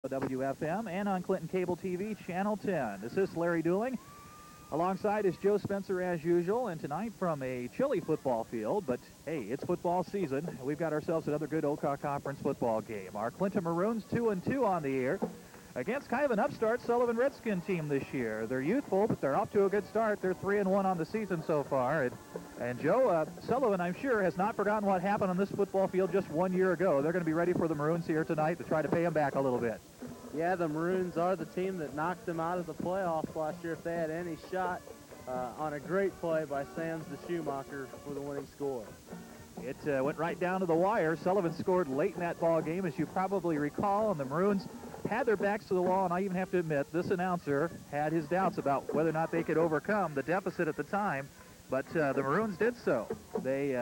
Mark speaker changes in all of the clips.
Speaker 1: WFM and on Clinton Cable TV, Channel 10. This is Larry Dooling. Alongside is Joe Spencer as usual, and tonight from a chilly football field, but hey, it's football season. We've got ourselves another good Oka Conference football game. Our Clinton Maroons 2-2 on the air against kind of an upstart Sullivan Redskin team this year. They're youthful, but they're off to a good start. They're 3-1 on the season so far. And Joe, Sullivan, I'm sure, has not forgotten what happened on this football field just 1 year ago. They're going to be ready for the Maroons here tonight to try to pay them back a little bit.
Speaker 2: Yeah, the Maroons are the team that knocked them out of the playoffs last year if they had any shot, on a great play by Sams the Schumacher for the winning score.
Speaker 1: It went right down to the wire. Sullivan scored late in that ball game, as you probably recall, and the Maroons had their backs to the wall, and I even have to admit, this announcer had his doubts about whether or not they could overcome the deficit at the time, but the Maroons did so. They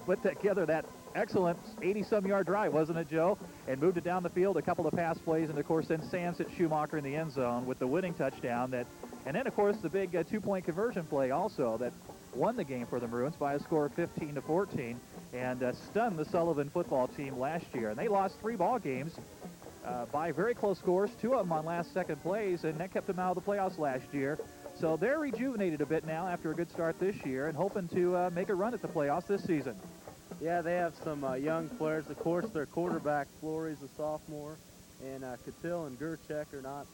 Speaker 1: put together that excellent 80-some yard drive, wasn't it, Joe? And moved it down the field, a couple of pass plays, and of course then Sams hit Schumacher in the end zone with the winning touchdown. And then of course the big two-point conversion play also that won the game for the Maroons by a score of 15-14 and stunned the Sullivan football team last year. And they lost 3 ball games by very close scores, 2 of them on last-second plays, and that kept them out of the playoffs last year. So they're rejuvenated a bit now after a good start this year and hoping to make a run at the playoffs this season.
Speaker 2: Yeah, they have some young players. Of course, their quarterback, Flory's a sophomore, and Catil and Gerchek are not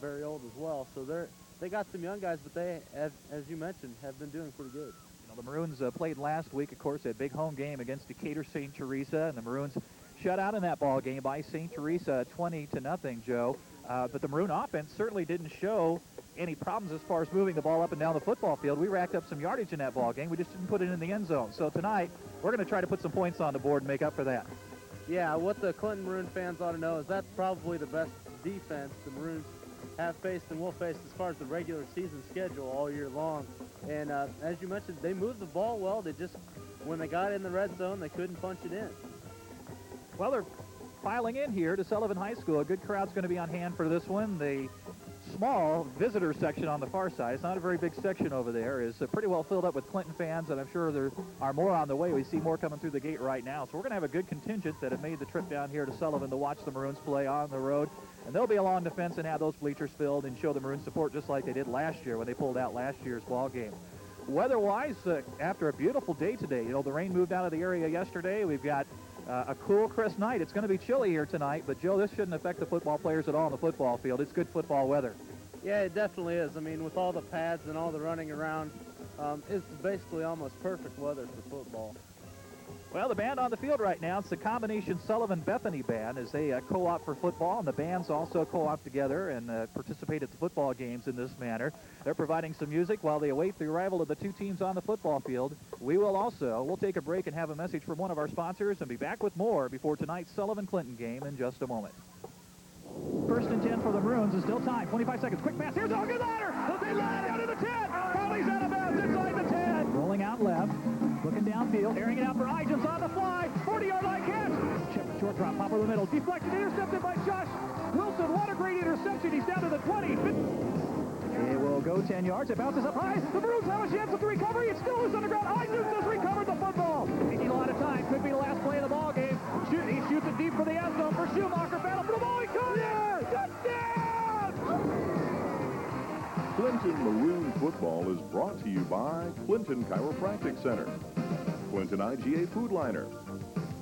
Speaker 2: very old as well. So they got some young guys, but they, as you mentioned, have been doing pretty good.
Speaker 1: You know, the Maroons played last week, of course, a big home game against Decatur St. Teresa, and the Maroons shut out in that ball game by St. Teresa 20-0, Joe. But the Maroon offense certainly didn't show any problems as far as moving the ball up and down the football field. We racked up some yardage in that ball game. We just didn't put it in the end zone. So tonight, we're going to try to put some points on the board and make up for that.
Speaker 2: Yeah, what the Clinton Maroon fans ought to know is that's probably the best defense the Maroons have faced and will face as far as the regular season schedule all year long. And as you mentioned, they moved the ball well. They just, when they got in the red zone, they couldn't punch it in.
Speaker 1: Well, they're filing in here to Sullivan High School. A good crowd's going to be on hand for this one. The small visitor section on the far side, it's not a very big section over there, is pretty well filled up with Clinton fans, and I'm sure there are more on the way. We see more coming through the gate right now. So we're going to have a good contingent that have made the trip down here to Sullivan to watch the Maroons play on the road. And they'll be along the fence and have those bleachers filled and show the Maroons support just like they did last year when they pulled out last year's ball game. Weather-wise, after a beautiful day today, you know, the rain moved out of the area yesterday. We've got a cool, crisp night. It's going to be chilly here tonight, but, Joe, this shouldn't affect the football players at all on the football field. It's good football weather.
Speaker 2: Yeah, it definitely is. I mean, with all the pads and all the running around, it's basically almost perfect weather for football.
Speaker 1: Well, the band on the field right now, it's the combination Sullivan-Bethany band as they co-op for football, and the bands also co-op together and participate at the football games in this manner. They're providing some music while they await the arrival of the 2 teams on the football field. We'll take a break and have a message from one of our sponsors and be back with more before tonight's Sullivan-Clinton game in just a moment. First and 10 for the Maroons is still time. 25 seconds. Quick pass. Here's a good ladder. The big ladder down to the 10. Crowley's out of bounds inside the 10. Rolling out left. Looking downfield. Airing it out for Ijams on the fly. 40-yard line catch. Chip, short drop. Pop over the middle. Deflected. Intercepted by Josh Wilson. What a great interception. He's down to the 20. It will go 10 yards. It bounces up high. The Maroons have a chance at the recovery. It still is underground. Ijams has recovered the football. Taking a lot of time. Could be the last play of the ball game. He shoots it deep for the end zone for Schumacher. Battle for the ball. He caught it! Touchdown!
Speaker 3: Clinton Maroon football is brought to you by Clinton Chiropractic Center, Clinton IGA Food Liner,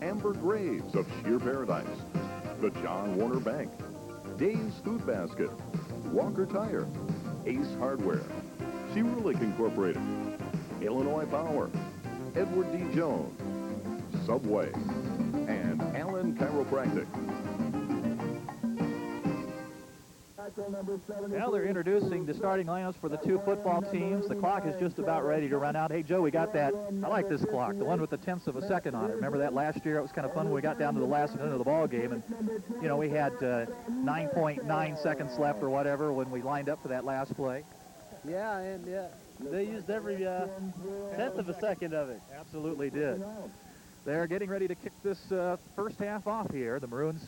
Speaker 3: Amber Graves of Sheer Paradise, the John Warner Bank, Dave's Food Basket, Walker Tire, Ace Hardware, Cyrulic Incorporated, Illinois Power, Edward D. Jones, Subway, and Allen Chiropractic.
Speaker 1: Well, they're introducing the starting lineups for the 2 football teams. The clock is just about ready to run out. Hey, Joe, we got that. I like this clock, the one with the tenths of a second on it. Remember that last year? It was kind of fun when we got down to the last minute of the ball game. And, you know, we had 9.9 seconds left or whatever when we lined up for that last play.
Speaker 2: Yeah, and they used every tenth of a second of it.
Speaker 1: Absolutely did. They're getting ready to kick this first half off here. The Maroons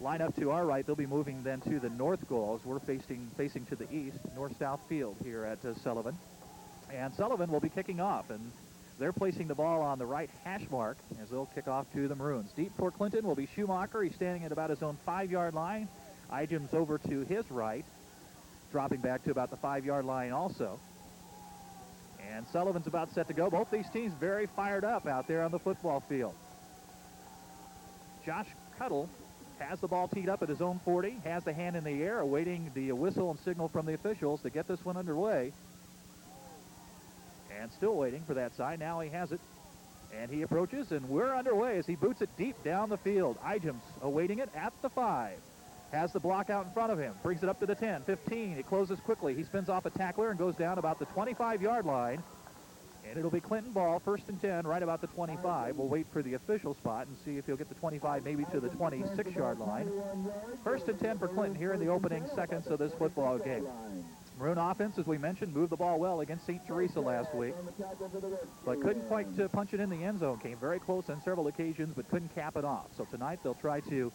Speaker 1: line up to our right. They'll be moving then to the north goal as we're facing to the east, north-south field here at Sullivan. And Sullivan will be kicking off, and they're placing the ball on the right hash mark as they'll kick off to the Maroons. Deep for Clinton will be Schumacher. He's standing at about his own 5-yard line. Ijam's over to his right, dropping back to about the 5-yard line also. And Sullivan's about set to go. Both these teams very fired up out there on the football field. Josh Cuttle has the ball teed up at his own 40, has the hand in the air, awaiting the whistle and signal from the officials to get this one underway. And still waiting for that side. Now he has it. And he approaches, and we're underway as he boots it deep down the field. Ijam's awaiting it at the 5. Has the block out in front of him. Brings it up to the 10, 15. It closes quickly. He spins off a tackler and goes down about the 25-yard line. And it'll be Clinton ball, 1st and 10, right about the 25. We'll wait for the official spot and see if he'll get the 25, maybe to the 26-yard line. 1st and 10 for Clinton here in the opening seconds of this football game. Maroon offense, as we mentioned, moved the ball well against St. Teresa last week, but couldn't quite punch it in the end zone. Came very close on several occasions, but couldn't cap it off. So tonight they'll try to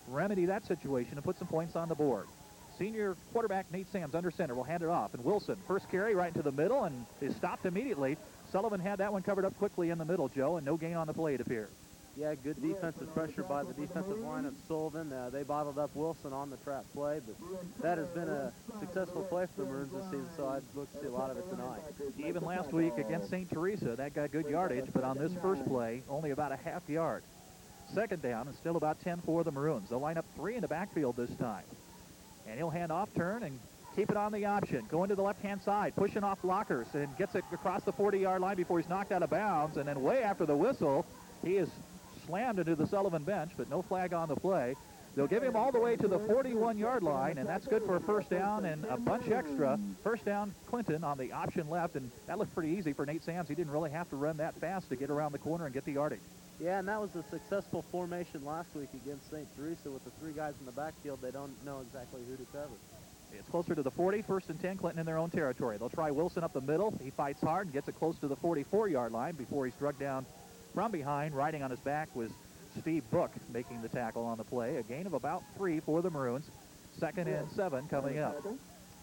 Speaker 1: remedy that situation and put some points on the board. Senior quarterback Nate Sams under center will hand it off, and Wilson, first carry right into the middle, and is stopped immediately. Sullivan had that one covered up quickly in the middle, Joe, and no gain on the play, it appears.
Speaker 2: Yeah, good defensive pressure by the defensive line of Sullivan. They bottled up Wilson on the trap play, but that has been a successful play for the Maroons this season, so I'd look to see a lot of it tonight.
Speaker 1: Even last week against St. Teresa, that got good yardage, but on this first play, only about a half yard. 2nd down, and still about 10 for the Maroons. They'll line up 3 in the backfield this time. And he'll hand off, turn, and keep it on the option. Going to the left-hand side, pushing off blockers, and gets it across the 40-yard line before he's knocked out of bounds. And then way after the whistle, he is slammed into the Sullivan bench, but no flag on the play. They'll give him all the way to the 41-yard line, and that's good for a 1st down and a bunch extra. 1st down, Clinton on the option left, and that looked pretty easy for Nate Sams. He didn't really have to run that fast to get around the corner and get the yardage.
Speaker 2: Yeah, and that was a successful formation last week against St. Teresa with the 3 guys in the backfield. They don't know exactly who to cover.
Speaker 1: It's closer to the 40, 1st and 10, Clinton in their own territory. They'll try Wilson up the middle. He fights hard and gets it close to the 44-yard line before he's struck down from behind. Riding on his back was Steve Book making the tackle on the play. A gain of about 3 for the Maroons. 2nd and 7 coming up.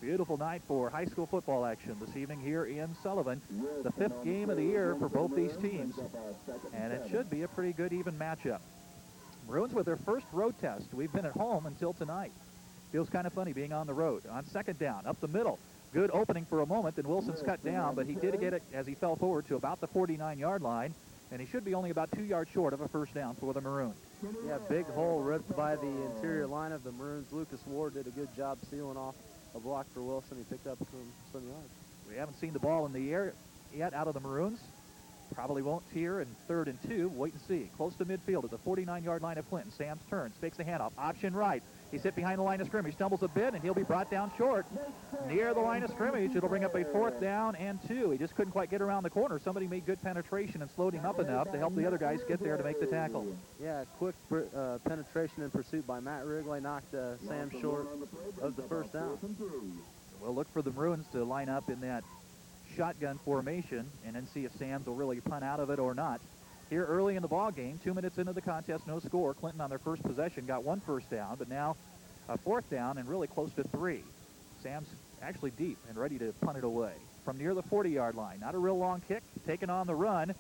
Speaker 1: Beautiful night for high school football action this evening here in Sullivan. The 5th game of the year for both these teams, and it should be a pretty good even matchup. Maroons with their first road test. We've been at home until tonight. Feels kind of funny being on the road. On 2nd down, up the middle. Good opening for a moment, then Wilson's cut down, but he did get it as he fell forward to about the 49-yard line, and he should be only about 2 yards short of a 1st down for the Maroons.
Speaker 2: Yeah, big hole ripped by the interior line of the Maroons. Lucas Ward did a good job sealing off a block for Wilson. He picked up some yards.
Speaker 1: We haven't seen the ball in the air yet out of the Maroons. Probably won't here in 3rd and 2. Wait and see. Close to midfield at the 49-yard line of Clinton. Sams turns, fakes the handoff. Option right. He's hit behind the line of scrimmage, stumbles a bit, and he'll be brought down short. Near the line of scrimmage, it'll bring up a 4th down and 2. He just couldn't quite get around the corner. Somebody made good penetration and slowed him up enough to help the other guys get there to make the tackle.
Speaker 2: Yeah, quick penetration and pursuit by Matt Wrigley knocked Sam short of the 1st down.
Speaker 1: We'll look for the Maroons to line up in that shotgun formation and then see if Sams will really punt out of it or not. Here early in the ball game, 2 minutes into the contest, no score. Clinton on their first possession got 1 1st down, but now a 4th down and really close to 3. Sams actually deep and ready to punt it away. From near the 40-yard line, not a real long kick, taken on the run,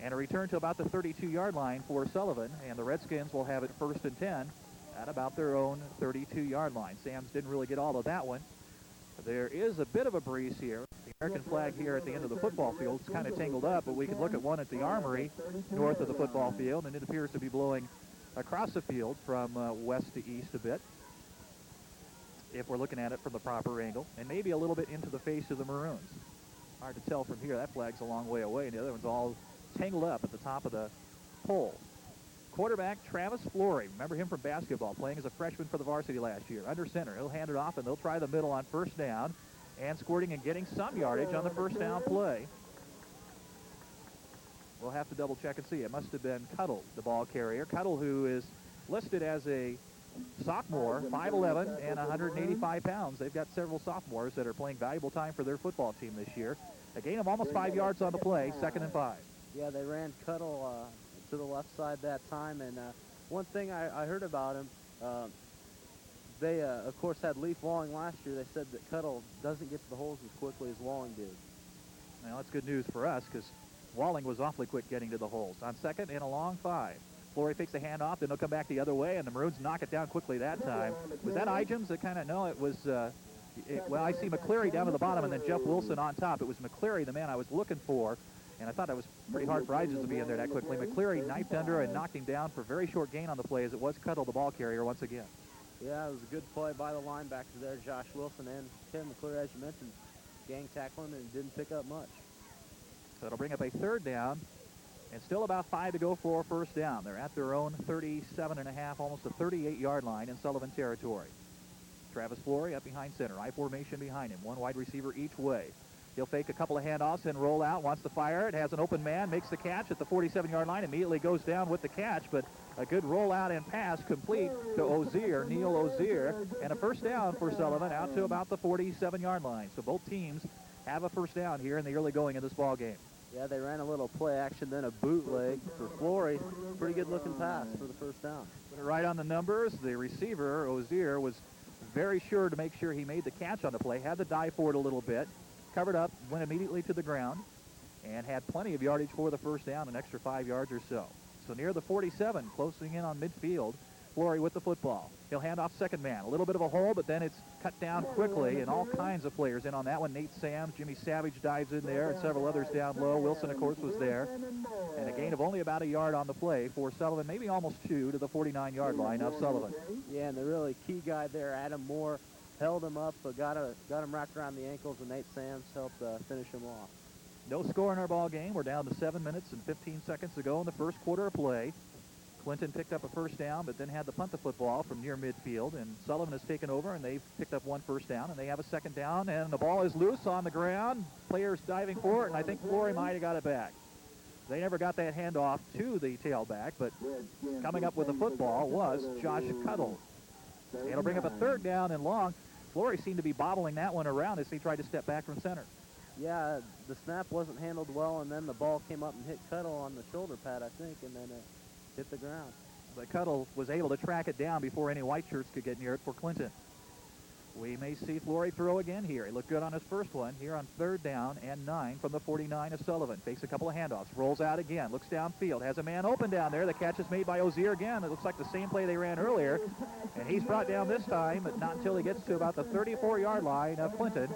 Speaker 1: and a return to about the 32-yard line for Sullivan, and the Redskins will have it 1st and 10 at about their own 32-yard line. Sams didn't really get all of that one. There is a bit of a breeze here. The American flag here at the end of the football field is kind of tangled up, but we can look at one at the Armory north of the football field, and it appears to be blowing across the field from west to east a bit, if we're looking at it from the proper angle, and maybe a little bit into the face of the Maroons. Hard to tell from here. That flag's a long way away, and the other one's all tangled up at the top of the pole. Quarterback Travis Flory, remember him from basketball, playing as a freshman for the varsity last year. Under center, he'll hand it off, and they'll try the middle on 1st down, and squirting and getting some yardage on the 1st down play. We'll have to double check and see. It must have been Cuttle, the ball carrier. Cuttle, who is listed as a sophomore, 5'11", and 185 pounds. They've got several sophomores that are playing valuable time for their football team this year. A gain of almost 5 yards on the play, 2nd and 5.
Speaker 2: Yeah, they ran Cuttle to the left side that time, and one thing I heard about him, they, of course, had Leaf Walling last year. They said that Cuttle doesn't get to the holes as quickly as Walling did.
Speaker 1: Well, that's good news for us because Walling was awfully quick getting to the holes. On 2nd and a long 5. Flory fakes the handoff, then they'll come back the other way, and the Maroons knock it down quickly that time. Was that Igems that kind of, no, it was, well, I see McCleary down to the bottom and then Jeff Wilson on top. It was McCleary, the man I was looking for, and I thought that was pretty hard for Igems to be in there that quickly. McCleary knifed under and knocked him down for very short gain on the play as it was Cuttle, the ball carrier, once again.
Speaker 2: Yeah, it was a good play by the linebackers there, Josh Wilson and Kevin McCleary, as you mentioned, gang tackling and didn't pick up much.
Speaker 1: So it'll bring up a third down, and still about 5 to go for a first down. They're at their own 37.5, almost a 38-yard line in Sullivan territory. Travis Flory up behind center, I formation behind him, one wide receiver each way. He'll fake a couple of handoffs and roll out, wants to fire it, has an open man, makes the catch at the 47-yard line, immediately goes down with the catch, but a good rollout and pass complete to Ozier, Neil Ozier, and a first down for Sullivan out to about the 47-yard line. So both teams have a first down here in the early going of this ball game.
Speaker 2: Yeah, they ran a little play action, then a bootleg for Flory. Pretty good looking pass for the first down.
Speaker 1: Put it right on the numbers. The receiver, Ozier, was very sure to make sure he made the catch on the play, had to dive for it a little bit, covered up, went immediately to the ground, and had plenty of yardage for the first down, an extra 5 yards or so. So near the 47, closing in on midfield, Flory with the football. He'll hand off second man. A little bit of a hole, but then it's cut down quickly, and all kinds of players in on that one. Nate Sams, Jimmy Savage dives in there, and several others down low. Wilson, of course, was there. And a gain of only about a yard on the play for Sullivan, maybe almost 2 to the 49-yard line of Sullivan.
Speaker 2: Yeah, and the really key guy there, Adam Moore, held him up, but got him wrapped around the ankles, and Nate Sams helped finish him off.
Speaker 1: No score in our ball game. We're down to 7 minutes and 15 seconds to go in the first quarter of play. Clinton picked up a first down, but then had to punt the football from near midfield, and Sullivan has taken over, and they've picked up one first down, and they have a second down, and the ball is loose on the ground. Players diving for it, and I think Flory might have got it back. They never got that handoff to the tailback, but coming up with the football was Josh Cuttle. It'll bring up a third down and long. Flory seemed to be bottling that one around as he tried to step back from center.
Speaker 2: Yeah, the snap wasn't handled well, and then the ball came up and hit Cuttle on the shoulder pad, I think, and then it hit the ground.
Speaker 1: But Cuttle was able to track it down before any white shirts could get near it for Clinton. We may see Flory throw again here. He looked good on his first one here on third down and 9 from the 49 of Sullivan. Fakes a couple of handoffs, rolls out again, looks downfield, has a man open down there. The catch is made by Ozier again. It looks like the same play they ran earlier. And he's brought down this time, but not until he gets to about the 34-yard line of Clinton.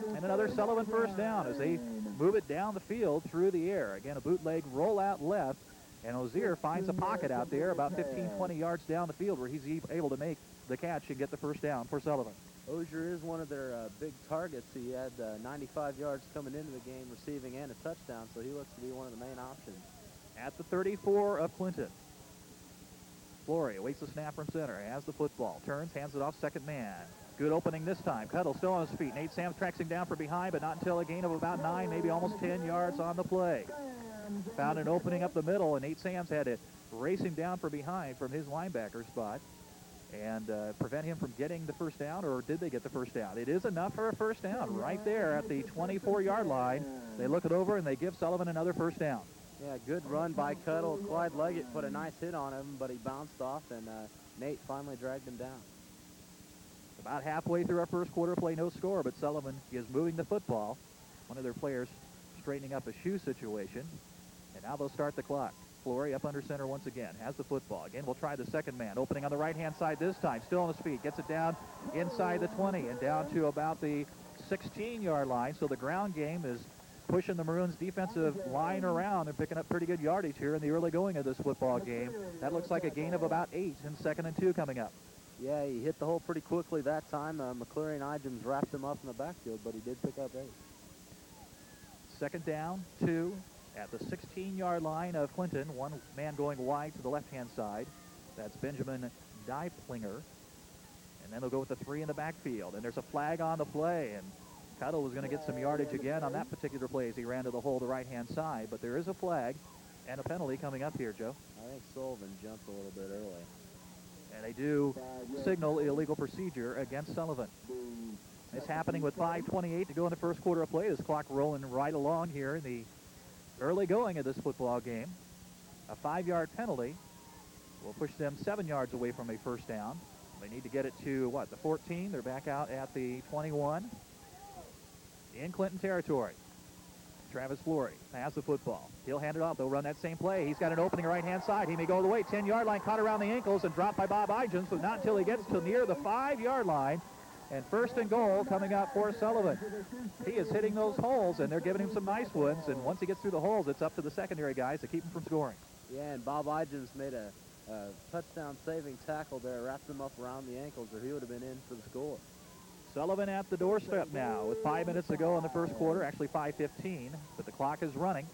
Speaker 1: And another Sullivan first down as they move it down the field through the air. Again, a bootleg rollout left. And Ozier finds a pocket out there about 15, 20 yards down the field where he's able to make the catch and get the first down for Sullivan.
Speaker 2: Ozier is one of their big targets. He had 95 yards coming into the game, receiving and a touchdown, so he looks to be one of the main options.
Speaker 1: At the 34 of Clinton. Flory awaits the snap from center, has the football, turns, hands it off second man. Good opening this time. Cuttle still on his feet. Nate Sams tracks him down from behind, but not until a gain of about 9, maybe almost 10 yards on the play. Found an opening up the middle, and Nate Sams had to race him down from behind from his linebacker spot and prevent him from getting the first down, or did they get the first down? It is enough for a first down right there at the 24-yard line. They look it over, and they give Sullivan another first down.
Speaker 2: Yeah, good run by Cuttle. Clyde Leggett put a nice hit on him, but he bounced off, and Nate finally dragged him down.
Speaker 1: About halfway through our first quarter play, no score, but Sullivan is moving the football. One of their players straightening up a shoe situation. And now they'll start the clock. Flory up under center once again. Has the football. Again, we'll try the second man. Opening on the right-hand side this time. Still on his feet. Gets it down inside the 20 and down to about the 16-yard line. So the ground game is pushing the Maroons' defensive line around and picking up pretty good yardage here in the early going of this football game. That looks like a gain of about 8 in 2nd and 2 coming up.
Speaker 2: Yeah, he hit the hole pretty quickly that time. McCleary and Igems wrapped him up in the backfield, but he did pick up 8.
Speaker 1: Second down, 2. At the 16-yard line of Clinton, one man going wide to the left-hand side. That's Benjamin Dieplinger. And then they'll go with the 3 in the backfield. And there's a flag on the play, and Cuttle was going to get some yardage again on that particular play as he ran to the hole the right-hand side. But there is a flag and a penalty coming up here, Joe.
Speaker 2: I think Sullivan jumped a little bit early.
Speaker 1: And they do signal illegal procedure against Sullivan. It's happening with 5:28 to go in the first quarter of play. This clock rolling right along here in the early going of this football game. A 5-yard penalty will push them 7 yards away from a first down. They need to get it to, the 14? They're back out at the 21 in Clinton territory. Travis Flory has the football. He'll hand it off. They'll run that same play. He's got an opening right-hand side. He may go all the way. 10-yard line, caught around the ankles and dropped by Bob Igens, but not until he gets to near the 5-yard line. And first and goal coming up for Sullivan. He is hitting those holes, and they're giving him some nice ones. And once he gets through the holes, it's up to the secondary guys to keep him from scoring.
Speaker 2: Yeah, and Bob Igens made a touchdown-saving tackle there, wrapped him up around the ankles, or he would have been in for the score.
Speaker 1: Sullivan at the doorstep now with 5 minutes to go in the first quarter, actually 5:15, but the clock is running.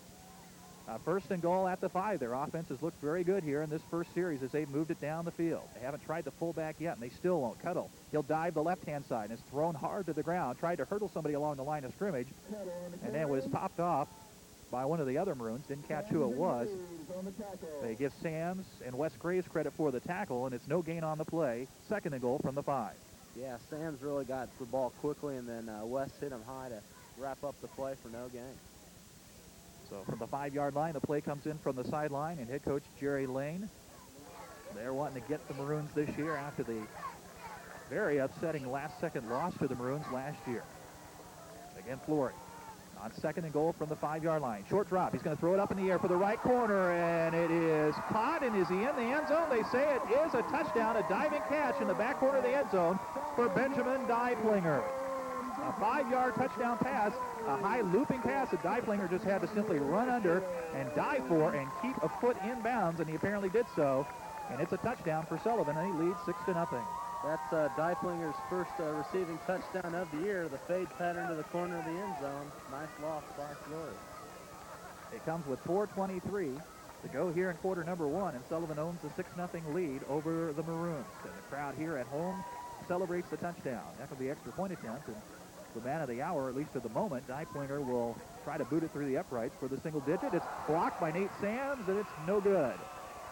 Speaker 1: First and goal at the 5. Their offense has looked very good here in this first series as they've moved it down the field. They haven't tried the fullback yet, and they still won't. Cuttle, he'll dive the left-hand side, and it's thrown hard to the ground, tried to hurdle somebody along the line of scrimmage, and then was popped off by one of the other Maroons. Didn't catch who it was. They give Sams and Wes Graves credit for the tackle, and it's no gain on the play. Second and goal from the 5.
Speaker 2: Yeah, Sams really got the ball quickly, and then Wes hit him high to wrap up the play for no gain.
Speaker 1: So from the 5-yard line, the play comes in from the sideline, and head coach Jerry Lane. They're wanting to get the Maroons this year after the very upsetting last-second loss to the Maroons last year. Again, Flory on second and goal from the 5-yard line. Short drop. He's going to throw it up in the air for the right corner, and it is caught. And is he in the end zone? They say it is a touchdown, a diving catch in the back corner of the end zone for Benjamin Dieplinger. A 5-yard touchdown pass, a high looping pass that Dieplinger just had to simply run under and dive for and keep a foot in bounds, and he apparently did so. And it's a touchdown for Sullivan, and he leads 6-0.
Speaker 2: That's Dieplinger's first receiving touchdown of the year. The fade pattern to the corner of the end zone. Nice loss by Flory.
Speaker 1: It comes with 4:23 to go here in quarter number 1, and Sullivan owns a 6-0 lead over the Maroons. And the crowd here at home celebrates the touchdown. After the extra point attempt, and the man of the hour, at least at the moment, Dieplinger will try to boot it through the uprights for the single digit. It's blocked by Nate Sams, and it's no good.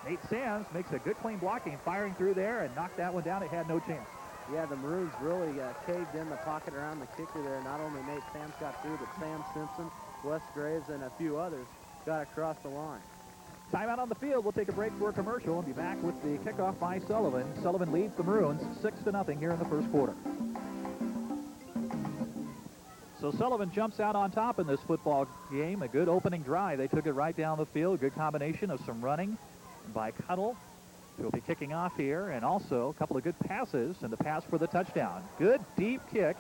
Speaker 1: Nate Sams makes a good clean blocking, firing through there, and knocked that one down. It had no chance.
Speaker 2: Yeah, the Maroons really caved in the pocket around the kicker there. Not only Nate Sams got through, but Sam Simpson, Wes Graves, and a few others got across the line.
Speaker 1: Timeout on the field. We'll take a break for a commercial and be back with the kickoff by Sullivan. Sullivan leads the Maroons 6-0 here in the first quarter. So Sullivan jumps out on top in this football game. A good opening drive. They took it right down the field. Good combination of some running by Cuttle, who will be kicking off here, and also a couple of good passes, and the pass for the touchdown. Good deep kick,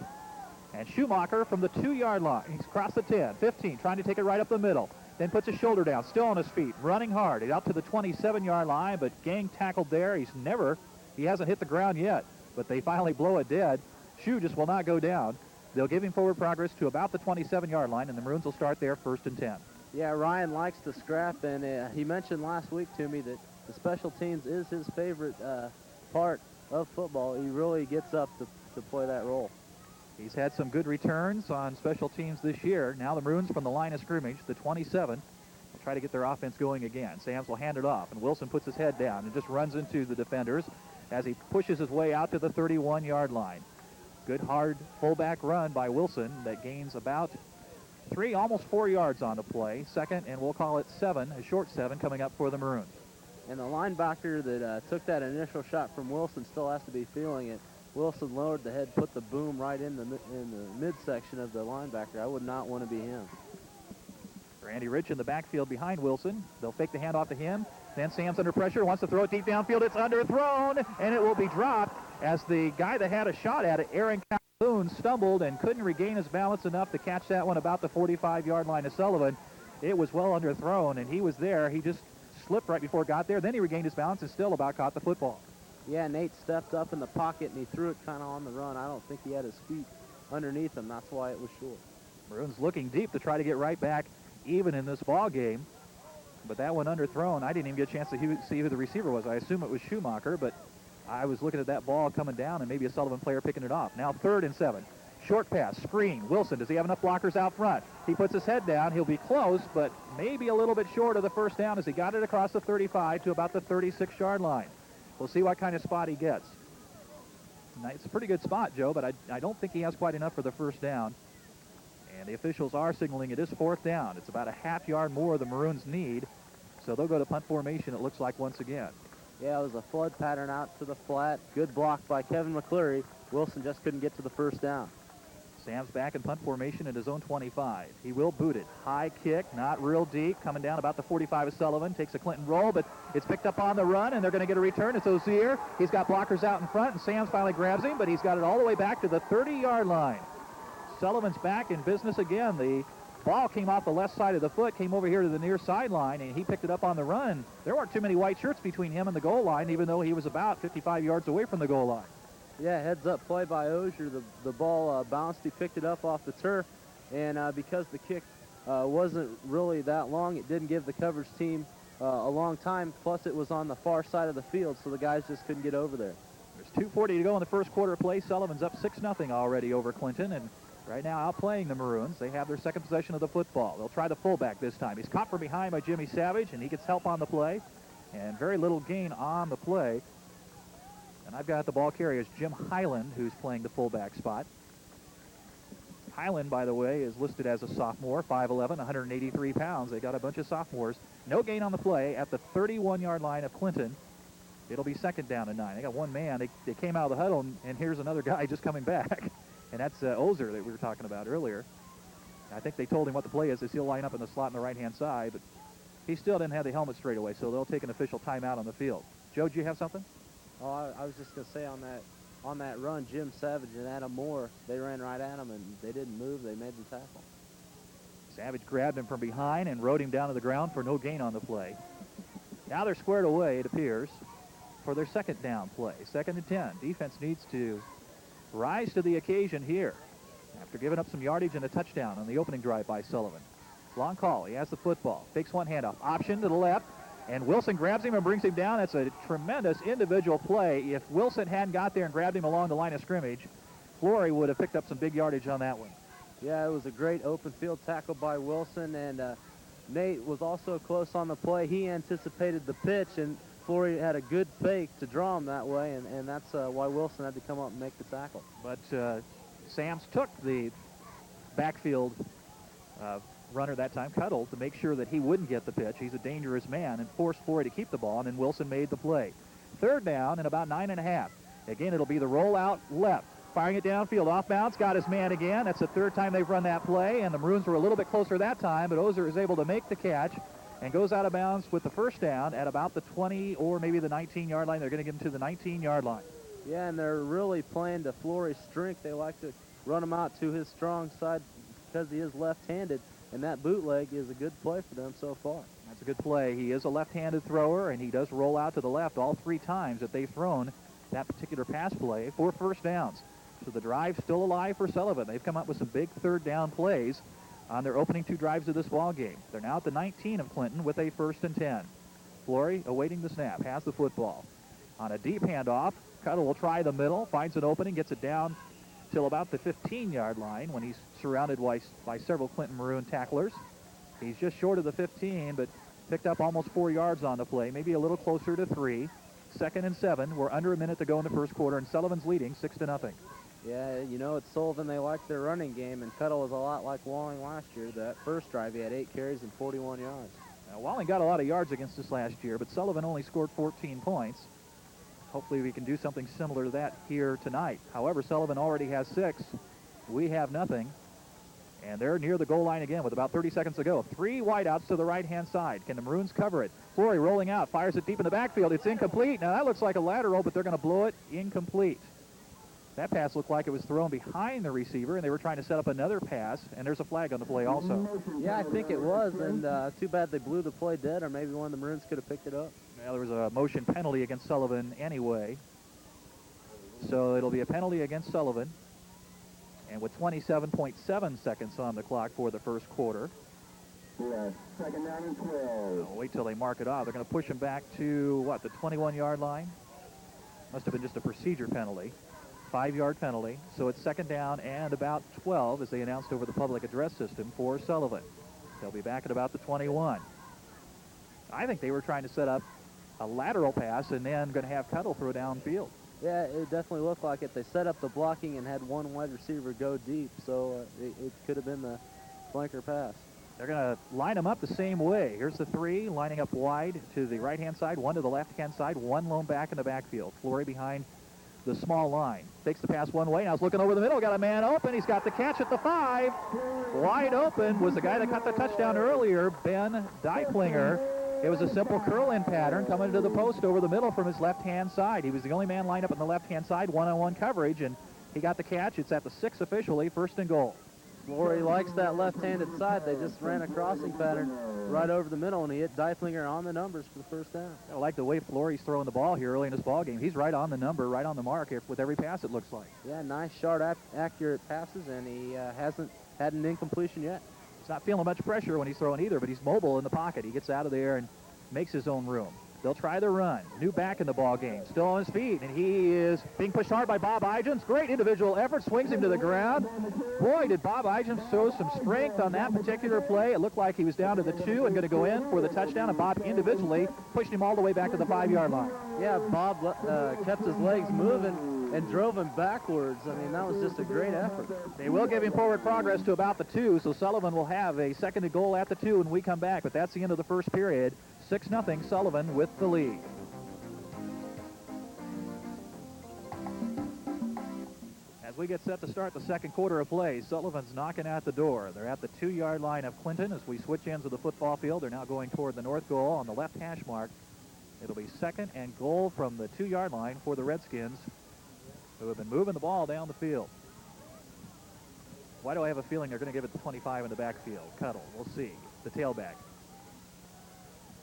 Speaker 1: and Schumacher from the 2-yard line. He's across the 10, 15, trying to take it right up the middle. Then puts his shoulder down, still on his feet, running hard. He's out to the 27-yard line, but gang tackled there. He hasn't hit the ground yet, but they finally blow it dead. Schu just will not go down. They'll give him forward progress to about the 27-yard line, and the Maroons will start there 1st and 10.
Speaker 2: Yeah, Ryan likes to scrap, and he mentioned last week to me that the special teams is his favorite part of football. He really gets up to play that role.
Speaker 1: He's had some good returns on special teams this year. Now the Maroons from the line of scrimmage, the 27, will try to get their offense going again. Sams will hand it off, and Wilson puts his head down and just runs into the defenders as he pushes his way out to the 31-yard line. Good hard fullback run by Wilson that gains about 3, almost 4 yards on the play. Second, and we'll call it 7, a short 7 coming up for the Maroons.
Speaker 2: And the linebacker that took that initial shot from Wilson still has to be feeling it. Wilson lowered the head, put the boom right in the midsection of the linebacker. I would not want to be him.
Speaker 1: Randy Rich in the backfield behind Wilson. They'll fake the handoff to him. Then Sam's under pressure, wants to throw it deep downfield. It's underthrown, and it will be dropped as the guy that had a shot at it, Aaron Calhoun, stumbled and couldn't regain his balance enough to catch that one about the 45-yard line of Sullivan. It was well underthrown, and he was there. He just slipped right before it got there. Then he regained his balance and still about caught the football.
Speaker 2: Yeah, Nate stepped up in the pocket, and he threw it kind of on the run. I don't think he had his feet underneath him. That's why it was short.
Speaker 1: Maroons looking deep to try to get right back even in this ball game. But that one underthrown, I didn't even get a chance to see who the receiver was. I assume it was Schumacher, but I was looking at that ball coming down and maybe a Sullivan player picking it off. Now 3rd and 7. Short pass, screen. Wilson, does he have enough blockers out front? He puts his head down. He'll be close, but maybe a little bit short of the first down as he got it across the 35 to about the 36-yard line. We'll see what kind of spot he gets. Now, it's a pretty good spot, Joe, but I don't think he has quite enough for the first down. And the officials are signaling it is 4th down. It's about a half-yard more the Maroons need, so they'll go to punt formation, it looks like, once again.
Speaker 2: Yeah, it was a flood pattern out to the flat. Good block by Kevin McCleary. Wilson just couldn't get to the first down.
Speaker 1: Sam's back in punt formation at his own 25. He will boot it. High kick, not real deep, coming down about the 45 of Sullivan. Takes a Clinton roll, but it's picked up on the run, and they're going to get a return. It's Ozier. He's got blockers out in front, and Sam's finally grabs him, but he's got it all the way back to the 30-yard line. Sullivan's back in business again. The ball came off the left side of the foot, came over here to the near sideline, and he picked it up on the run. There weren't too many white shirts between him and the goal line, even though he was about 55 yards away from the goal line.
Speaker 2: Yeah, heads-up play by Ozier. The ball bounced. He picked it up off the turf, and because the kick wasn't really that long, it didn't give the coverage team a long time, plus it was on the far side of the field, so the guys just couldn't get over there.
Speaker 1: There's 2:40 to go in the first quarter of play. Sullivan's up 6-0 already over Clinton, and right now outplaying the Maroons. They have their second possession of the football. They'll try the fullback this time. He's caught from behind by Jimmy Savage, and he gets help on the play, and very little gain on the play. And I've got the ball carrier, Jim Highland, who's playing the fullback spot. Highland, by the way, is listed as a sophomore, 5'11", 183 pounds. They got a bunch of sophomores. No gain on the play at the 31-yard line of Clinton. It'll be second down and 9. They got one man. They came out of the huddle, and here's another guy just coming back. And that's Ozier that we were talking about earlier. I think they told him what the play is. He'll line up in the slot on the right-hand side, but he still didn't have the helmet straight away, so they'll take an official timeout on the field. Joe, do you have something?
Speaker 2: Oh, I was just going to say on that run, Jim Savage and Adam Moore, they ran right at him, and they didn't move. They made the tackle.
Speaker 1: Savage grabbed him from behind and rode him down to the ground for no gain on the play. Now they're squared away, it appears, for their second down play. 2nd and 10. Defense needs to rise to the occasion here after giving up some yardage and a touchdown on the opening drive by Sullivan. Long call. He has the football. Fakes one handoff. Option to the left. And Wilson grabs him and brings him down. That's a tremendous individual play. If Wilson hadn't got there and grabbed him along the line of scrimmage, Flory would have picked up some big yardage on that one.
Speaker 2: Yeah, it was a great open field tackle by Wilson, and Nate was also close on the play. He anticipated the pitch, and Flory had a good fake to draw him that way, and that's why Wilson had to come up and make the tackle.
Speaker 1: But Sams took the backfield runner that time, Cuddle, to make sure that he wouldn't get the pitch. He's a dangerous man, and forced Flory to keep the ball, and then Wilson made the play. 3rd down and about 9.5. Again, it'll be the rollout left. Firing it downfield, off bounds, got his man again. That's the 3rd time they've run that play, and the Maroons were a little bit closer that time, but Ozier is able to make the catch and goes out of bounds with the first down at about the 20 or maybe the 19-yard line. They're going to get him to the 19-yard line.
Speaker 2: Yeah, and they're really playing to Flory's strength. They like to run him out to his strong side because he is left-handed, and that bootleg is a good play for them so far.
Speaker 1: That's a good play. He is a left-handed thrower, and he does roll out to the left all 3 times that they've thrown that particular pass play for first downs. So the drive's still alive for Sullivan. They've come up with some big 3rd down plays on their opening 2 drives of this ball game. They're now at the 19 of Clinton with a 1st and 10. Flory awaiting the snap, has the football. On a deep handoff, Cuddle will try the middle, finds an opening, gets it down till about the 15-yard line when he's surrounded by several Clinton Maroon tacklers. He's just short of the 15, but picked up almost 4 yards on the play, maybe a little closer to 3. 2nd and 7. We're under a minute to go in the first quarter, and Sullivan's leading 6-0.
Speaker 2: Yeah, you know, it's Sullivan. They like their running game, and Cuddle was a lot like Walling last year. That first drive, he had 8 carries and 41 yards.
Speaker 1: Now, Walling got a lot of yards against us last year, but Sullivan only scored 14 points. Hopefully we can do something similar to that here tonight. However, Sullivan already has 6. We have nothing. And they're near the goal line again with about 30 seconds to go. 3 wideouts to the right-hand side. Can the Maroons cover it? Flory rolling out, fires it deep in the backfield. It's incomplete. Now, that looks like a lateral, but they're going to blow it incomplete. That pass looked like it was thrown behind the receiver, and they were trying to set up another pass, and there's a flag on the play also.
Speaker 2: Yeah, I think it was, and too bad they blew the play dead, or maybe one of the Maroons could have picked it up.
Speaker 1: Well, there was a motion penalty against Sullivan anyway. So it'll be a penalty against Sullivan. And with 27.7 seconds on the clock for the first quarter.
Speaker 4: Second down and 12.
Speaker 1: Wait till they mark it off. They're going to push him back to, what, the 21-yard line? Must have been just a procedure penalty. 5-yard penalty. So it's 2nd down and about 12 as they announced over the public address system for Sullivan. They'll be back at about the 21. I think they were trying to set up a lateral pass and then going to have Cuddle throw downfield.
Speaker 2: Yeah, it definitely looked like it. They set up the blocking and had one wide receiver go deep, so it could have been the flanker pass.
Speaker 1: They're going to line them up the same way. Here's the 3 lining up wide to the right-hand side, 1 to the left-hand side, 1 lone back in the backfield. Flory behind the small line. Takes the pass one way. Now he's looking over the middle. Got a man open. He's got the catch at the 5. Wide open was the guy that caught the touchdown earlier, Ben Deiplinger. It was a simple curl-in pattern coming to the post over the middle from his left-hand side. He was the only man lined up on the left-hand side, one-on-one coverage, and he got the catch. It's at the 6 officially, 1st and goal.
Speaker 2: Flory likes that left-handed side. They just ran a crossing pattern right over the middle, and he hit Deiplinger on the numbers for the first down.
Speaker 1: I like the way Flory's throwing the ball here early in this ball game. He's right on the number, right on the mark with every pass, it looks like.
Speaker 2: Yeah, nice, sharp, accurate passes, and he hasn't had an incompletion yet.
Speaker 1: He's not feeling much pressure when he's throwing either, but he's mobile in the pocket. He gets out of there and makes his own room. They'll try the run. New back in the ball game. Still on his feet, and he is being pushed hard by Bob Igems. Great individual effort. Swings him to the ground. Boy, did Bob Igems show some strength on that particular play. It looked like he was down to the 2 and going to go in for the touchdown, and Bob individually pushed him all the way back to the 5-yard line.
Speaker 2: Yeah, Bob kept his legs moving and drove him backwards. I mean, that was just a great effort.
Speaker 1: They will give him forward progress to about the 2, so Sullivan will have a 2nd and goal at the 2 when we come back, but that's the end of the first period. 6-0 Sullivan with the lead. As we get set to start the second quarter of play, Sullivan's knocking at the door. They're at the 2-yard line of Clinton as we switch ends of the football field. They're now going toward the north goal on the left hash mark. It'll be 2nd and goal from the 2-yard line for the Redskins, who have been moving the ball down the field. Why do I have a feeling they're going to give it to 25 in the backfield? Cuddle, we'll see. The tailback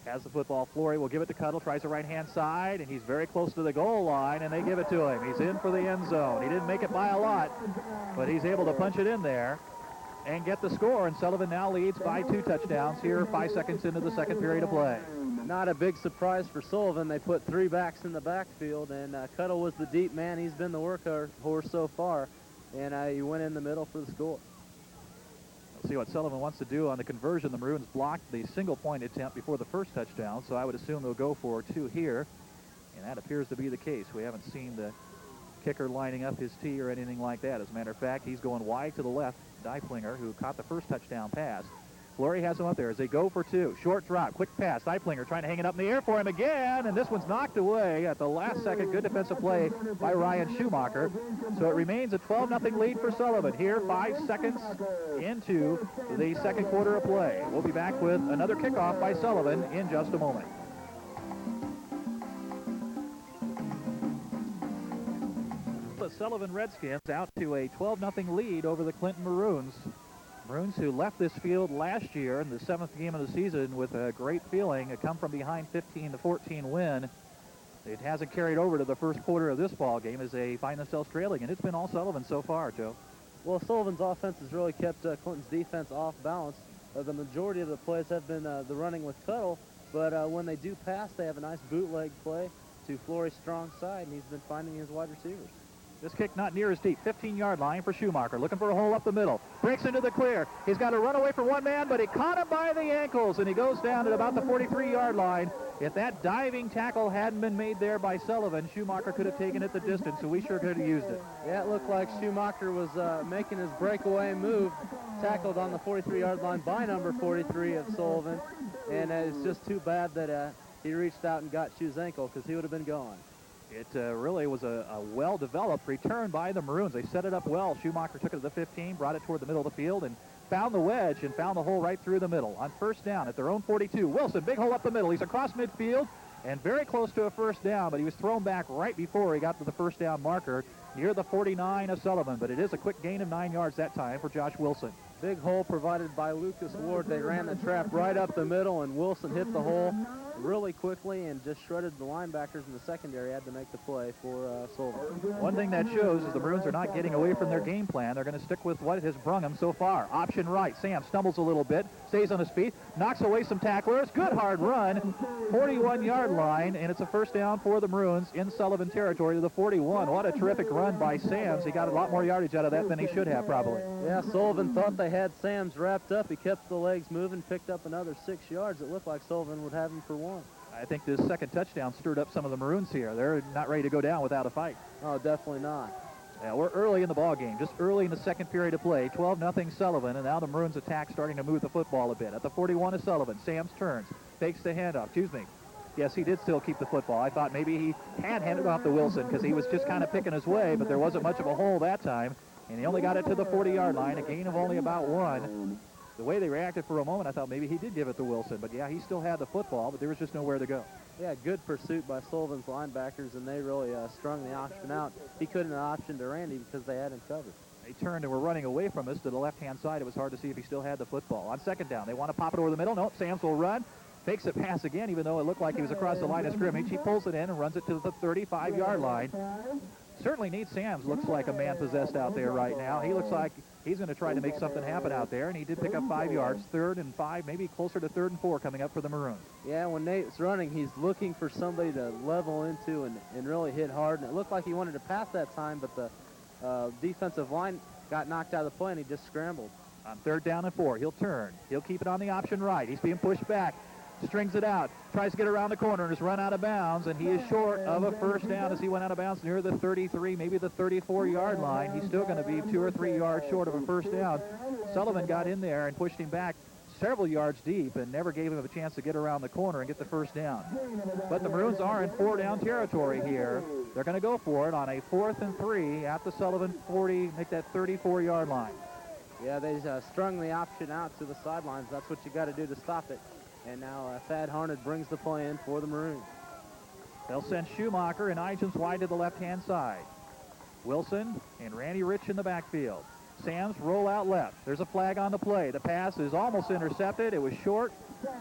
Speaker 1: has the football. Flory will give it to Cuddle, tries the right-hand side, and he's very close to the goal line, and they give it to him. He's in for the end zone. He didn't make it by a lot, but he's able to punch it in there and get the score, and Sullivan now leads by 2 touchdowns here 5 seconds into the second period of play.
Speaker 2: Not a big surprise for Sullivan. They put 3 backs in the backfield, and Cuddle was the deep man. He's been the workhorse so far, and he went in the middle for the score.
Speaker 1: We'll see what Sullivan wants to do on the conversion. The Maroons blocked the single-point attempt before the first touchdown, so I would assume they'll go for 2 here, and that appears to be the case. We haven't seen the kicker lining up his tee or anything like that. As a matter of fact, he's going wide to the left, Deiplinger, who caught the first touchdown pass. Flory has him up there as they go for 2. Short drop, quick pass. Deiplinger trying to hang it up in the air for him again, and this one's knocked away at the last second. Good defensive play by Ryan Schumacher. So it remains a 12-0 lead for Sullivan here 5 seconds into the second quarter of play. We'll be back with another kickoff by Sullivan in just a moment. The Sullivan Redskins out to a 12-0 lead over the Clinton Maroons. Maroons, who left this field last year in the 7th game of the season with a great feeling, a come from behind 15-14 win. It hasn't carried over to the first quarter of this ball game as they find themselves trailing, and it's been all Sullivan so far, Joe.
Speaker 2: Well, Sullivan's offense has really kept Clinton's defense off balance. The majority of the plays have been the running with Cuddle, but when they do pass, they have a nice bootleg play to Flory's strong side, and he's been finding his wide receivers.
Speaker 1: This kick not near as deep. 15-yard line for Schumacher. Looking for a hole up the middle. Breaks into the clear. He's got to run away from one man, but he caught him by the ankles, and he goes down at about the 43-yard line. If that diving tackle hadn't been made there by Sullivan, Schumacher could have taken it the distance, so we sure could have used it.
Speaker 2: Yeah, it looked like Schumacher was making his breakaway move, tackled on the 43-yard line by number 43 of Sullivan, and it's just too bad that he reached out and got Schu's ankle, because he would have been gone.
Speaker 1: It really was a well-developed return by the Maroons. They set it up well. Schumacher took it to the 15, brought it toward the middle of the field, and found the wedge and found the hole right through the middle. On first down at their own 42, Wilson, big hole up the middle. He's across midfield and very close to a first down, but he was thrown back right before he got to the first down marker near the 49 of Sullivan. But it is a quick gain of 9 yards that time for Josh Wilson.
Speaker 2: Big hole provided by Lucas Ward. They ran the trap right up the middle, and Wilson hit the hole really quickly and just shredded the linebackers in the secondary. Had to make the play for Sullivan.
Speaker 1: One thing that shows is the Maroons are not getting away from their game plan. They're going to stick with what has brung them so far. Option right. Sam stumbles a little bit, stays on his feet, knocks away some tacklers. Good hard run. 41-yard line, and it's a first down for the Maroons in Sullivan territory to the 41. What a terrific run by Sams. He got a lot more yardage out of that than he should have probably.
Speaker 2: Yeah, Sullivan thought they had Sams wrapped up. He kept the legs moving, picked up another 6 yards. It looked like Sullivan would have him for 1.
Speaker 1: I think this second touchdown stirred up some of the Maroons here. They're not ready to go down without a fight.
Speaker 2: Oh, definitely not.
Speaker 1: Yeah, we're early in the ball game, just early in the second period of play. 12-0 Sullivan, and now the Maroons attack starting to move the football a bit. At the 41 of Sullivan, Sams turns, fakes the handoff, Yes, he did still keep the football. I thought maybe he had handed off to Wilson because he was just kind of picking his way, but there wasn't much of a hole that time, and he only got it to the 40-yard line, a gain of only about 1. The way they reacted for a moment, I thought maybe he did give it to Wilson, but yeah, he still had the football, but there was just nowhere to go.
Speaker 2: Yeah, good pursuit by Sullivan's linebackers, and they really strung the option out. He couldn't have optioned to Randy because they had him covered.
Speaker 1: They turned and were running away from us to the left-hand side. It was hard to see if he still had the football. On second down, they want to pop it over the middle. Nope, Sams will run. Fakes a pass again, even though it looked like he was across the line of scrimmage. He pulls it in and runs it to the 35-yard line. Certainly Nate Sams looks like a man possessed out there right now. He looks like he's going to try to make something happen out there, and he did pick up 5 yards, 3rd and 5, maybe closer to 3rd and 4 coming up for the Maroons.
Speaker 2: Yeah, when Nate's running, he's looking for somebody to level into and really hit hard, and it looked like he wanted to pass that time, but the defensive line got knocked out of the play, and he just scrambled.
Speaker 1: On 3rd down and 4, he'll turn. He'll keep it on the option right. He's being pushed back. Strings it out, tries to get around the corner and is run out of bounds, and he is short of a first down as he went out of bounds near the 33, maybe the 34-yard line. He's still going to be 2 or 3 yards short of a first down. Sullivan got in there and pushed him back several yards deep and never gave him a chance to get around the corner and get the first down. But the Maroons are in 4-down territory here. They're going to go for it on a 4th and 3 at the Sullivan 40, make that 34-yard line.
Speaker 2: Yeah, they strung the option out to the sidelines. That's what you got to do to stop it. And now Thad Harned brings the play in for the Maroons.
Speaker 1: They'll send Schumacher and Igens wide to the left-hand side. Wilson and Randy Rich in the backfield. Sams roll out left. There's a flag on the play. The pass is almost intercepted. It was short,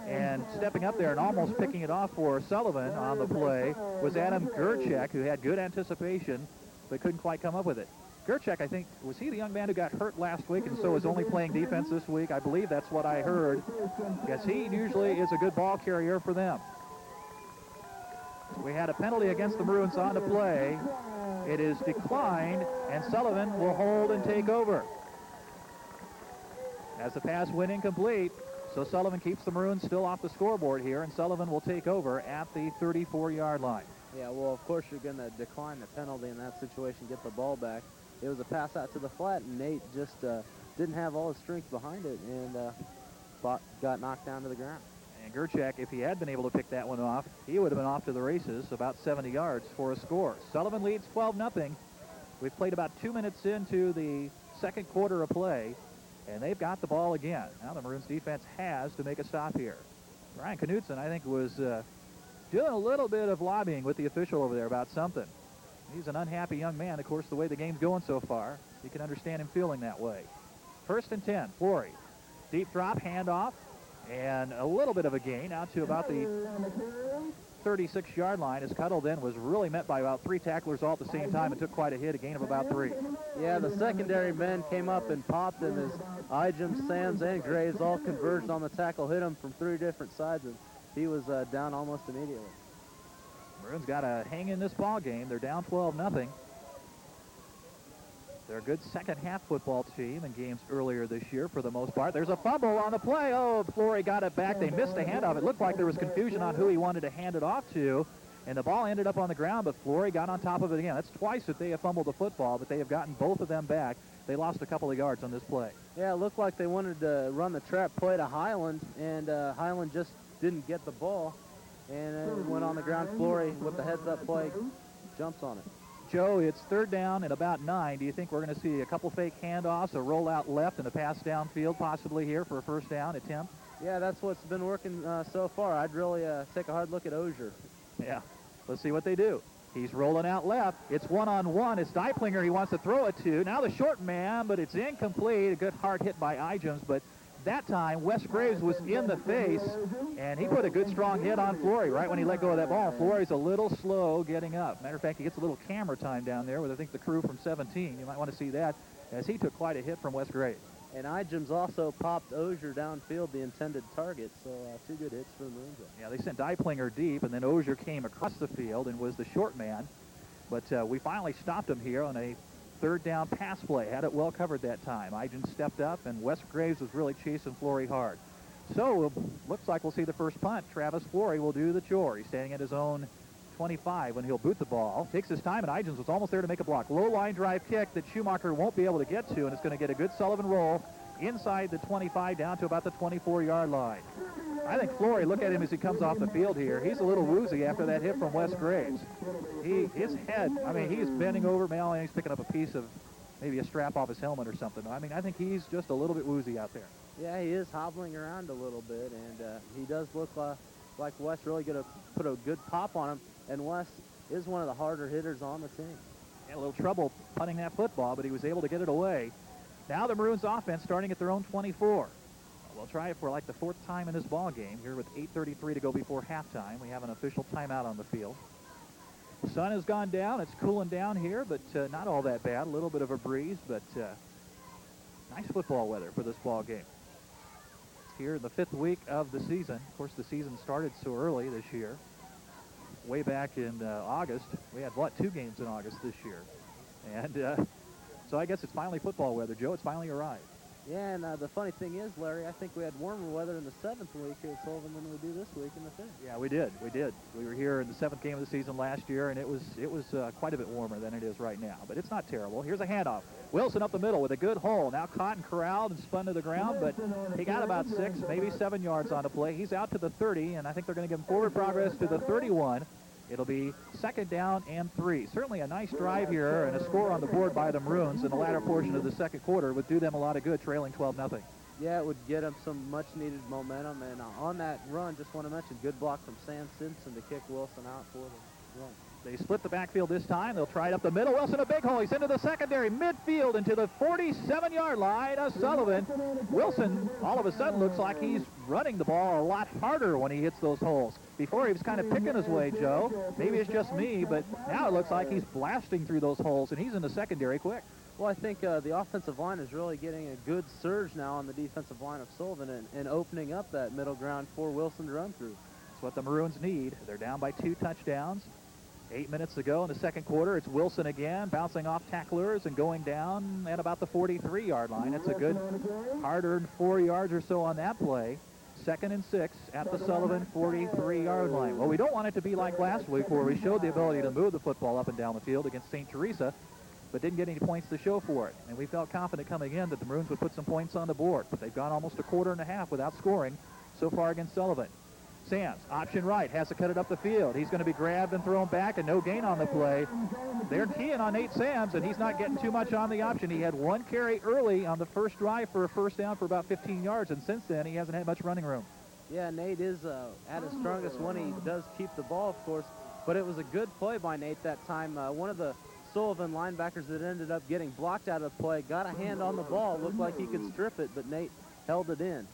Speaker 1: and stepping up there and almost picking it off for Sullivan on the play was Adam Gerchek, who had good anticipation but couldn't quite come up with it. Gerchek, I think, was he the young man who got hurt last week and so is only playing defense this week? I believe that's what I heard. Yes, he usually is a good ball carrier for them. We had a penalty against the Maroons on the play. It is declined, and Sullivan will hold and take over. As the pass went incomplete, so Sullivan keeps the Maroons still off the scoreboard here, and Sullivan will take over at the 34-yard line.
Speaker 2: Yeah, well, of course you're going to decline the penalty in that situation, get the ball back. It was a pass out to the flat, and Nate just didn't have all his strength behind it and got knocked down to the ground.
Speaker 1: And Gerchek, if he had been able to pick that one off, he would have been off to the races, about 70 yards for a score. Sullivan leads 12-0. We've played about 2 minutes into the second quarter of play, and they've got the ball again. Now the Maroons defense has to make a stop here. Ryan Knutson, I think, was doing a little bit of lobbying with the official over there about something. He's an unhappy young man. Of course, the way the game's going so far, you can understand him feeling that way. 1st and 10, Flory. Deep drop, handoff, and a little bit of a gain out to about the 36-yard line as Cuttle then was really met by about 3 tacklers all at the same time and took quite a hit, a gain of about 3.
Speaker 2: Yeah, the secondary men came up and popped him as Igens, Sams, and Graves all converged on the tackle, hit him from 3 different sides, and he was down almost immediately.
Speaker 1: Maroons got to hang in this ball game. They're down 12-0. They're a good second-half football team in games earlier this year for the most part. There's a fumble on the play. Oh, Flory got it back. They missed a handoff. It looked like there was confusion on who he wanted to hand it off to, and the ball ended up on the ground, but Flory got on top of it again. That's twice that they have fumbled the football, but they have gotten both of them back. They lost a couple of yards on this play.
Speaker 2: Yeah, it looked like they wanted to run the trap play to Highland, and Highland just didn't get the ball. And it went on the ground. Flory, with the heads-up play, jumps on it.
Speaker 1: Joe, it's 3rd down and about 9. Do you think we're going to see a couple fake handoffs, a rollout left, and a pass downfield possibly here for a first down attempt?
Speaker 2: Yeah, that's what's been working so far. I'd really take a hard look at Ozier.
Speaker 1: Yeah, let's see what they do. He's rolling out left. It's one-on-one. It's Deiplinger he wants to throw it to. Now the short man, but it's incomplete. A good hard hit by Igens, but that time, Wes Graves was in the face, and he put a good strong hit on Flory right when he let go of that ball. Flory's a little slow getting up. Matter of fact, he gets a little camera time down there with, I think, the crew from 17. You might want to see that, as he took quite a hit from Wes Graves.
Speaker 2: And Igens also popped Ozier downfield, the intended target, so 2 good hits for the Maroons.
Speaker 1: Yeah, they sent Deiplinger deep, and then Ozier came across the field and was the short man. But we finally stopped him here on a 3rd down pass play. Had it well covered that time. Igens stepped up, and Wes Graves was really chasing Flory hard. So looks like we'll see the first punt. Travis Flory will do the chore. He's standing at his own 25 when he'll boot the ball. Takes his time, and Igens was almost there to make a block. Low line drive kick that Schumacher won't be able to get to, and it's going to get a good Sullivan roll inside the 25 down to about the 24-yard line. I think Flory, look at him as he comes off the field here. He's a little woozy after that hit from Wes Graves. His head, I mean, he's bending over, and he's picking up a piece of maybe a strap off his helmet or something. I mean, I think he's just a little bit woozy out there.
Speaker 2: Yeah, he is hobbling around a little bit, and he does look like Wes really going to put a good pop on him, and Wes is one of the harder hitters on the team.
Speaker 1: Had a little trouble punting that football, but he was able to get it away. Now the Maroons offense starting at their own 24. We'll try it for like the 4th time in this ball game here with 8:33 to go before halftime. We have an official timeout on the field. The sun has gone down. It's cooling down here, but not all that bad. A little bit of a breeze, but nice football weather for this ball game. Here in the 5th week of the season. Of course, the season started so early this year. Way back in August. We had, 2 games in August this year. And so I guess it's finally football weather, Joe. It's finally arrived.
Speaker 2: Yeah, and the funny thing is, Larry, I think we had warmer weather in the 7th week here at Sullivan than we do this week in the 5th.
Speaker 1: Yeah, we did. We were here in the 7th game of the season last year, and it was quite a bit warmer than it is right now. But it's not terrible. Here's a handoff. Wilson up the middle with a good hole. Now caught and corralled and spun to the ground, but he got about 6, maybe 7 yards on the play. He's out to the 30, and I think they're going to give him forward progress to the 31. It'll be 2nd down and 3. Certainly a nice drive here and a score on the board by the Maroons in the latter portion of the 2nd quarter would do them a lot of good, trailing 12-0.
Speaker 2: Yeah, it would get them some much-needed momentum. And on that run, just want to mention, good block from Sam Simpson to kick Wilson out for the run.
Speaker 1: They split the backfield this time. They'll try it up the middle. Wilson a big hole. He's into the secondary, midfield, into the 47-yard line of Sullivan. Wilson all of a sudden looks like he's running the ball a lot harder when he hits those holes. Before he was kind of picking his way, Joe. Maybe it's just me, but now it looks like he's blasting through those holes, and he's in the secondary quick.
Speaker 2: Well, I think the offensive line is really getting a good surge now on the defensive line of Sullivan and opening up that middle ground for Wilson to run through.
Speaker 1: That's what the Maroons need. They're down by 2 touchdowns. 8 minutes to go in the 2nd quarter. It's Wilson again, bouncing off tacklers and going down at about the 43-yard line. It's a good hard-earned 4 yards or so on that play. 2nd and 6 at the Sullivan 43-yard line. Well, we don't want it to be like last week where we showed the ability to move the football up and down the field against St. Teresa, but didn't get any points to show for it. And we felt confident coming in that the Maroons would put some points on the board, but they've gone almost a quarter and a half without scoring so far against Sullivan. Sams, option right, has to cut it up the field. He's going to be grabbed and thrown back, and no gain on the play. They're keying on Nate Sams, and he's not getting too much on the option. He had 1 carry early on the first drive for a 1st down for about 15 yards, and since then he hasn't had much running room.
Speaker 2: Yeah, Nate is at his strongest when he does keep the ball, of course, but it was a good play by Nate that time. One of the Sullivan linebackers that ended up getting blocked out of the play got a hand on the ball, looked like he could strip it, but Nate held it in.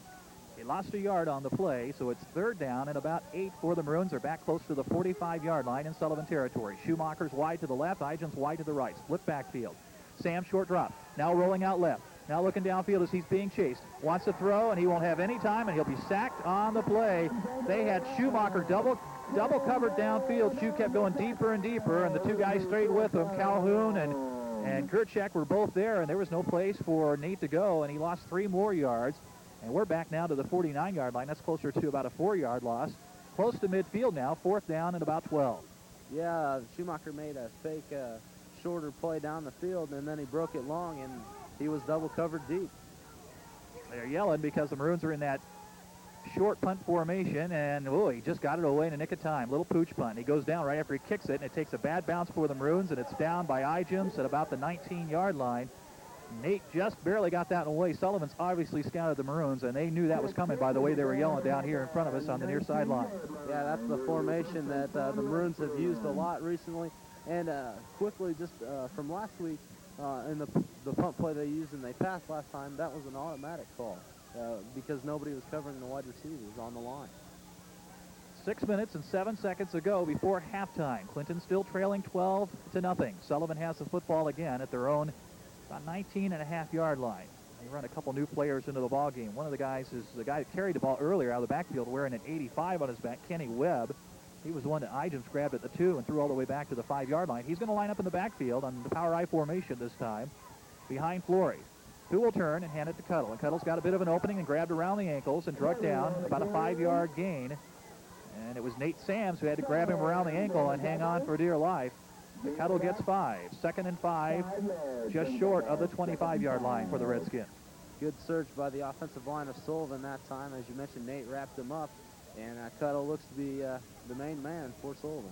Speaker 1: He lost a yard on the play, so it's 3rd down and about 8 for the Maroons. They're back close to the 45-yard line in Sullivan territory. Schumacher's wide to the left, Igem's wide to the right. Split backfield. Sam short drop. Now rolling out left. Now looking downfield as he's being chased. Wants to throw, and he won't have any time, and he'll be sacked on the play. They had Schumacher double covered downfield. Schu kept going deeper and deeper, and the 2 guys straight with him, Calhoun and Gerchek, were both there, and there was no place for Nate to go, and he lost 3 more yards. And we're back now to the 49-yard line. That's closer to about a 4-yard loss. Close to midfield now, 4th down and about 12.
Speaker 2: Yeah, Schumacher made a fake shorter play down the field, and then he broke it long, and he was double covered deep.
Speaker 1: They're yelling because the Maroons are in that short punt formation, and he just got it away in a nick of time. Little pooch punt. He goes down right after he kicks it, and it takes a bad bounce for the Maroons, and it's down by Igems at about the 19-yard line. Nate just barely got that away. Sullivan's obviously scouted the Maroons, and they knew that was coming by the way they were yelling down here in front of us on the near sideline.
Speaker 2: Yeah, that's the formation that the Maroons have used a lot recently. And quickly, just from last week, in the punt play they used and they passed last time, that was an automatic call because nobody was covering the wide receivers on the line.
Speaker 1: 6 minutes and 7 seconds to go before halftime. Clinton still trailing 12-0. Sullivan has the football again at their own about 19.5-yard line. They run a couple new players into the ball game. One of the guys is the guy who carried the ball earlier out of the backfield wearing an 85 on his back, Kenny Webb. He was the one that Igems grabbed at the 2 and threw all the way back to the 5-yard line. He's going to line up in the backfield on the power I formation this time behind Flory, who will turn and hand it to Cuddle. And Cuddle's got a bit of an opening and grabbed around the ankles and drugged down about a 5-yard gain. And it was Nate Sams who had to grab him around the ankle and hang on for dear life. The Cuddle gets 5. 2nd and 5, just short of the 25-yard line for the Redskins.
Speaker 2: Good surge by the offensive line of Sullivan that time. As you mentioned, Nate wrapped him up, and Cuttle looks to be the main man for Sullivan.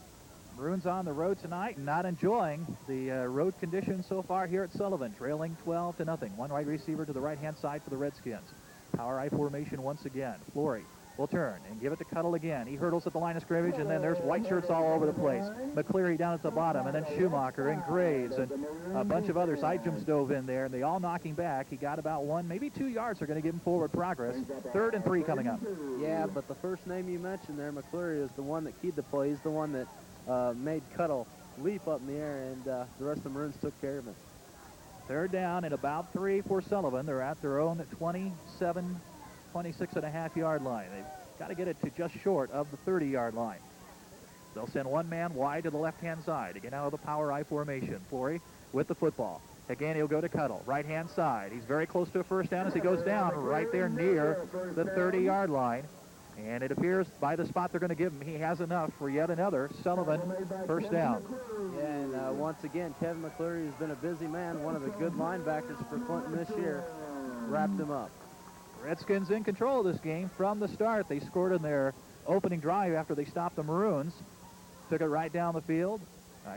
Speaker 1: Maroons on the road tonight, not enjoying the road conditions so far here at Sullivan, trailing 12-0. One wide receiver to the right-hand side for the Redskins. Power I formation once again. Flory will turn and give it to Cuttle again. He hurdles at the line of scrimmage, and then there's white shirts all over the place. McCleary down at the bottom, and then Schumacher and Graves and a bunch of others. Idrums dove in there, and they all knock him back. He got about 1, maybe 2 yards. They're going to give him forward progress. 3rd and 3 coming up.
Speaker 2: Yeah, but the first name you mentioned there, McCleary, is the one that keyed the play. He's the one that made Cuttle leap up in the air, and the rest of the Maroons took care of it.
Speaker 1: 3rd down and about 3 for Sullivan. They're at their own 26.5-yard line. They've got to get it to just short of the 30-yard line. They'll send one man wide to the left-hand side. Again, out of the power I formation. Flory with the football. Again, he'll go to Cuttle, right-hand side. He's very close to a first down as he goes down right there near the 30-yard line. And it appears by the spot they're going to give him, he has enough for yet another Sullivan first down.
Speaker 2: Yeah, and once again, Kevin McCleary has been a busy man, one of the good linebackers for Clinton this year. Wrapped him up.
Speaker 1: Redskins in control of this game from the start. They scored in their opening drive after they stopped the Maroons. Took it right down the field.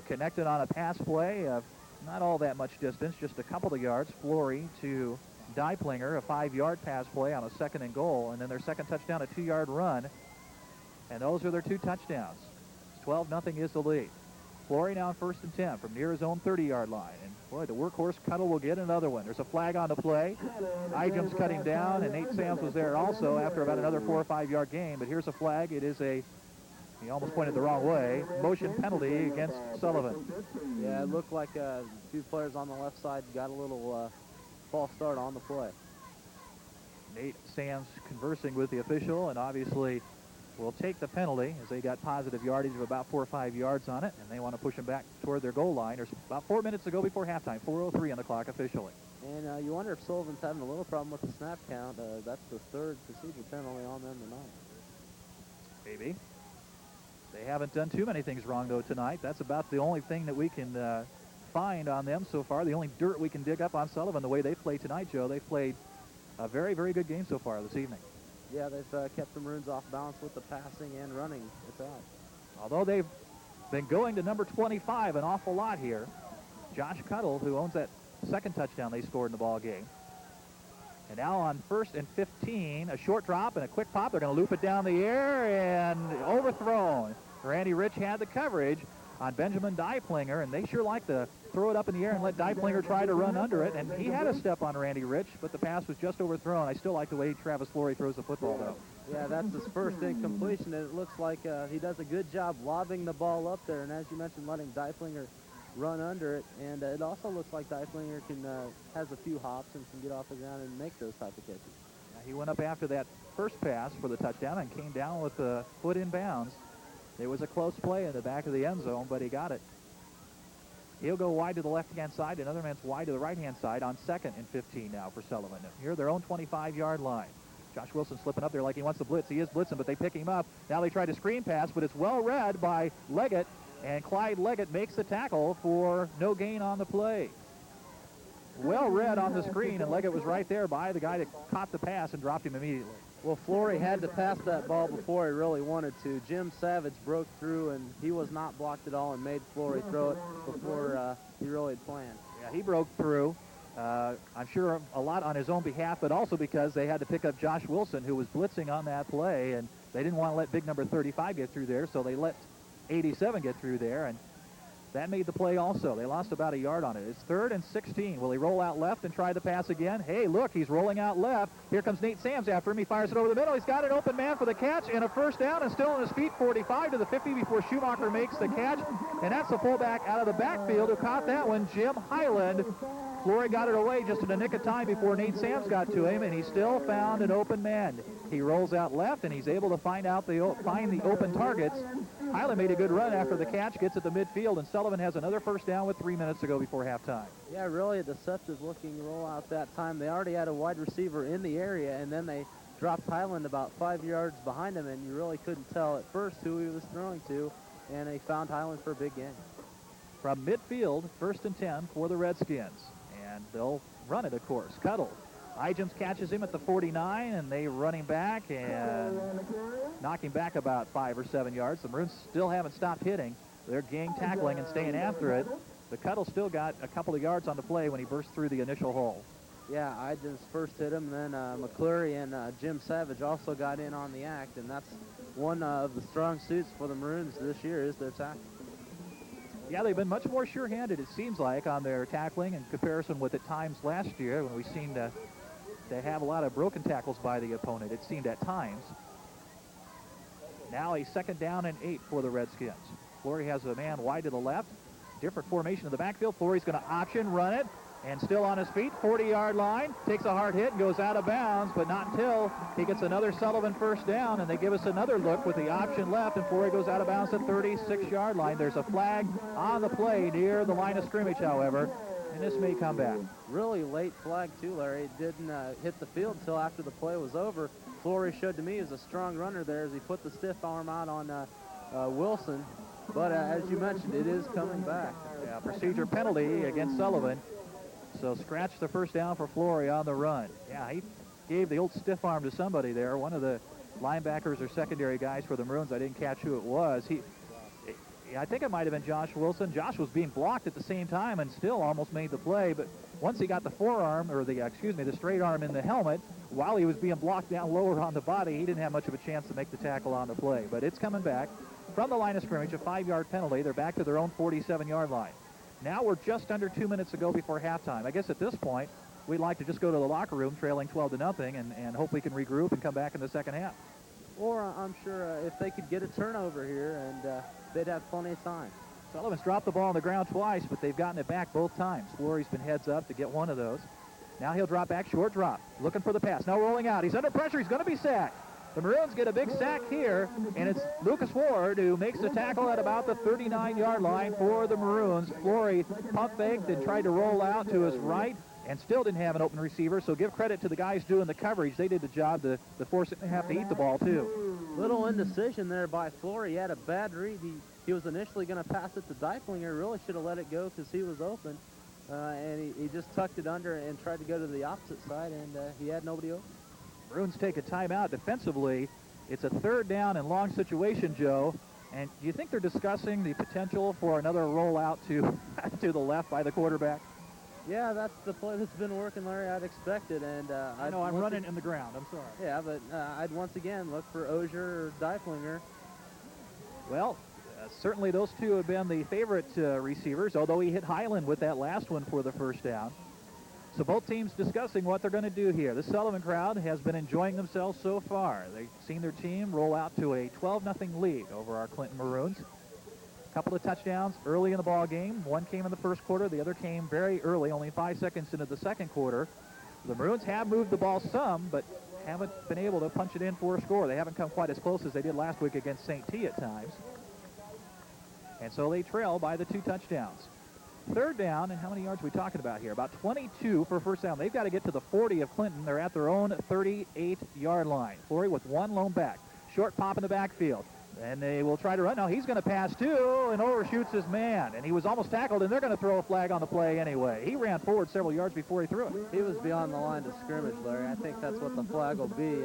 Speaker 1: Connected on a pass play of not all that much distance, just a couple of yards. Flory to Dieplinger, a 5-yard pass play on a 2nd and goal. And then their second touchdown, a 2-yard run. And those are their 2 touchdowns. 12-0 is the lead. Flory now on 1st and 10 from near his own 30-yard line. And boy, the workhorse Cuttle will get another one. There's a flag on the play. Idrums cut him down, and Nate Sams was there also after about another 4 or 5-yard gain. But here's a flag. It is he almost pointed the wrong way, motion penalty against Sullivan.
Speaker 2: Yeah, it looked like 2 players on the left side got a little false start on the play.
Speaker 1: Nate Sams conversing with the official, and obviously will take the penalty as they got positive yardage of about 4 or 5 yards on it, and they want to push them back toward their goal line. There's about 4 minutes to go before halftime, 4:03 on the clock officially.
Speaker 2: And you wonder if Sullivan's having a little problem with the snap count. That's the 3rd procedure penalty on them tonight.
Speaker 1: Maybe. They haven't done too many things wrong, though, tonight. That's about the only thing that we can find on them so far, the only dirt we can dig up on Sullivan, the way they played tonight, Joe. They've played a very, very good game so far this evening.
Speaker 2: Yeah, they've kept the Maroons off balance with the passing and running attack.
Speaker 1: Although they've been going to number 25 an awful lot here, Josh Cuttle, who owns that 2nd touchdown they scored in the ball game. And now on 1st and 15, a short drop and a quick pop. They're going to loop it down the air and overthrown. Randy Rich had the coverage on Benjamin Dieplinger, and they sure like to throw it up in the air and let Dieplinger try to run under it. And he had a step on Randy Rich, but the pass was just overthrown. I still like the way Travis Flory throws the football, though.
Speaker 2: Yeah, that's his first incompletion, and it looks like he does a good job lobbing the ball up there, and as you mentioned, letting Dieplinger run under it. And it also looks like Dieplinger has a few hops and can get off the ground and make those type of catches.
Speaker 1: He went up after that first pass for the touchdown and came down with the foot in bounds. It was a close play in the back of the end zone, but he got it. He'll go wide to the left-hand side. Another man's wide to the right-hand side on 2nd and 15 now for Sullivan. Here, their own 25-yard line. Josh Wilson slipping up there like he wants to blitz. He is blitzing, but they pick him up. Now they try to screen pass, but it's well read by Leggett, and Clyde Leggett makes the tackle for no gain on the play. Well read on the screen, and Leggett was right there by the guy that caught the pass and dropped him immediately.
Speaker 2: Well, Flory had to pass that ball before he really wanted to. Jim Savage broke through, and he was not blocked at all and made Flory throw it before he really had planned.
Speaker 1: Yeah, he broke through. I'm sure a lot on his own behalf, but also because they had to pick up Josh Wilson, who was blitzing on that play, and they didn't want to let big number 35 get through there, so they let 87 get through there, and that made the play also. They lost about a yard on it. It's 3rd and 16. Will he roll out left and try the pass again? Hey, look, he's rolling out left. Here comes Nate Sams after him. He fires it over the middle. He's got an open man for the catch and a first down, and still on his feet, 45 to the 50 before Schumacher makes the catch. And that's the fullback out of the backfield who caught that one, Jim Highland. Flory got it away just in the nick of time before Nate Sams got to him, and he still found an open man. He rolls out left, and he's able to find the open targets. Highland made a good run after the catch, gets at the midfield, and Sullivan has another first down with 3 minutes to go before halftime.
Speaker 2: Yeah, really a deceptive-looking rollout that time. They already had a wide receiver in the area, and then they dropped Highland about 5 yards behind him, and you really couldn't tell at first who he was throwing to, and they found Highland for a big gain.
Speaker 1: From midfield, 1st and 10 for the Redskins, and they'll run it, of course. Cuttle Ijams catches him at the 49, and they run him back and knock him back about 5 or 7 yards. The Maroons still haven't stopped hitting. They're gang tackling and staying after it. The Cuddle still got a couple of yards on the play when he burst through the initial hole.
Speaker 2: Yeah, Ijams first hit him, then McClure and Jim Savage also got in on the act, and that's one of the strong suits for the Maroons this year is their tackle.
Speaker 1: Yeah, they've been much more sure-handed, it seems like, on their tackling in comparison with at times last year when we seemed to have a lot of broken tackles by the opponent, it seemed at times. Now a 2nd down and 8 for the Redskins. Flory has a man wide to the left. Different formation in the backfield. Flory's going to option, run it, and still on his feet, 40-yard line. Takes a hard hit and goes out of bounds, but not until he gets another Sullivan first down, and they give us another look with the option left, and Flory goes out of bounds at 36-yard line. There's a flag on the play near the line of scrimmage, however, and this may come back.
Speaker 2: Really late flag, too, Larry. It didn't hit the field until after the play was over. Flory showed to me as a strong runner there as he put the stiff arm out on Wilson. But as you mentioned, it is coming back.
Speaker 1: Yeah, procedure penalty against Sullivan. So scratch the first down for Flory on the run. Yeah, he gave the old stiff arm to somebody there. One of the linebackers or secondary guys for the Maroons. I didn't catch who it was. I think it might have been Josh Wilson. Josh was being blocked at the same time and still almost made the play. But once he got the forearm, or the straight arm in the helmet, while he was being blocked down lower on the body, he didn't have much of a chance to make the tackle on the play. But it's coming back from the line of scrimmage, a 5-yard penalty. They're back to their own 47-yard line. Now we're just under 2 minutes to go before halftime. I guess at this point, we'd like to just go to the locker room trailing 12-0 and hope we can regroup and come back in the second half.
Speaker 2: Or I'm sure if they could get a turnover here, and they'd have plenty of time.
Speaker 1: Sullivan's dropped the ball on the ground twice, but they've gotten it back both times. Flory's been heads up to get one of those. Now he'll drop back, short drop, looking for the pass. Now rolling out. He's under pressure. He's going to be sacked. The Maroons get a big sack here, and it's Lucas Ward who makes the tackle at about the 39-yard line for the Maroons. Flory pump faked and tried to roll out to his right and still didn't have an open receiver, so give credit to the guys doing the coverage. They did the job to force it to have to eat the ball, too.
Speaker 2: Little indecision there by Flory. He had a bad read. He was initially going to pass it to Deiflinger. Really should have let it go because he was open, and he just tucked it under and tried to go to the opposite side, and he had nobody open.
Speaker 1: Maroons take a timeout defensively. It's a 3rd down and long situation, Joe. And do you think they're discussing the potential for another rollout to the left by the quarterback?
Speaker 2: Yeah, that's the play that's been working, Larry. I'd expect it. And
Speaker 1: I know I'm running in the ground. I'm sorry.
Speaker 2: Yeah, but I'd once again look for Ozier or Deiflinger.
Speaker 1: Well, certainly those two have been the favorite receivers, although he hit Highland with that last one for the first down. So both teams discussing what they're going to do here. The Sullivan crowd has been enjoying themselves so far. They've seen their team roll out to a 12-0 lead over our Clinton Maroons. A couple of touchdowns early in the ball game. One came in the first quarter. The other came very early, only 5 seconds into the second quarter. The Maroons have moved the ball some, but haven't been able to punch it in for a score. They haven't come quite as close as they did last week against St. T at times. And so they trail by the 2 touchdowns. 3rd down, and how many yards are we talking about here? About 22 for first down. They've got to get to the 40 of Clinton. They're at their own 38-yard line. Flory with one lone back. Short pop in the backfield. And they will try to run. Now he's going to pass, too, and overshoots his man. And he was almost tackled, and they're going to throw a flag on the play anyway. He ran forward several yards before he threw it.
Speaker 2: He was beyond the line of scrimmage, Larry. I think that's what the flag will be.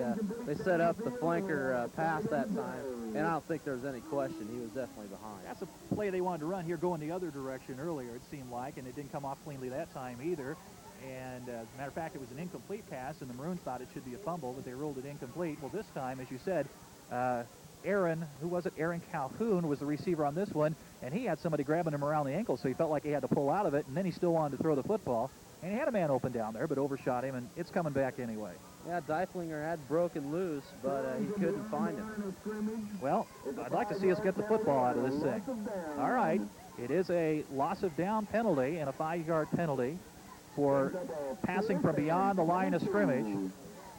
Speaker 2: They set up the flanker pass that time, and I don't think there was any question. He was definitely behind.
Speaker 1: That's a play they wanted to run here going the other direction earlier, it seemed like, and it didn't come off cleanly that time either. And as a matter of fact, it was an incomplete pass, and the Maroons thought it should be a fumble, but they ruled it incomplete. Well, this time, as you said, Aaron Calhoun was the receiver on this one, and he had somebody grabbing him around the ankle, so he felt like he had to pull out of it, and then he still wanted to throw the football. And he had a man open down there, but overshot him, and it's coming back anyway.
Speaker 2: Yeah, Deiflinger had broken loose, but he couldn't find him.
Speaker 1: Well, I'd like to see us get the football out of this thing. All right, it is a loss of down penalty and a 5-yard penalty for passing from beyond the line of scrimmage.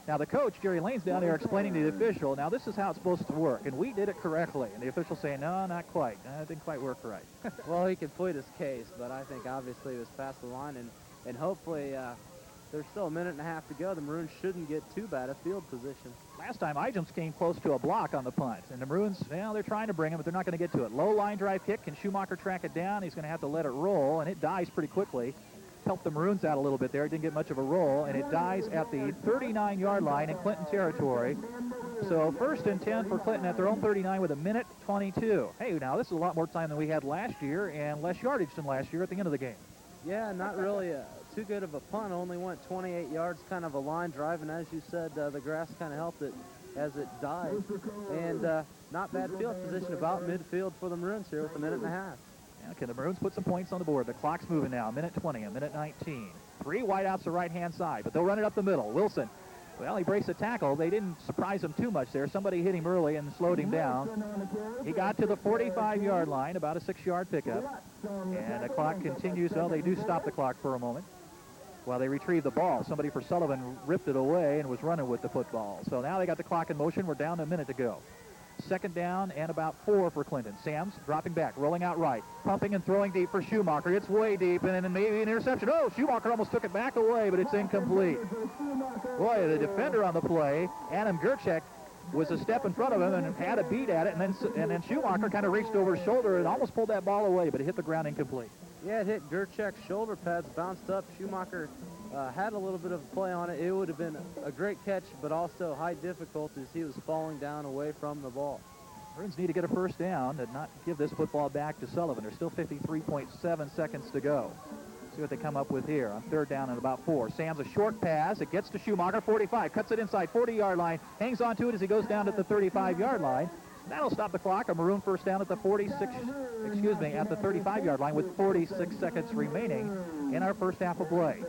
Speaker 1: Now, the coach, Jerry Lane's down there explaining to the official, now this is how it's supposed to work, and we did it correctly. And the official saying, no, not quite. It didn't quite work right.
Speaker 2: Well, he could plead his case, but I think obviously it was past the line, and hopefully there's still a minute and a half to go. The Maroons shouldn't get too bad a field position.
Speaker 1: Last time, Ijams came close to a block on the punt, and the Maroons, well, they're trying to bring him, but they're not going to get to it. Low line drive kick. Can Schumacher track it down? He's going to have to let it roll, and it dies pretty quickly. helped the Maroons out a little bit there. It didn't get much of a roll, and it dies at the 39-yard line in Clinton territory. So 1st and 10 for Clinton at their own 39 with 1:22. Hey, now this is a lot more time than we had last year and less yardage than last year at the end of the game.
Speaker 2: Yeah, not really too good of a punt. Only went 28 yards, kind of a line drive, and as you said, the grass kind of helped it as it died. And not bad field position, about midfield for the Maroons here with 1.5 minutes.
Speaker 1: Yeah, can the Maroons put some points on the board? The clock's moving now, 1:20, 1:19. 3 wideouts the right-hand side, but they'll run it up the middle. Wilson, well, he breaks a tackle. They didn't surprise him too much there. Somebody hit him early and slowed him down. He got to the 45-yard line, about a 6-yard pickup. And the clock continues. Well, they do stop the clock for a moment while they retrieve the ball. Somebody for Sullivan ripped it away and was running with the football. So now they got the clock in motion. We're down to a minute to go. 2nd down and about 4 for Clinton. Sam's dropping back, rolling out right, pumping and throwing deep for Schumacher. It's way deep, and then maybe an interception. Oh, Schumacher almost took it back away, but it's incomplete. Boy, the defender on the play, Adam Gerchek, was a step in front of him and had a beat at it, and then Schumacher kind of reached over his shoulder and almost pulled that ball away, but it hit the ground incomplete.
Speaker 2: Yeah, it hit Gerchek's shoulder pads, bounced up. Schumacher had a little bit of a play on it. It would have been a great catch, but also high difficulties. He was falling down away from the ball.
Speaker 1: Maroons need to get a 1st down and not give this football back to Sullivan. There's still 53.7 seconds to go. See what they come up with here on 3rd down and about 4. Sam's a short pass. It gets to Schumacher, 45, cuts it inside 40-yard line, hangs on to it as he goes down at the 35-yard line. That'll stop the clock. A Maroon 1st down at the at the 35-yard line with 46 seconds remaining in our 1st half of play.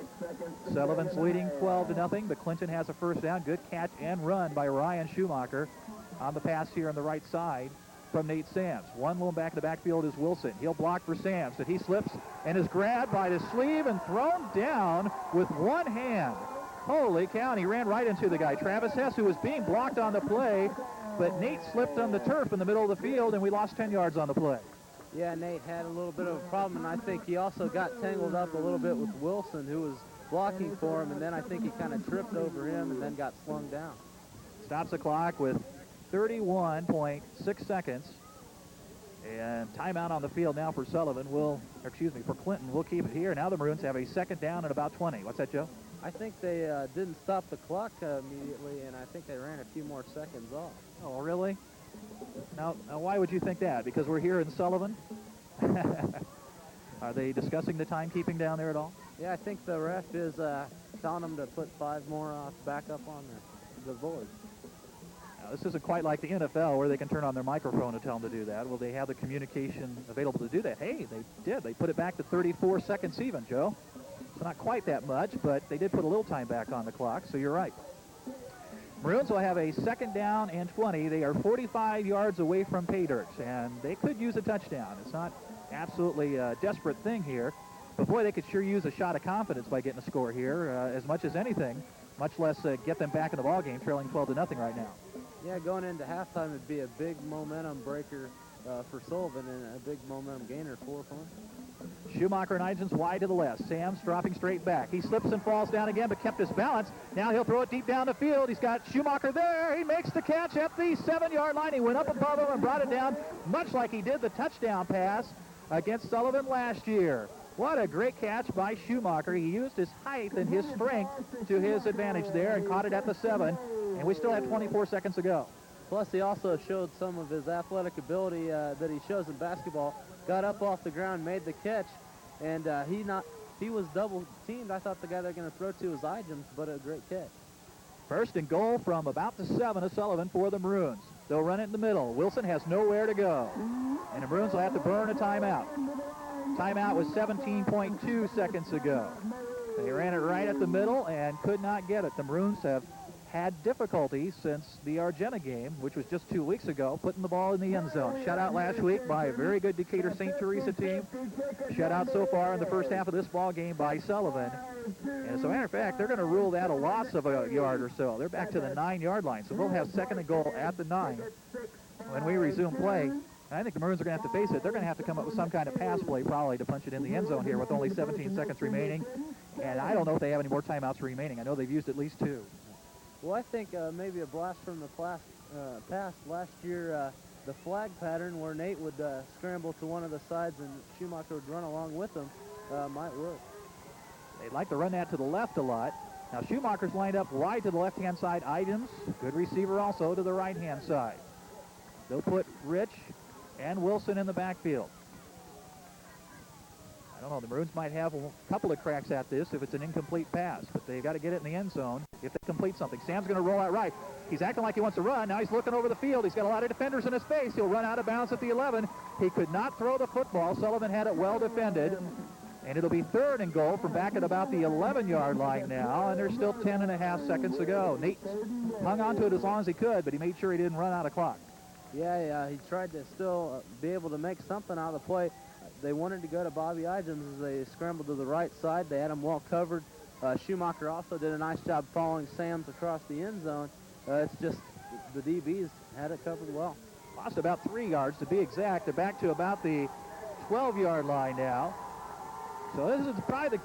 Speaker 1: Sullivan's leading 12-0, but Clinton has a 1st down. Good catch and run by Ryan Schumacher on the pass here on the right side from Nate Sams. One lone back in the backfield is Wilson. He'll block for Sams, but he slips and is grabbed by the sleeve and thrown down with one hand. Holy cow, and he ran right into the guy, Travis Hess, who was being blocked on the play, but Nate slipped on the turf in the middle of the field, and we lost 10 yards on the play.
Speaker 2: Yeah, Nate had a little bit of a problem, and I think he also got tangled up a little bit with Wilson, who was blocking for him, and then I think he kind of tripped over him and then got slung down.
Speaker 1: Stops the clock with 31.6 seconds. And timeout on the field now for Sullivan. For Clinton. We'll keep it here. Now the Maroons have a 2nd down and about 20. What's that, Joe?
Speaker 2: I think they didn't stop the clock immediately, and I think they ran a few more seconds off.
Speaker 1: Oh, really? Now, why would you think that? Because we're here in Sullivan? Are they discussing the timekeeping down there at all?
Speaker 2: Yeah, I think the ref is telling them to put 5 more back up on the board.
Speaker 1: Now, this isn't quite like the NFL where they can turn on their microphone and tell them to do that. Well, they have the communication available to do that. Hey, they did. They put it back to 34 seconds even, Joe. So not quite that much, but they did put a little time back on the clock, so you're right. Maroons will have a 2nd down and 20. They are 45 yards away from pay dirt, and they could use a touchdown. It's not absolutely a desperate thing here, but boy, they could sure use a shot of confidence by getting a score here as much as anything, much less get them back in the ballgame trailing 12-0 right now.
Speaker 2: Yeah, going into halftime would be a big momentum breaker for Sullivan and a big momentum gainer for him.
Speaker 1: Schumacher and Eisen's wide to the left. Sam's dropping straight back. He slips and falls down again, but kept his balance. Now he'll throw it deep down the field. He's got Schumacher there. He makes the catch at the 7-yard line. He went up above him and brought it down, much like he did the touchdown pass against Sullivan last year. What a great catch by Schumacher. He used his height and his strength to his advantage there and caught it at the 7. And we still have 24 seconds to go.
Speaker 2: Plus, he also showed some of his athletic ability that he shows in basketball. Got up off the ground, made the catch, and he was double teamed. I thought the guy they're going to throw to was Eigens, but a great catch.
Speaker 1: 1st and goal from about the 7 of Sullivan for the Maroons. They'll run it in the middle. Wilson has nowhere to go, and the Maroons will have to burn a timeout. Timeout was 17.2 seconds ago. They ran it right at the middle and could not get it. The Maroons have had difficulty since the Argenta game, which was just 2 weeks ago, putting the ball in the end zone. Shutout last week by a very good Decatur St. Teresa team. Shutout so far in the 1st half of this ball game by Sullivan. And as a matter of fact, they're going to rule that a loss of a yard or so. They're back to the 9-yard line, so we'll have 2nd and goal at the 9 when we resume play. And I think the Maroons are going to have to face it. They're going to have to come up with some kind of pass play probably to punch it in the end zone here with only 17 seconds remaining. And I don't know if they have any more timeouts remaining. I know they've used at least 2.
Speaker 2: Well, I think maybe a blast from the past last year, the flag pattern where Nate would scramble to one of the sides and Schumacher would run along with him might work.
Speaker 1: They'd like to run that to the left a lot. Now Schumacher's lined up wide to the left-hand side. Idens, good receiver also to the right-hand side. They'll put Rich and Wilson in the backfield. I don't know, the Maroons might have a couple of cracks at this if it's an incomplete pass, but they've got to get it in the end zone if they complete something. Sam's going to roll out right. He's acting like he wants to run. Now he's looking over the field. He's got a lot of defenders in his face. He'll run out of bounds at the 11. He could not throw the football. Sullivan had it well defended. And it'll be 3rd and goal from back at about the 11-yard line now, and there's still 10 and a half seconds to go. Nate hung on to it as long as he could, but he made sure he didn't run out of clock.
Speaker 2: Yeah, he tried to still be able to make something out of the play. They wanted to go to Bobby Idens as they scrambled to the right side. They had him well covered. Schumacher also did a nice job following Sams across the end zone. It's just the DBs had it covered well.
Speaker 1: Lost about 3 yards to be exact. They're back to about the 12-yard line now. So this is probably the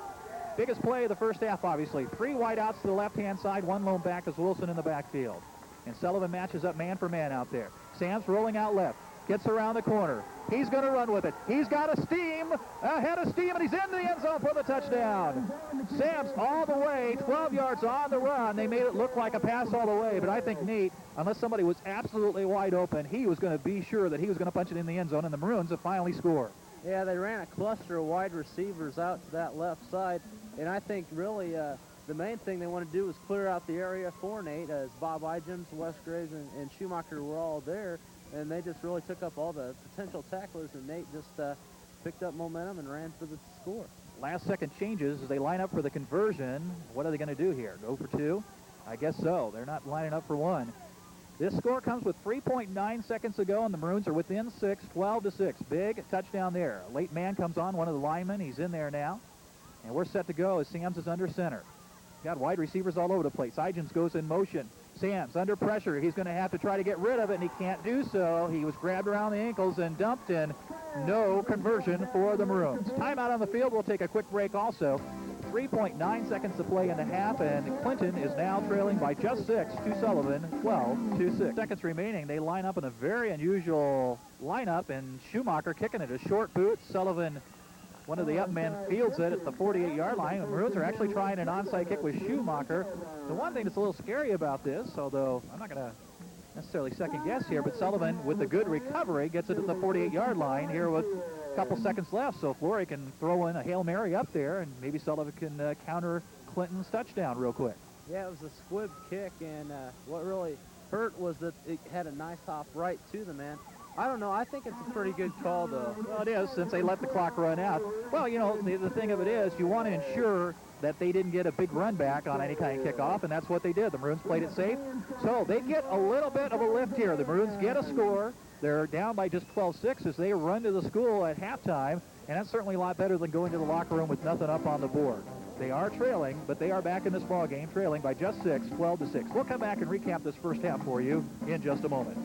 Speaker 1: biggest play of the first half, obviously. 3 wideouts to the left-hand side, 1 lone back as Wilson in the backfield. And Sullivan matches up man for man out there. Sam's rolling out left, gets around the corner. He's going to run with it. He's got a steam, ahead of steam, and he's in the end zone for the touchdown. Sam's all the way, 12 yards on the run. They made it look like a pass all the way, but I think Nate, unless somebody was absolutely wide open, he was going to be sure that he was going to punch it in the end zone, and the Maroons have finally scored.
Speaker 2: Yeah, they ran a cluster of wide receivers out to that left side, and I think really the main thing they want to do was clear out the area for Nate, as Bob Idens, Wes Graves, and Schumacher were all there, and they just really took up all the potential tacklers, and Nate just picked up momentum and ran for the score.
Speaker 1: Last-second changes as they line up for the conversion. What are they going to do here? Go for 2? I guess so. They're not lining up for 1. This score comes with 3.9 seconds to go, and the Maroons are within 6, 12-6. Big touchdown there. A late man comes on, one of the linemen. He's in there now. And we're set to go as Sams is under center. Got wide receivers all over the place. Idens goes in motion. Sams under pressure. He's going to have to try to get rid of it, and he can't do so. He was grabbed around the ankles and dumped in. No conversion for the Maroons. Timeout on the field. We'll take a quick break also. 3.9 seconds to play in the half, and Clinton is now trailing by just 6 to Sullivan, 12-6. Seconds remaining. They line up in a very unusual lineup, and Schumacher kicking it a short boot. Sullivan, one of the up men, fields it at the 48-yard line. The Maroons are actually trying an onside kick with Schumacher. The one thing that's a little scary about this, although I'm not going to necessarily second guess here, but Sullivan, with a good recovery, gets it at the 48-yard line here with a couple seconds left, so Flory can throw in a Hail Mary up there, and maybe Sullivan can counter Clinton's touchdown real quick.
Speaker 2: Yeah, it was a squib kick, and what really hurt was that it had a nice hop right to the man. I don't know. I think it's a pretty good call, though.
Speaker 1: Well, it is, since they let the clock run out. Well, you know, the thing of it is, you want to ensure that they didn't get a big run back on any kind of kickoff, and that's what they did. The Maroons played it safe. So they get a little bit of a lift here. The Maroons get a score. They're down by just 12-6 as they run to the school at halftime, and that's certainly a lot better than going to the locker room with nothing up on the board. They are trailing, but they are back in this ball game, trailing by just 6, 12-6. We'll come back and recap this first half for you in just a moment.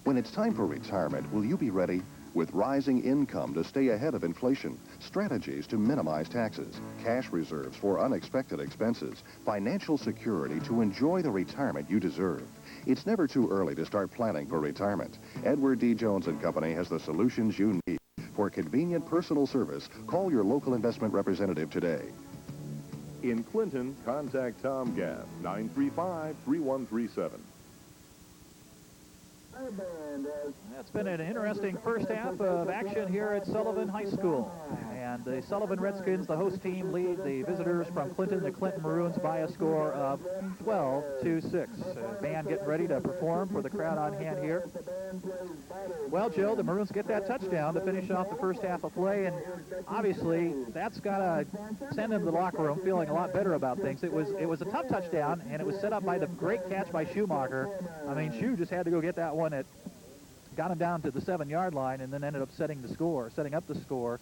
Speaker 5: When it's time for retirement, will you be ready? With rising income to stay ahead of inflation, strategies to minimize taxes, cash reserves for unexpected expenses, financial security to enjoy the retirement you deserve. It's never too early to start planning for retirement. Edward D. Jones & Company has the solutions you need. For convenient personal service, call your local investment representative today.
Speaker 3: In Clinton, contact Tom Gaff, 935-3137.
Speaker 1: It's been an interesting first half of action here at Sullivan High School. And the Sullivan Redskins, the host team, lead the visitors from Clinton, the Clinton Maroons, by a score of 12-6. Band getting ready to perform for the crowd on hand here. Well, Joe, the Maroons get that touchdown to finish off the first half of play, and obviously that's got to send them to the locker room feeling a lot better about things. It was a tough touchdown, and it was set up by the great catch by Schumacher. I mean, Schu just had to go get that one. It got him down to the 7-yard line and then ended up setting up the score.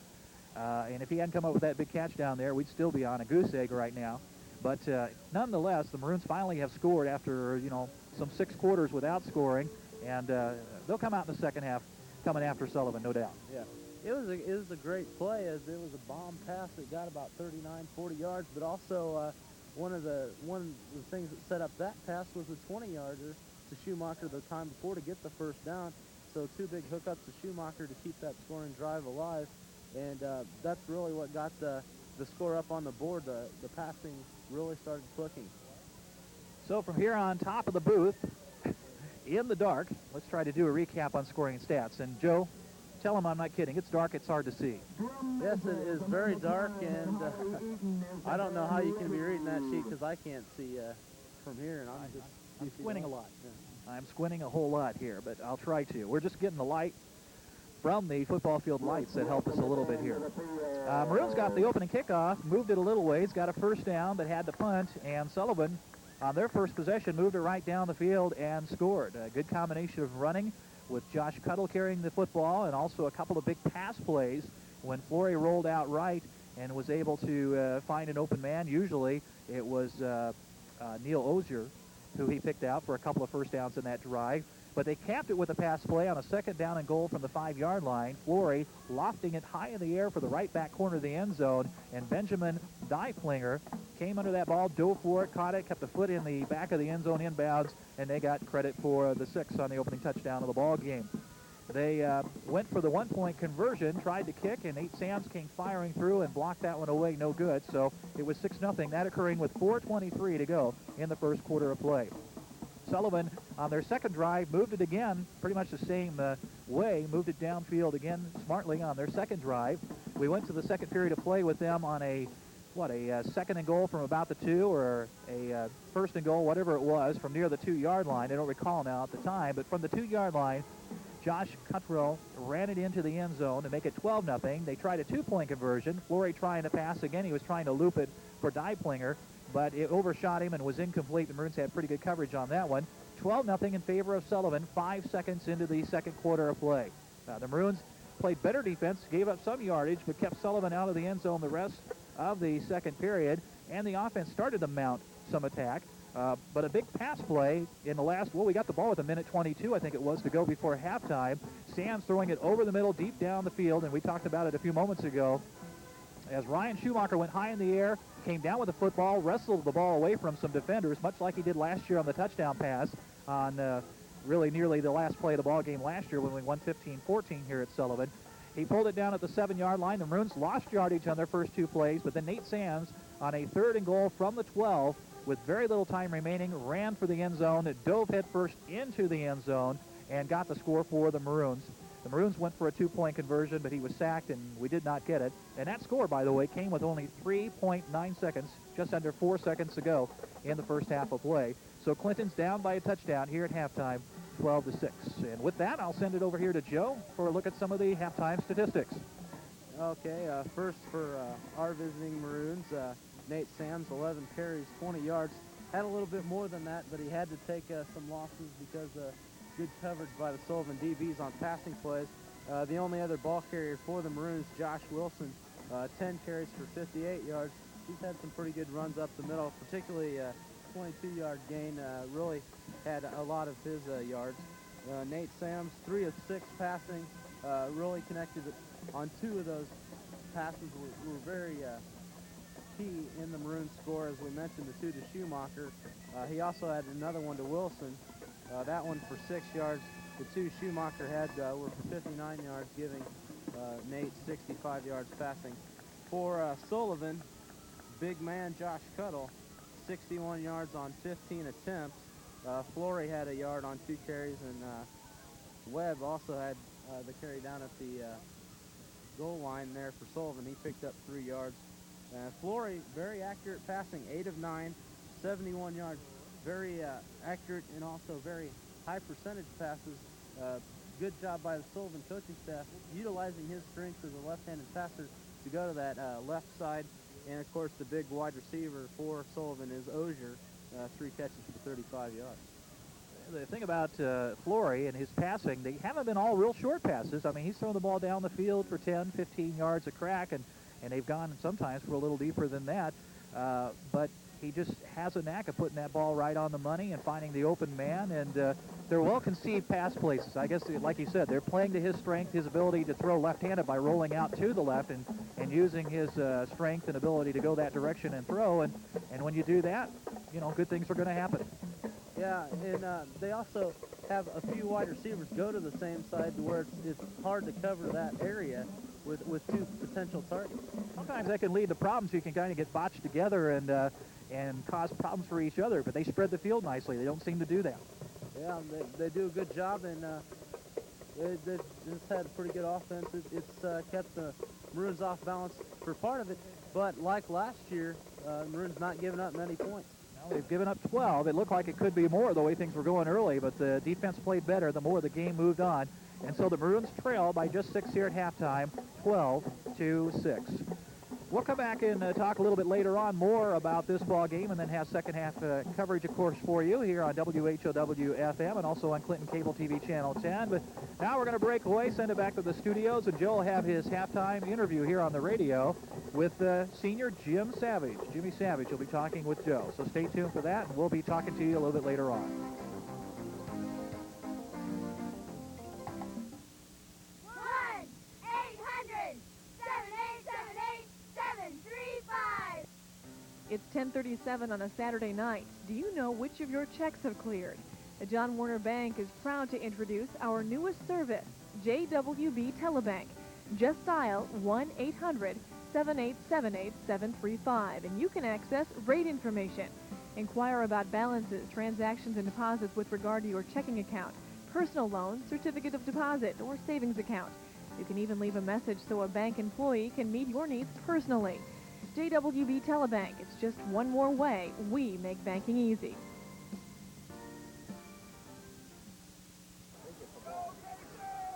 Speaker 1: And if he hadn't come up with that big catch down there, we'd still be on a goose egg right now. But nonetheless, the Maroons finally have scored after, some 6 quarters without scoring. And they'll come out in the second half coming after Sullivan, no doubt.
Speaker 2: Yeah. It was a great play, as it was a bomb pass that got about 39, 40 yards, but also one of the things that set up that pass was a 20-yarder to Schumacher the time before to get the first down. So 2 big hookups to Schumacher to keep that scoring drive alive. and that's really what got the score up on the board. The passing really started clicking.
Speaker 1: So from here on top of the booth, in the dark, let's try to do a recap on scoring stats. And Joe, tell them I'm not kidding. It's dark. It's hard to see.
Speaker 2: Yes, it is very dark, and I don't know how you can be reading that sheet because I can't see from here, and
Speaker 1: I'm squinting a lot. Yeah. I'm squinting a whole lot here, but I'll try to. We're just getting the light from the football field lights that help us a little bit here. Maroons got the opening kickoff, moved it a little ways, got a first down, but had to punt, and Sullivan, on their first possession, moved it right down the field and scored. A good combination of running with Josh Cuttle carrying the football, and also a couple of big pass plays when Flory rolled out right and was able to find an open man. Usually it was Neil Ozier who he picked out for a couple of first downs in that drive. But they capped it with a pass play on a second down and goal from the 5-yard line. Flory lofting it high in the air for the right back corner of the end zone, and Benjamin Dyflinger came under that ball, dove for it, caught it, kept a foot in the back of the end zone inbounds, and they got credit for the 6 on the opening touchdown of the ball game. They went for the one-point conversion, tried to kick, and Nate Sands came firing through and blocked that one away, no good. So it was 6-0, that occurring with 4:23 to go in the first quarter of play. Sullivan, on their second drive, moved it again, pretty much the same way, moved it downfield again smartly on their second drive. We went to the second period of play with them on a second and goal from about the 2, or a first and goal, whatever it was, from near the 2-yard line. I don't recall now at the time, but from the 2-yard line, Josh Cuttrell ran it into the end zone to make it 12-0. They tried a 2-point conversion. Flory trying to pass again. He was trying to loop it for Dyflinger, but it overshot him and was incomplete. The Maroons had pretty good coverage on that one. 12-0 in favor of Sullivan, 5 seconds into the second quarter of play. The Maroons played better defense, gave up some yardage, but kept Sullivan out of the end zone the rest of the second period, and the offense started to mount some attack. But a big pass play in the last, we got the ball with 1:22, I think it was, to go before halftime. Sands throwing it over the middle, deep down the field, and we talked about it a few moments ago. As Ryan Schumacher went high in the air, came down with the football, wrestled the ball away from some defenders, much like he did last year on the touchdown pass on really nearly the last play of the ball game last year when we won 15-14 here at Sullivan. He pulled it down at the 7-yard line. The Maroons lost yardage on their first 2 plays, but then Nate Sands on a 3rd and goal from the 12 with very little time remaining, ran for the end zone, dove headfirst into the end zone, and got the score for the Maroons. The Maroons went for a 2-point conversion, but he was sacked, and we did not get it. And that score, by the way, came with only 3.9 seconds, just under 4 seconds to go in the first half of play. So Clinton's down by a touchdown here at halftime, 12-6. And with that, I'll send it over here to Joe for a look at some of the halftime statistics.
Speaker 2: Okay, first for our visiting Maroons, Nate Sands, 11 carries, 20 yards. Had a little bit more than that, but he had to take some losses because good coverage by the Sullivan DBs on passing plays. The only other ball carrier for the Maroons, Josh Wilson, 10 carries for 58 yards. He's had some pretty good runs up the middle, particularly 22-yard gain, really had a lot of his yards. Nate Sands, 3 of 6 passing, really connected on 2 of those passes were very key in the Maroon score. As we mentioned, the 2 to Schumacher. He also had another one to Wilson, that one for 6 yards. The 2 Schumacher had were for 59 yards, giving Nate 65 yards passing. For Sullivan, big man Josh Cuttle, 61 yards on 15 attempts. Flory had a yard on 2 carries, and Webb also had the carry down at the goal line there for Sullivan. He picked up 3 yards. Flory, very accurate passing, 8 of 9, 71 yards. Very accurate and also very high percentage passes. Good job by the Sullivan coaching staff, utilizing his strength as a left-handed passer to go to that left side. And, of course, the big wide receiver for Sullivan is Ozier, 3 catches for 35 yards.
Speaker 1: The thing about Flory and his passing, they haven't been all real short passes. I mean, he's thrown the ball down the field for 10, 15 yards a crack, and they've gone sometimes for a little deeper than that. But he just has a knack of putting that ball right on the money and finding the open man, and they're well-conceived pass places. I guess, like you said, they're playing to his strength, his ability to throw left-handed by rolling out to the left and using his strength and ability to go that direction and throw. And when you do that, you know, good things are going to happen.
Speaker 2: Yeah, and they also have a few wide receivers go to the same side to where it's hard to cover that area. with two potential targets.
Speaker 1: Sometimes that can lead to problems. You can kind of get botched together and cause problems for each other, but they spread the field nicely. They don't seem to do that.
Speaker 2: Yeah, they do a good job, and they've just had a pretty good offense. It's kept the Maroons off balance for part of it, but like last year, Maroons not giving up many points.
Speaker 1: Well, they've given up 12. It looked like it could be more the way things were going early, but the defense played better the more the game moved on. And so the Maroons trail by just 6 here at halftime, 12-6. We'll come back and talk a little bit later on more about this ball game and then have second half coverage, of course, for you here on WHOW-FM and also on Clinton Cable TV Channel 10. But now we're going to break away, send it back to the studios, and Joe will have his halftime interview here on the radio with senior Jimmy Savage will be talking with Joe. So stay tuned for that, and we'll be talking to you a little bit later on.
Speaker 6: It's 10:37 on a Saturday night. Do you know which of your checks have cleared? The John Warner Bank is proud to introduce our newest service, JWB Telebank. Just dial 1-800-787-8735 and you can access rate information. Inquire about balances, transactions, and deposits with regard to your checking account, personal loan, certificate of deposit, or savings account. You can even leave a message so a bank employee can meet your needs personally. JWB Telebank. It's just one more way we make banking easy.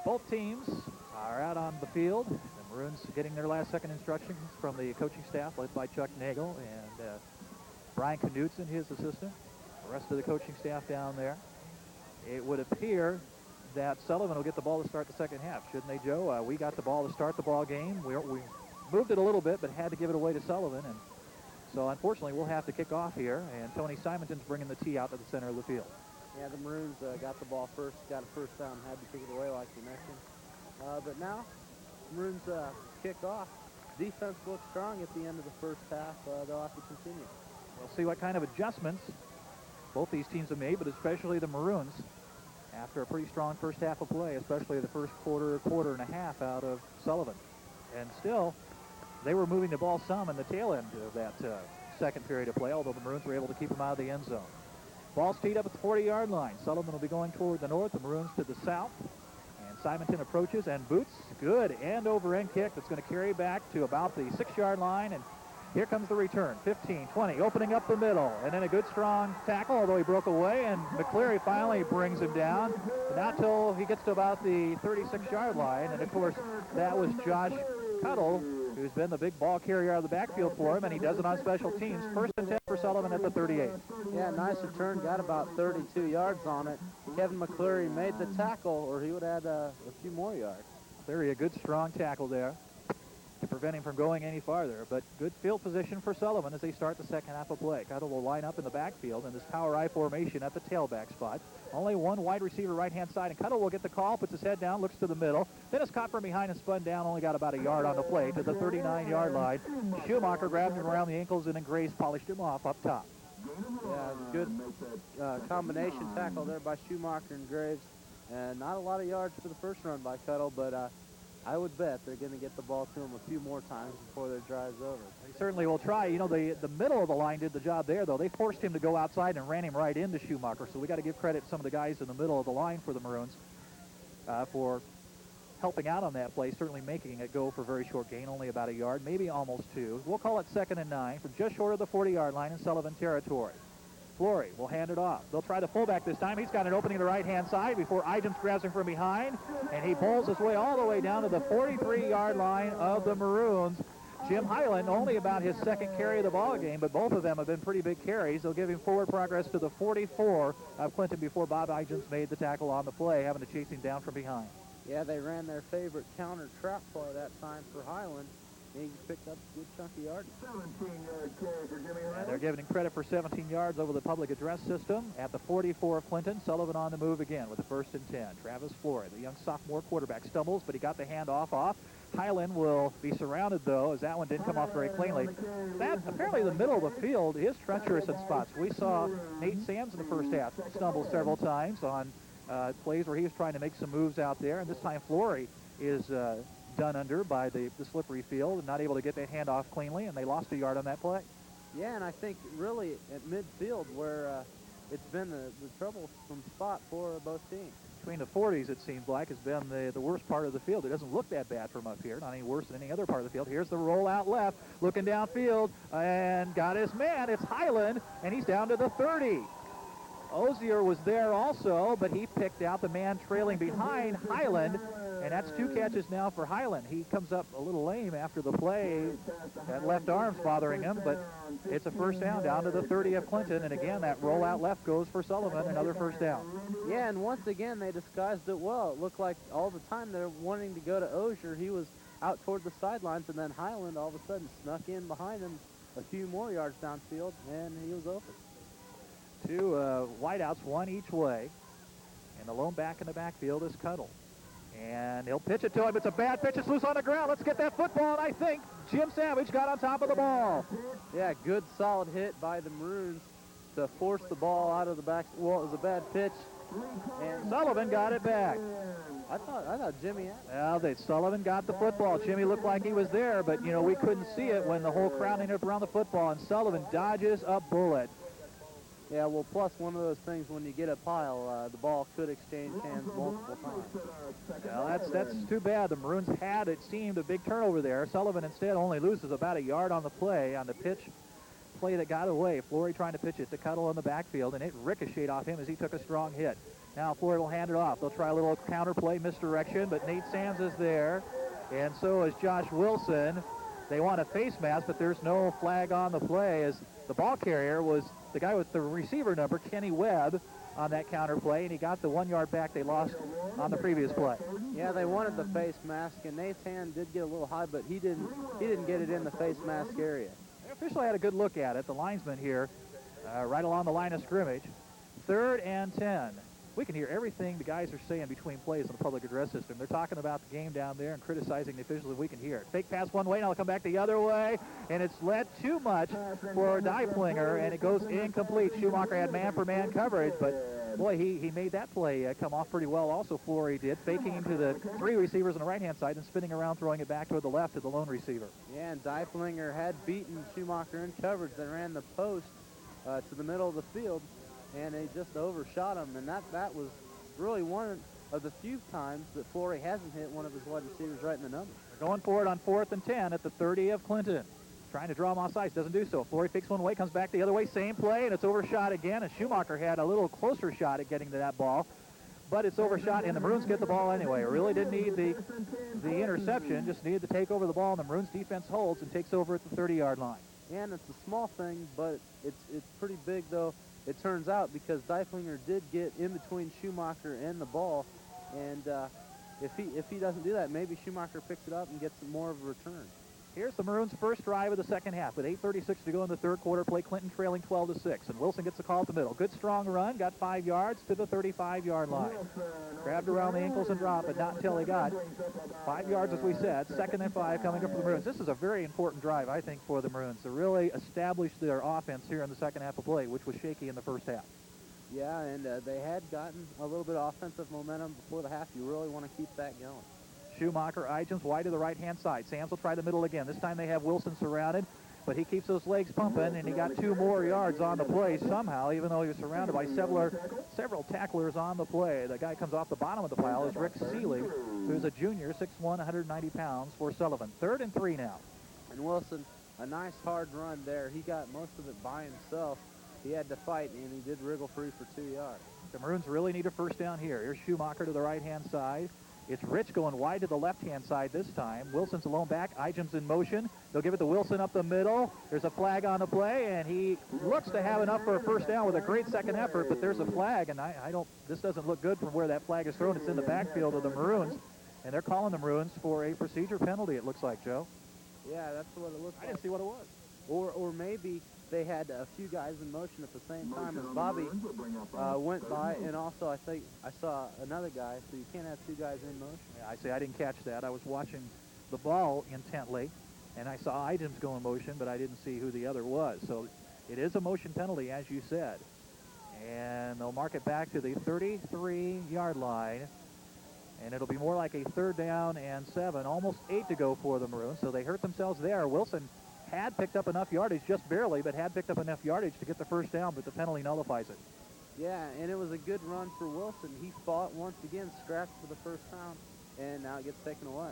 Speaker 1: Both teams are out on the field. The Maroons getting their last second instructions from the coaching staff led by Chuck Nagel and Brian Knudsen, his assistant. The rest of the coaching staff down there. It would appear that Sullivan will get the ball to start the second half, shouldn't they, Joe? We got the ball to start the ball game. We moved it a little bit, but had to give it away to Sullivan, and so unfortunately we'll have to kick off here, and Tony Simonton's bringing the tee out to the center of the field.
Speaker 2: Yeah, the Maroons got the ball first, got a first down, had to kick it away like you mentioned. But now, Maroons kick off. Defense looks strong at the end of the first half. They'll have to continue.
Speaker 1: We'll see what kind of adjustments both these teams have made, but especially the Maroons after a pretty strong first half of play, especially the first quarter and a half out of Sullivan. And still, they were moving the ball some in the tail end of that second period of play, although the Maroons were able to keep them out of the end zone. Ball's teed up at the 40-yard line. Sullivan will be going toward the north, the Maroons to the south. And Simonton approaches and boots. Good end over end kick that's going to carry back to about the 6-yard line. And here comes the return. 15, 20, opening up the middle. And then a good strong tackle, although he broke away. And McCleary finally brings him down. But not till he gets to about the 36-yard line. And, of course, that was Josh Cuttle, who's been the big ball carrier out of the backfield for him, and he does it on special teams. First and 10 for Sullivan at the 38.
Speaker 2: Yeah, nice return. Got about 32 yards on it. Kevin McCleary made the tackle, or he would add a few more yards.
Speaker 1: Cleary, a good strong tackle there to prevent him from going any farther. But good field position for Sullivan as they start the second half of play. Cuttle will line up in the backfield in this power I formation at the tailback spot. Only one wide receiver right-hand side, and Cuttle will get the call, puts his head down, looks to the middle. Then is caught from behind and spun down, only got about a yard on the play to the 39-yard line. Schumacher grabbed him around the ankles, and then Graves polished him off up top.
Speaker 2: Yeah, good combination tackle there by Schumacher and Graves. And not a lot of yards for the first run by Cuttle, but I would bet they're going to get the ball to him a few more times before their drive's over.
Speaker 1: They certainly will try. You know, the middle of the line did the job there, though. They forced him to go outside and ran him right into Schumacher. So we got to give credit to some of the guys in the middle of the line for the Maroons for helping out on that play, certainly making it go for a very short gain, only about a yard, maybe almost 2. We'll call it 2nd and 9 from just short of the 40-yard line in Sullivan territory. Flory will hand it off. They'll try the fullback this time. He's got an opening to the right-hand side before Idams grabs him from behind, and he pulls his way all the way down to the 43-yard line of the Maroons. Jim Highland only about his second carry of the ball game, but both of them have been pretty big carries. They'll give him forward progress to the 44 of Clinton before Bob Idams made the tackle on the play, having to chase him down from behind.
Speaker 2: Yeah, they ran their favorite counter trap play that time for Highland. He picked up a good chunky yard.
Speaker 4: 17-yard carry for Jimmy Highland.
Speaker 1: And they're giving him credit for 17 yards over the public address system. At the 44 of Clinton, Sullivan on the move again with the 1st and 10. Travis Flory, the young sophomore quarterback, stumbles, but he got the handoff off. Highland will be surrounded, though, as that one didn't come off very cleanly. That, apparently the middle of the field is treacherous in spots. We saw Nate Sands in the first half stumble several times on plays where he was trying to make some moves out there, and this time Flory is done under by the slippery field and not able to get that handoff cleanly, and they lost a yard on that play.
Speaker 2: Yeah, and I think really at midfield where it's been the troublesome spot for both teams.
Speaker 1: Between the 40s, it seems like, has been the worst part of the field. It doesn't look that bad from up here, not any worse than any other part of the field. Here's the roll out left, looking downfield, and got his man. It's Highland, and he's down to the 30. Ozier was there also, but he picked out the man trailing behind Highland, and that's 2 catches now for Highland. He comes up a little lame after the play. That left arm's bothering him, but it's a first down down to the 30 of Clinton, and again, that rollout left goes for Sullivan, another first down.
Speaker 2: Yeah, and once again, they disguised it well. It looked like all the time they're wanting to go to Ozier. He was out toward the sidelines, and then Highland all of a sudden snuck in behind him a few more yards downfield, and he was open.
Speaker 1: 2 wideouts, 1 each way, and the lone back in the backfield is Cuddle. And he'll pitch it to him. It's a bad pitch. It's loose on the ground. Let's get that football, and I think Jim Savage got on top of the ball.
Speaker 2: Yeah, good solid hit by the Maroons to force the ball out of the back. Well, it was a bad pitch. And
Speaker 1: Sullivan got it back.
Speaker 2: I thought Jimmy had it.
Speaker 1: Well, Sullivan got the football. Jimmy looked like he was there, but, you know, we couldn't see it when the whole crowd ended up around the football, and Sullivan dodges a bullet.
Speaker 2: Yeah, well, plus one of those things when you get a pile, the ball could exchange hands multiple times.
Speaker 1: Well, that's too bad. The Maroons had, it seemed, a big turnover there. Sullivan instead only loses about a yard on the play, on the play that got away. Flory trying to pitch it to Cuddle in the backfield, and it ricocheted off him as he took a strong hit. Now Flory will hand it off. They'll try a little counter play, misdirection, but Nate Sands is there, and so is Josh Wilson. They want a face mask, but there's no flag on the play as the ball carrier was the guy with the receiver number, Kenny Webb, on that counter play, and he got the 1 yard back they lost on the previous play.
Speaker 2: Yeah, they wanted the face mask, and Nate's hand did get a little high, but he didn't get it in the face mask area.
Speaker 1: The official had a good look at it, the linesman here, right along the line of scrimmage. 3rd and 10. We can hear everything the guys are saying between plays on the public address system. They're talking about the game down there and criticizing the officials. We can hear it. Fake pass one way, now they'll come back the other way, and it's led too much for Deiflinger, and it goes incomplete. Schumacher had man-for-man coverage, but boy, he made that play come off pretty well. Also, Flory did, faking into the 3 receivers on the right-hand side and spinning around, throwing it back toward the left to the lone receiver.
Speaker 2: Yeah, and Deiflinger had beaten Schumacher in coverage. They ran the post to the middle of the field, and they just overshot him, and that was really one of the few times that Flory hasn't hit one of his wide receivers right in the numbers.
Speaker 1: They're going for it on 4th and 10 at the 30 of Clinton. Trying to draw him off sides, doesn't do so. Flory fakes one way, comes back the other way, same play, and it's overshot again, and Schumacher had a little closer shot at getting to that ball, but it's overshot, and the Maroons get the ball anyway. Really didn't need the interception, just needed to take over the ball, and the Maroons defense holds and takes over at the 30-yard line.
Speaker 2: Yeah, and it's a small thing, but it's pretty big, though. It turns out because Deiflinger did get in between Schumacher and the ball, and if he doesn't do that, maybe Schumacher picks it up and gets more of a return.
Speaker 1: Here's the Maroons' first drive of the second half with 8:36 to go in the third quarter. Play Clinton trailing 12-6, and Wilson gets the call at the middle. Good strong run, got 5 yards to the 35-yard line. Grabbed around the ankles and dropped, but not until he got 5 yards, as we said. 2nd and 5 coming up for the Maroons. This is a very important drive, I think, for the Maroons to really establish their offense here in the second half of play, which was shaky in the first half.
Speaker 2: Yeah, and they had gotten a little bit of offensive momentum before the half. You really want to keep that going.
Speaker 1: Schumacher, Igems wide to the right-hand side. Samms will try the middle again. This time they have Wilson surrounded, but he keeps those legs pumping, and he got 2 more yards on the play somehow, even though he was surrounded by several tacklers on the play. The guy comes off the bottom of the pile is Rick Seeley, who's a junior, 6'1", 190 pounds for Sullivan. 3rd and 3 now.
Speaker 2: And Wilson, a nice hard run there. He got most of it by himself. He had to fight, and he did wriggle free for 2 yards.
Speaker 1: The Maroons really need a first down here. Here's Schumacher to the right-hand side. It's Rich going wide to the left-hand side this time. Wilson's alone back. Igems in motion. They'll give it to Wilson up the middle. There's a flag on the play, and he looks to have enough for a first down with a great second effort, but there's a flag, and this doesn't look good from where that flag is thrown. It's in the backfield of the Maroons, and they're calling the Maroons for a procedure penalty, it looks like, Joe.
Speaker 2: Yeah, that's what it looks like.
Speaker 1: I didn't see what it was.
Speaker 2: Or maybe they had a few guys in motion at the same time as Bobby went by, and also I think I saw another guy, so you can't have 2 guys in motion.
Speaker 1: Yeah, I didn't catch that. I was watching the ball intently, and I saw Igems go in motion, but I didn't see who the other was. So it is a motion penalty, as you said. And they'll mark it back to the 33-yard line. And it'll be more like a 3rd down and 7, almost 8 to go for the Maroons. So they hurt themselves there. Wilson had picked up enough yardage, just barely, but had picked up enough yardage to get the 1st down, but the penalty nullifies it.
Speaker 2: Yeah, and it was a good run for Wilson. He fought once again, scrapped for the 1st down, and now it gets taken away.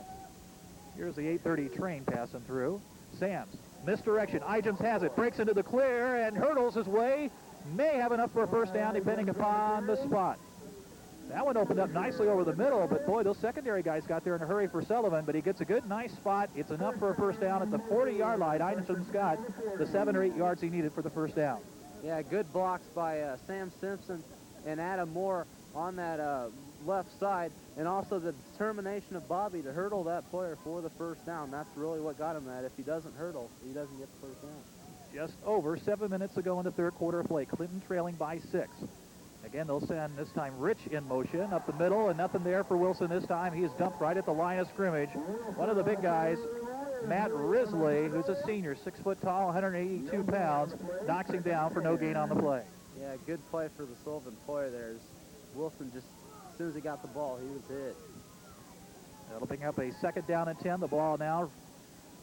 Speaker 1: Here's the 8:30 train passing through. Sams, misdirection. Igems has it, breaks into the clear, and hurdles his way. May have enough for a 1st down, depending upon the spot. That one opened up nicely over the middle, but boy, those secondary guys got there in a hurry for Sullivan, but he gets a good, nice spot. It's enough for a 1st down at the 40-yard line. Igems got the 7 or 8 yards he needed for the 1st down.
Speaker 2: Yeah, good blocks by Sam Simpson and Adam Moore on that left side, and also the determination of Bobby to hurdle that player for the 1st down. That's really what got him that. If he doesn't hurdle, he doesn't get the 1st down.
Speaker 1: Just over 7 minutes to go in the 3rd quarter of play. Clinton trailing by 6. Again, they'll send this time Rich in motion up the middle, and nothing there for Wilson this time. He is dumped right at the line of scrimmage. One of the big guys, Matt Risley, who's a senior, 6 foot tall, 182 pounds, knocks him down for no gain on the play.
Speaker 2: Yeah, good play for the Sullivan player there. Wilson just, as soon as he got the ball, he was hit.
Speaker 1: That'll bring up a 2nd down and 10. The ball now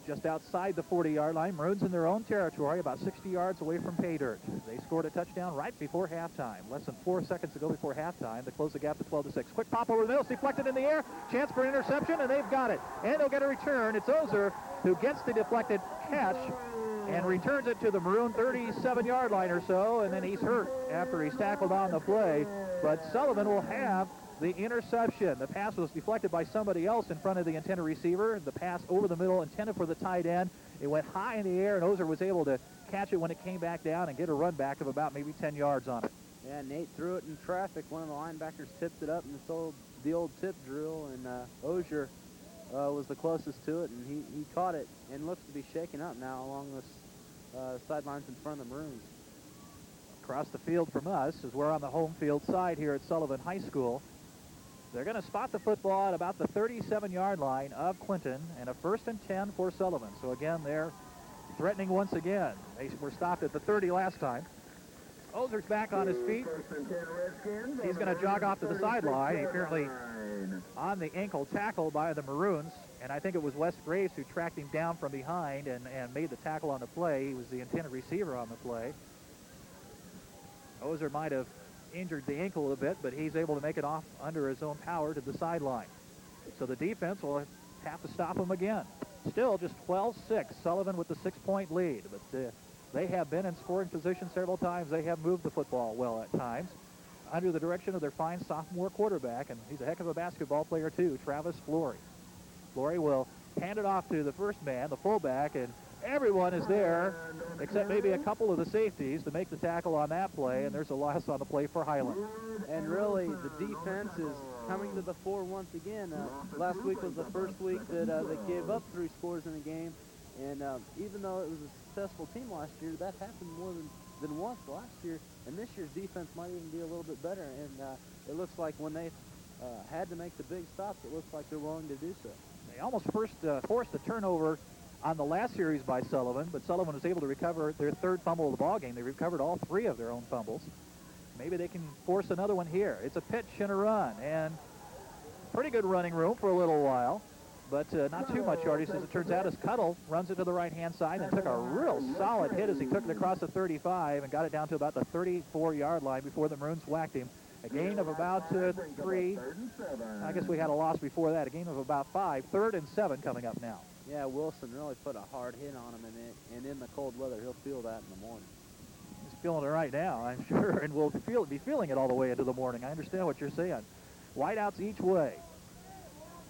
Speaker 1: just outside the 40-yard line. Maroons in their own territory, about 60 yards away from pay dirt. They scored a touchdown right before halftime. Less than 4 seconds to go before halftime to close the gap to 12-6. Quick pop over the middle, it's deflected in the air. Chance for an interception, and they've got it. And they'll get a return. It's Ozer who gets the deflected catch and returns it to the Maroon 37-yard line or so, and then he's hurt after he's tackled on the play. But Sullivan will have the interception. The pass was deflected by somebody else in front of the intended receiver. The pass over the middle intended for the tight end. It went high in the air, and Ozer was able to catch it when it came back down and get a run back of about maybe 10 yards on it.
Speaker 2: Yeah, Nate threw it in traffic. One of the linebackers tipped it up in the old tip drill, and Ozier was the closest to it, and he caught it and looks to be shaken up now along the sidelines in front of the Maroons.
Speaker 1: Across the field from us, as we're on the home field side here at Sullivan High School, they're going to spot the football at about the 37-yard line of Clinton, and a 1st and 10 for Sullivan. So again, they're threatening once again. They were stopped at the 30 last time. Ozer's back on his feet. He's going to jog off to the sideline. He apparently on the ankle tackle by the Maroons, and I think it was Wes Graves who tracked him down from behind and made the tackle on the play. He was the intended receiver on the play. Ozer might have injured the ankle a little bit, but he's able to make it off under his own power to the sideline. So the defense will have to stop him again. Still just 12-6, Sullivan with the 6-point lead, but they have been in scoring position several times. They have moved the football well at times under the direction of their fine sophomore quarterback, and he's a heck of a basketball player too, Travis Flory. Flory will hand it off to the first man, the fullback, and everyone is there except maybe a couple of the safeties to make the tackle on that play, and there's a loss on the play for Highland.
Speaker 2: And really, the defense is coming to the fore once again. Last week was the first week that they gave up 3 scores in a game, and even though it was a successful team last year, that happened more than once last year, and this year's defense might even be a little bit better, and it looks like when they had to make the big stops, it looks like they're willing to do so.
Speaker 1: They almost forced a turnover on the last series by Sullivan, but Sullivan was able to recover their 3rd fumble of the ball game. They recovered all 3 of their own fumbles. Maybe they can force another one here. It's a pitch and a run, and pretty good running room for a little while, but not too much yardage as it turns out, as Cuttle runs it to the right-hand side and took a real solid hit as he took it across the 35 and got it down to about the 34-yard line before the Maroons whacked him. A gain of about 3. I guess we had a loss before that. A gain of about 5. 3rd and 7 coming up now.
Speaker 2: Yeah, Wilson really put a hard hit on him, and in the cold weather, he'll feel that in the morning.
Speaker 1: He's feeling it right now, I'm sure, and will be feeling it all the way into the morning. I understand what you're saying. Wideouts each way.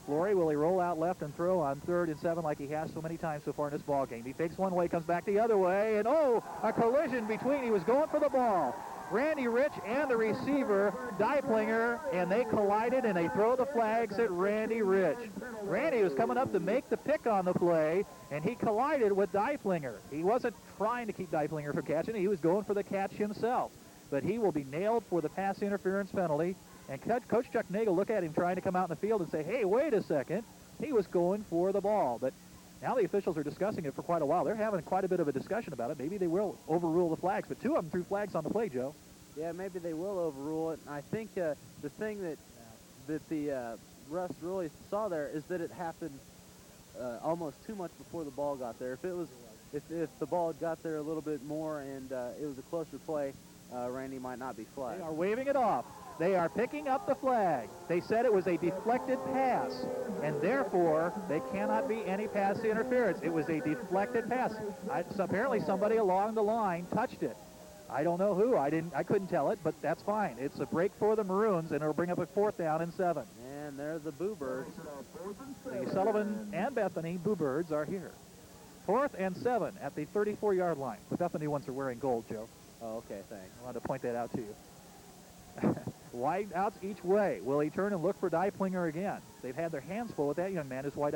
Speaker 1: Flory, will he roll out left and throw on 3rd and 7 like he has so many times so far in this ball game? He fakes one way, comes back the other way, and a collision between. He was going for the ball. Randy Rich and the receiver, Deiplinger, and they collided, and they throw the flags at Randy Rich. Randy was coming up to make the pick on the play, and he collided with Deiplinger. He wasn't trying to keep Deiplinger from catching it. He was going for the catch himself. But he will be nailed for the pass interference penalty. And Coach Chuck Nagel looked at him trying to come out in the field and say, hey, wait a second. He was going for the ball. But now the officials are discussing it for quite a while. They're having quite a bit of a discussion about it. Maybe they will overrule the flags, but 2 of them threw flags on the play, Joe.
Speaker 2: Yeah, maybe they will overrule it. And I think the thing that the Russ really saw there is that it happened almost too much before the ball got there. If the ball had got there a little bit more and it was a closer play, Randy might not be flagged.
Speaker 1: They are waving it off. They are picking up the flag. They said it was a deflected pass, and therefore they cannot be any pass interference. It was a deflected pass. So apparently somebody along the line touched it. I don't know who. I couldn't tell it, but that's fine. It's a break for the Maroons, and it'll bring up a 4th down and 7.
Speaker 2: And there's the Boo Birds.
Speaker 1: The Sullivan and Bethany Boo Birds are here. 4th and 7 at the 34-yard line. The Bethany ones are wearing gold, Joe.
Speaker 2: Oh, okay, thanks.
Speaker 1: I wanted to point that out to you. Wide outs each way. Will he turn and look for Deiplinger again? They've had their hands full with that young man who's lined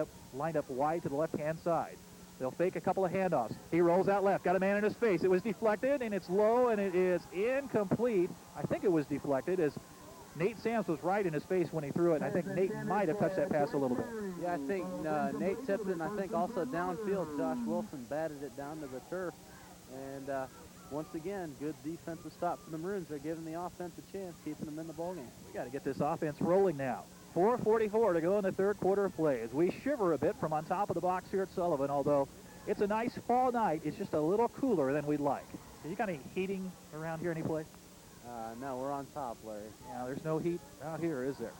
Speaker 1: up wide to the left-hand side. They'll fake a couple of handoffs. He rolls out left. Got a man in his face. It was deflected, and it's low, and it is incomplete. I think it was deflected as Nate Sams was right in his face when he threw it, and I think Nate might have touched that pass a little bit.
Speaker 2: Yeah, I think Nate tipped it, and I think also downfield, Josh Wilson batted it down to the turf. And once again, good defensive stop for the Maroons. They're giving the offense a chance, keeping them in the ballgame.
Speaker 1: We got to get this offense rolling now. 4:44 to go in the third quarter of play as we shiver a bit from on top of the box here at Sullivan, although it's a nice fall night. It's just a little cooler than we'd like. You got any heating around here any place?
Speaker 2: No, we're on top, Larry.
Speaker 1: Yeah, there's no heat out here, is there?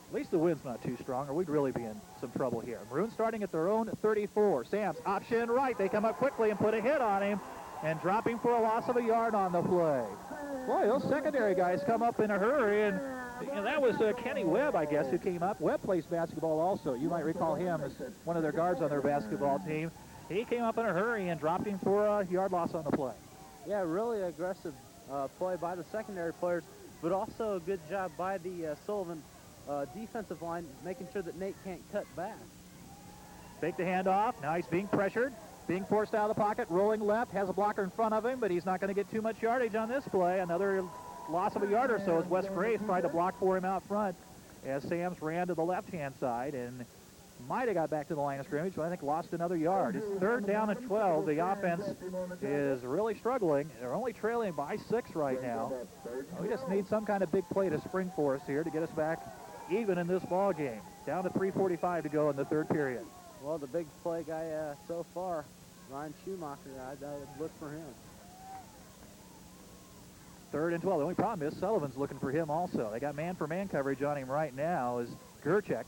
Speaker 1: At least the wind's not too strong, or we'd really be in some trouble here. Maroons starting at their own 34. Sams, option right. They come up quickly and put a hit on him and drop him for a loss of a yard on the play. Boy, those secondary guys come up in a hurry, and that was Kenny Webb, I guess, who came up. Webb plays basketball also. You might recall him as one of their guards on their basketball team. He came up in a hurry and dropped him for a yard loss on the play.
Speaker 2: Yeah, really aggressive play by the secondary players, but also a good job by the Sullivan defensive line, making sure that Nate can't cut back.
Speaker 1: Fake the handoff. Now he's being pressured, being forced out of the pocket, rolling left, has a blocker in front of him, but he's not going to get too much yardage on this play. Another loss of a yard or so as Wes Graves tried to block for him out front as Sams ran to the left-hand side and might have got back to the line of scrimmage, but I think lost another yard. It's 3rd down and 12. The offense is really struggling. They're only trailing by 6 right now. We just need some kind of big play to spring for us here to get us back even in this ball game. Down to 3:45 to go in the third period.
Speaker 2: Well, the big play guy so far, Ryan Schumacher, I'd look for him.
Speaker 1: 3rd and 12. The only problem is Sullivan's looking for him also. They got man-for-man coverage on him right now as Gerchek,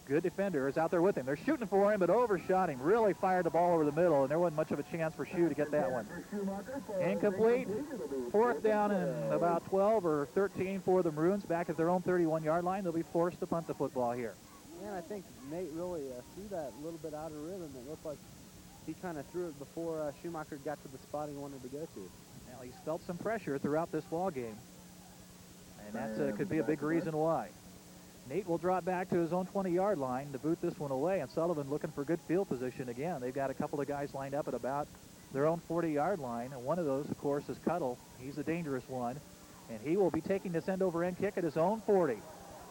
Speaker 1: good defender, is out there with him. They're shooting for him, but overshot him. Really fired the ball over the middle, and there wasn't much of a chance for Schu to get that one. Incomplete. 4th down and about 12 or 13 for the Maroons. Back at their own 31-yard line. They'll be forced to punt the football here.
Speaker 2: Yeah, I think Nate really threw that a little bit out of rhythm. It looked like he kind of threw it before Schumacher got to the spot he wanted to go to.
Speaker 1: Now, he's felt some pressure throughout this ball game, and that could be a big reason why. Nate will drop back to his own 20-yard line to boot this one away, and Sullivan looking for good field position again. They've got a couple of guys lined up at about their own 40-yard line, and one of those, of course, is Cuddle. He's a dangerous one, and he will be taking this end-over-end kick at his own 40.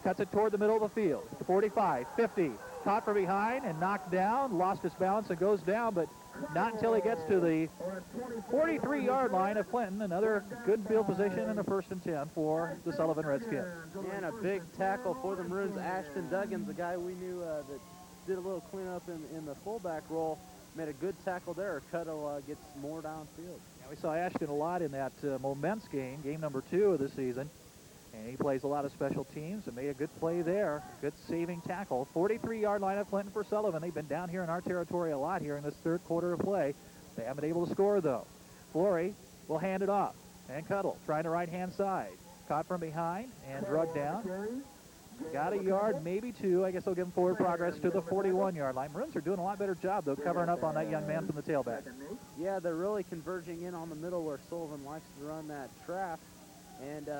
Speaker 1: Cuts it toward the middle of the field. 45, 50, caught from behind and knocked down, lost his balance and goes down, but not until he gets to the 43-yard line of Clinton. Another good field position and a 1st and 10 for the Sullivan Redskins.
Speaker 2: And a big tackle for the Maroons. Ashton Duggins, the guy we knew that did a little cleanup in the fullback role, made a good tackle there. Cuddle gets more downfield.
Speaker 1: Yeah, we saw Ashton a lot in that Moments game number 2 of the season. And he plays a lot of special teams and made a good play there. Good saving tackle. 43-yard line of Clinton for Sullivan. They've been down here in our territory a lot here in this third quarter of play. They haven't been able to score, though. Flory will hand it off. And Cuddle trying to right-hand side. Caught from behind and drugged down. Got a yard, maybe 2. I guess they'll give him forward progress to the 41-yard line. Maroons are doing a lot better job, though, covering up on that young man from the tailback.
Speaker 2: Yeah, they're really converging in on the middle where Sullivan likes to run that trap. And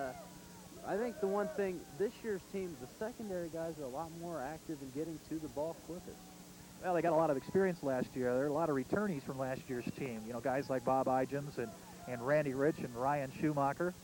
Speaker 2: I think the one thing, this year's team, the secondary guys are a lot more active in getting to the ball quicker.
Speaker 1: Well, they got a lot of experience last year. There are a lot of returnees from last year's team. You know, guys like Bob Igens and Randy Rich and Ryan Schumacher.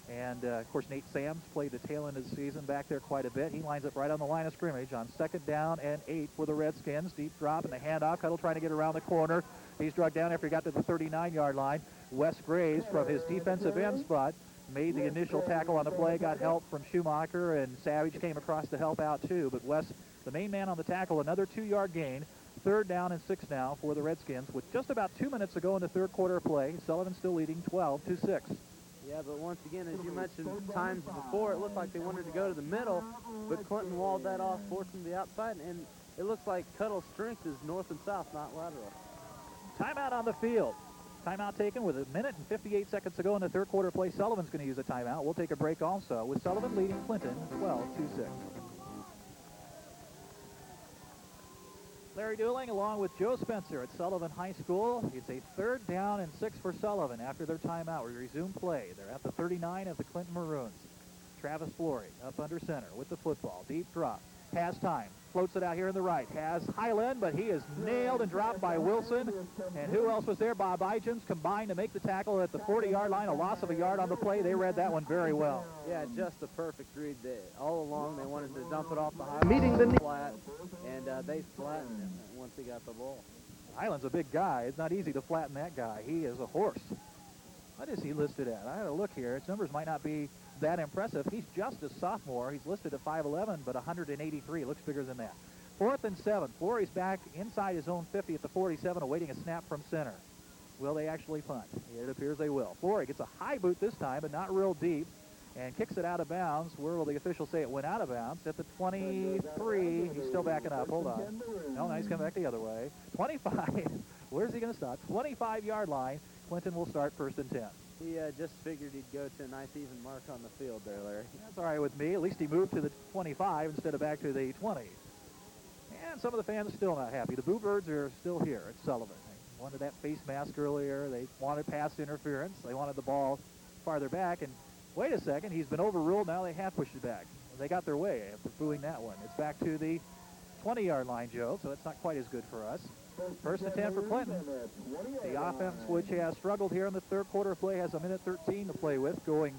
Speaker 1: And, of course, Nate Sams played the tail end of the season back there quite a bit. He lines up right on the line of scrimmage on 2nd down and 8 for the Redskins. Deep drop and the handoff. Cuddle trying to get around the corner. He's drugged down after he got to the 39-yard line. Wes Graves from his defensive end spot made the initial tackle on the play, got help from Schumacher, and Savage came across to help out too. But Wes The main man on the tackle, another 2-yard gain. 3rd down and 6 now for the Redskins with just about 2 minutes to go in the third quarter of play. Sullivan still leading 12-6.
Speaker 2: Yeah, but once again, as you mentioned times before, it looked like they wanted to go to the middle, but Clinton walled that off, forced them to the outside, and it looks like Cuddle's strength is north and south, not lateral.
Speaker 1: Timeout on the field. Timeout taken with 1 minute and 58 seconds to go in the third quarter play. Sullivan's going to use a timeout. We'll take a break also with Sullivan leading Clinton 12-6. Larry Dooling along with Joe Spencer at Sullivan High School. It's a 3rd down and 6 for Sullivan after their timeout. We resume play. They're at the 39 of the Clinton Maroons. Travis Flory up under center with the football. Deep drop. Has time. Floats it out here in the right. Has Highland, but he is nailed and dropped by Wilson. And who else was there? Bob Igins combined to make the tackle at the 40-yard line. A loss of a yard on the play. They read that one very well.
Speaker 2: Yeah, just a perfect read. All along, they wanted to dump it off the high meeting the flat, and they flattened him once he got the ball.
Speaker 1: Highland's a big guy. It's not easy to flatten that guy. He is a horse. What is he listed at? I had a look here. His numbers might not be that impressive. He's just a sophomore. He's listed at 5'11", but 183. Looks bigger than that. 4th and 7. Flory's back inside his own 50 at the 47, awaiting a snap from center. Will they actually punt? It appears they will. Flory gets a high boot this time, but not real deep, and kicks it out of bounds. Where will the officials say it went out of bounds? At the 23. He's still backing up. Hold on. No, now he's coming back the other way. 25. Where's he going to stop? 25-yard line. Clinton will start 1st and 10.
Speaker 2: He just figured he'd go to a nice even mark on the field there, Larry.
Speaker 1: That's all right with me. At least he moved to the 25 instead of back to the 20. And some of the fans are still not happy. The Boo Birds are still here at Sullivan. They wanted that face mask earlier. They wanted pass interference. They wanted the ball farther back. And wait a second, he's been overruled. Now they have pushed it back. They got their way after booing that one. It's back to the 20-yard line, Joe, so that's not quite as good for us. 1st and 10 for Clinton. The offense, which has struggled here in the third quarter of play, has 1:13 to play with, going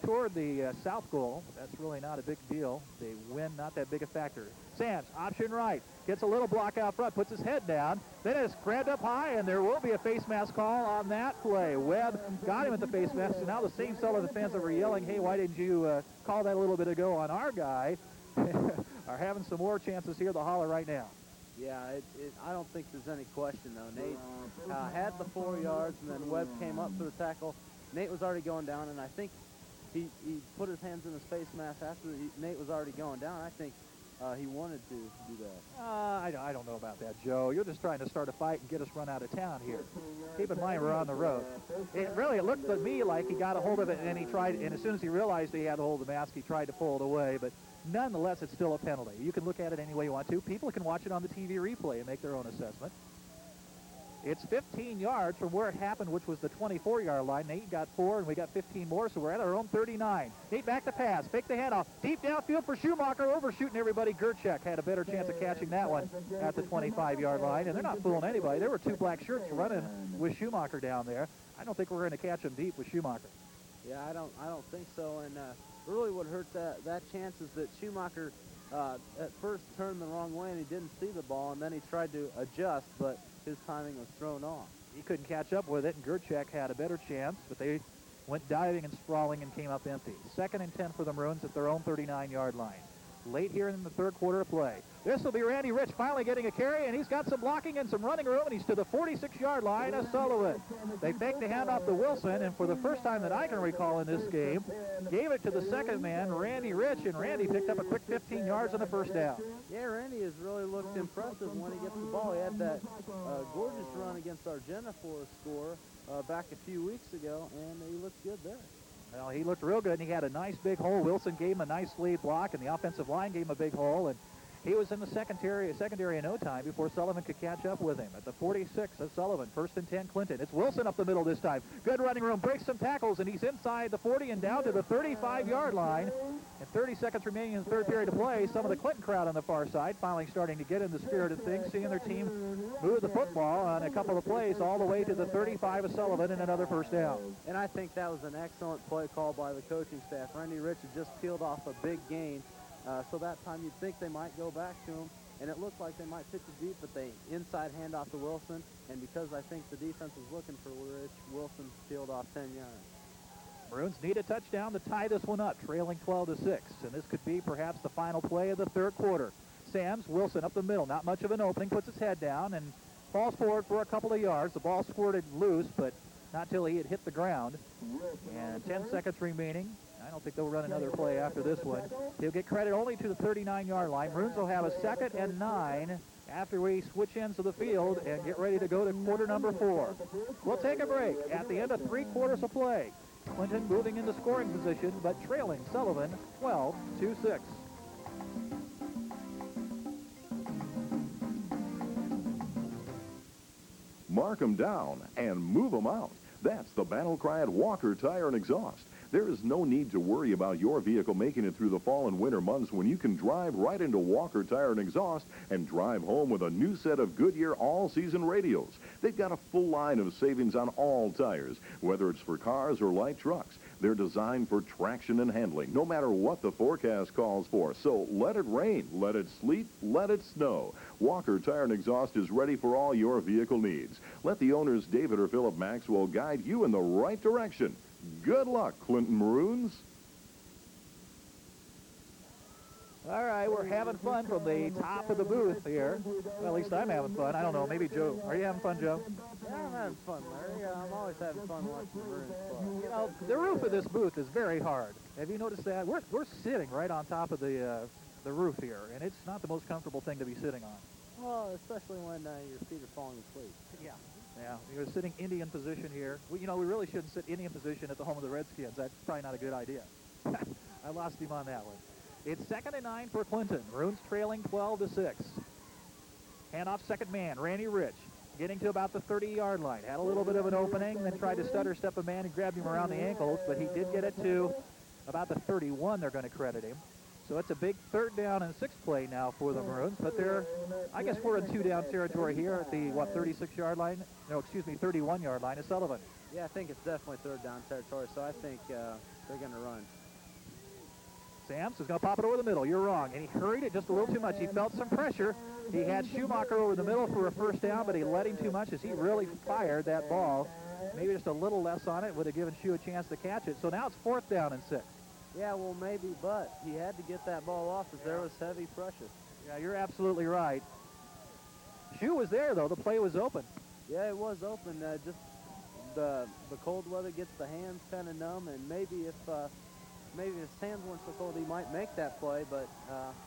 Speaker 1: toward the south goal. That's really not a big deal. They win, not that big a factor. Sands, option right, gets a little block out front, puts his head down, then is grabbed up high, and there will be a face mask call on that play. Webb got him at the face mask, and now the same Sullivan fans that were yelling, hey, why didn't you call that a little bit ago on our guy, are having some more chances here to holler right now.
Speaker 2: Yeah, I don't think there's any question, though. Nate had the 4 yards, and then Webb came up for the tackle. Nate was already going down, and I think he put his hands in his face mask after Nate was already going down. I think he wanted to do that.
Speaker 1: I don't know about that, Joe. You're just trying to start a fight and get us run out of town here. Keep in mind, we're on the road. It looked to me like he got a hold of it, and he tried, and as soon as he realized he had a hold of the mask, he tried to pull it away, but nonetheless, it's still a penalty. You can look at it any way you want to. People can watch it on the TV replay and make their own assessment. It's 15 yards from where it happened, which was the 24-yard line. Nate got 4, and we got 15 more, so we're at our own 39. Nate back to pass. Fake the handoff. Deep downfield for Schumacher, overshooting everybody. Gerchek had a better chance of catching that one at the 25-yard line, and they're not fooling anybody. There were 2 black shirts running with Schumacher down there. I don't think we're going to catch him deep with Schumacher.
Speaker 2: Yeah, I don't think so, and really what hurt that chance is that Schumacher at first turned the wrong way, and he didn't see the ball, and then he tried to adjust, but his timing was thrown off.
Speaker 1: He couldn't catch up with it, and Gerchek had a better chance, but they went diving and sprawling and came up empty. 2nd and 10 for the Maroons at their own 39-yard line. Late here in the third quarter of play. This will be Randy Rich finally getting a carry, and he's got some blocking and some running room, and he's to the 46-yard line of Sullivan. They faked the handoff to Wilson, and for the first time that I can recall in this game, gave it to the second man, Randy Rich, and Randy picked up a quick 15 yards on the first down.
Speaker 2: Yeah, Randy has really looked impressive when he gets the ball. He had that gorgeous run against Argenta for a score back a few weeks ago, and he looked good there.
Speaker 1: Well, he looked real good, and he had a nice big hole. Wilson gave him a nice lead block, and the offensive line gave him a big hole, and he was in the secondary in no time before Sullivan could catch up with him. At the 46 of Sullivan, 1st and 10 Clinton. It's Wilson up the middle this time. Good running room, breaks some tackles, and he's inside the 40 and down to the 35-yard line. And 30 seconds remaining in the third period of play. Some of the Clinton crowd on the far side finally starting to get in the spirit of things, seeing their team move the football on a couple of plays all the way to the 35 of Sullivan and another first down.
Speaker 2: And I think that was an excellent play call by the coaching staff. Randy Rich had just peeled off a big gain. So that time you'd think they might go back to him, and it looked like they might pitch it deep, but they inside handoff to Wilson, and because I think the defense was looking for Rich, Wilson peeled off 10 yards.
Speaker 1: Maroons need a touchdown to tie this one up, trailing 12-6, and this could be perhaps the final play of the third quarter. Sams, Wilson up the middle. Not much of an opening. Puts his head down and falls forward for a couple of yards. The ball squirted loose, but not till he had hit the ground. And 10 seconds remaining. I don't think they'll run another play after this one. He'll get credit only to the 39-yard line. Maroons will have a 2nd and 9 after we switch ends of the field and get ready to go to quarter number 4. We'll take a break at the end of 3 quarters of play. Clinton moving into scoring position, but trailing Sullivan 12-6.
Speaker 3: Mark 'em down and move 'em out. That's the battle cry at Walker Tire and Exhaust. There is no need to worry about your vehicle making it through the fall and winter months when you can drive right into Walker Tire and Exhaust and drive home with a new set of Goodyear all-season radials. They've got a full line of savings on all tires, whether it's for cars or light trucks. They're designed for traction and handling, no matter what the forecast calls for. So let it rain, let it sleet, let it snow. Walker Tire and Exhaust is ready for all your vehicle needs. Let the owners, David or Philip Maxwell, guide you in the right direction. Good luck, Clinton Maroons.
Speaker 1: All right, we're having fun from the top of the booth here. Well, at least I'm having fun. I don't know, maybe Joe. Are you having fun, Joe?
Speaker 2: Yeah, I'm having fun, Larry. I'm always having fun watching the Maroons play.
Speaker 1: You know, the roof of this booth is very hard. Have you noticed that? We're sitting right on top of the roof here, and it's not the most comfortable thing to be sitting on.
Speaker 2: Well, especially when your feet are falling asleep.
Speaker 1: Yeah. Yeah, you're sitting Indian position here. We really shouldn't sit Indian position at the home of the Redskins. That's probably not a good idea. I lost him on that one. It's 2nd and 9 for Clinton. Maroons trailing 12-6. Handoff second man, Randy Rich, getting to about the 30-yard line. Had a little bit of an opening, then tried to stutter step a man and grabbed him around the ankles, but he did get it to about the 31. They're going to credit him. So it's a big 3rd down and 6 play now for the Maroons, but I guess we're in 2-down territory here at the, 36-yard line? No, excuse me, 31-yard line of Sullivan.
Speaker 2: Yeah, I think it's definitely 3rd down territory, so I think they're going to run.
Speaker 1: Sams is going to pop it over the middle. You're wrong. And he hurried it just a little too much. He felt some pressure. He had Schumacher over the middle for a 1st down, but he let him too much as he really fired that ball. Maybe just a little less on it would have given Shu a chance to catch it. So now it's 4th down and 6.
Speaker 2: Yeah, well, maybe, but he had to get that ball off as there was heavy pressure.
Speaker 1: Yeah, you're absolutely right. Shu was there, though. The play was open.
Speaker 2: Yeah, it was open. Just the cold weather gets the hands kind of numb, and maybe if his hands weren't so cold, he might make that play, but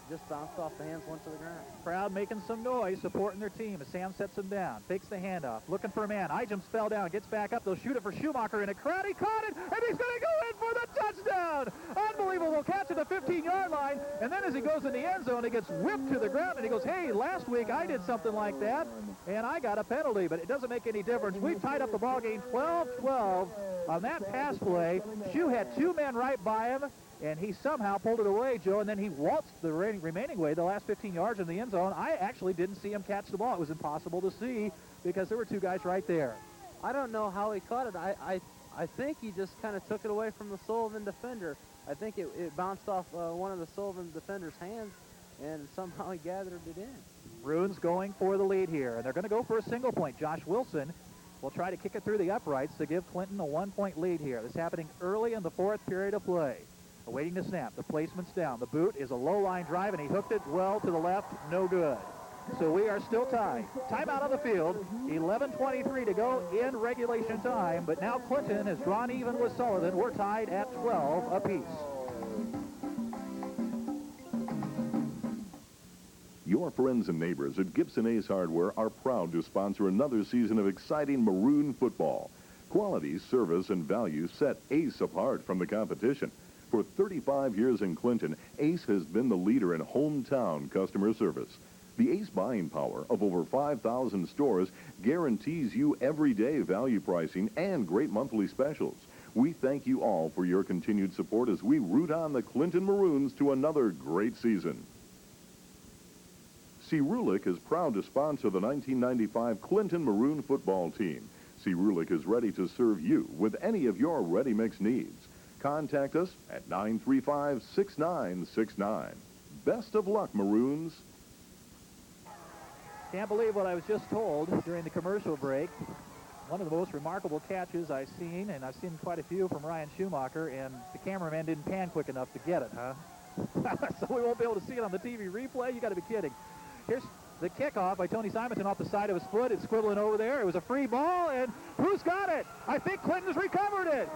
Speaker 2: just bounced off the hands, went to the ground.
Speaker 1: Crowd making some noise, supporting their team as Sam sets him down. Fakes the handoff, looking for a man. Ijams fell down, gets back up. They'll shoot it for Schumacher in a crowd. He caught it, and he's going to go in for the touchdown. Unbelievable catch at the 15-yard line, and then as he goes in the end zone, he gets whipped to the ground, and he goes, hey, last week I did something like that, and I got a penalty, but it doesn't make any difference. We've tied up the ball game 12-12 on that pass play. Shu had 2 men right by him, and he somehow pulled it away, Joe, and then he waltzed the remaining way, the last 15 yards in the end zone. I actually didn't see him catch the ball. It was impossible to see because there were 2 guys right there.
Speaker 2: I don't know how he caught it. I think he just kind of took it away from the Sullivan defender. I think it bounced off one of the Sullivan defender's hands, and somehow he gathered it in.
Speaker 1: Maroons going for the lead here, and they're going to go for a single point. Josh Wilson will try to kick it through the uprights to give Clinton a 1-point lead here. This is happening early in the 4th period of play. Awaiting the snap. The placement's down. The boot is a low-line drive, and he hooked it well to the left. No good. So we are still tied. Timeout on the field. 11:23 to go in regulation time, but now Clinton has drawn even with Sullivan. We're tied at 12 apiece.
Speaker 3: Your friends and neighbors at Gibson Ace Hardware are proud to sponsor another season of exciting Maroon football. Quality, service, and value set Ace apart from the competition. For 35 years in Clinton, Ace has been the leader in hometown customer service. The Ace buying power of over 5,000 stores guarantees you everyday value pricing and great monthly specials. We thank you all for your continued support as we root on the Clinton Maroons to another great season. Cerulean is proud to sponsor the 1995 Clinton Maroon football team. Cerulean is ready to serve you with any of your ready-mix needs. Contact us at 935-6969. Best of luck, Maroons.
Speaker 1: Can't believe what I was just told during the commercial break. One of the most remarkable catches I've seen, and I've seen quite a few from Ryan Schumacher, and the cameraman didn't pan quick enough to get it, huh? So we won't be able to see it on the TV replay. You got to be kidding. Here's the kickoff by Tony Simonton off the side of his foot. It's squibbling over there. It was a free ball, and who's got it? I think Clinton's recovered it.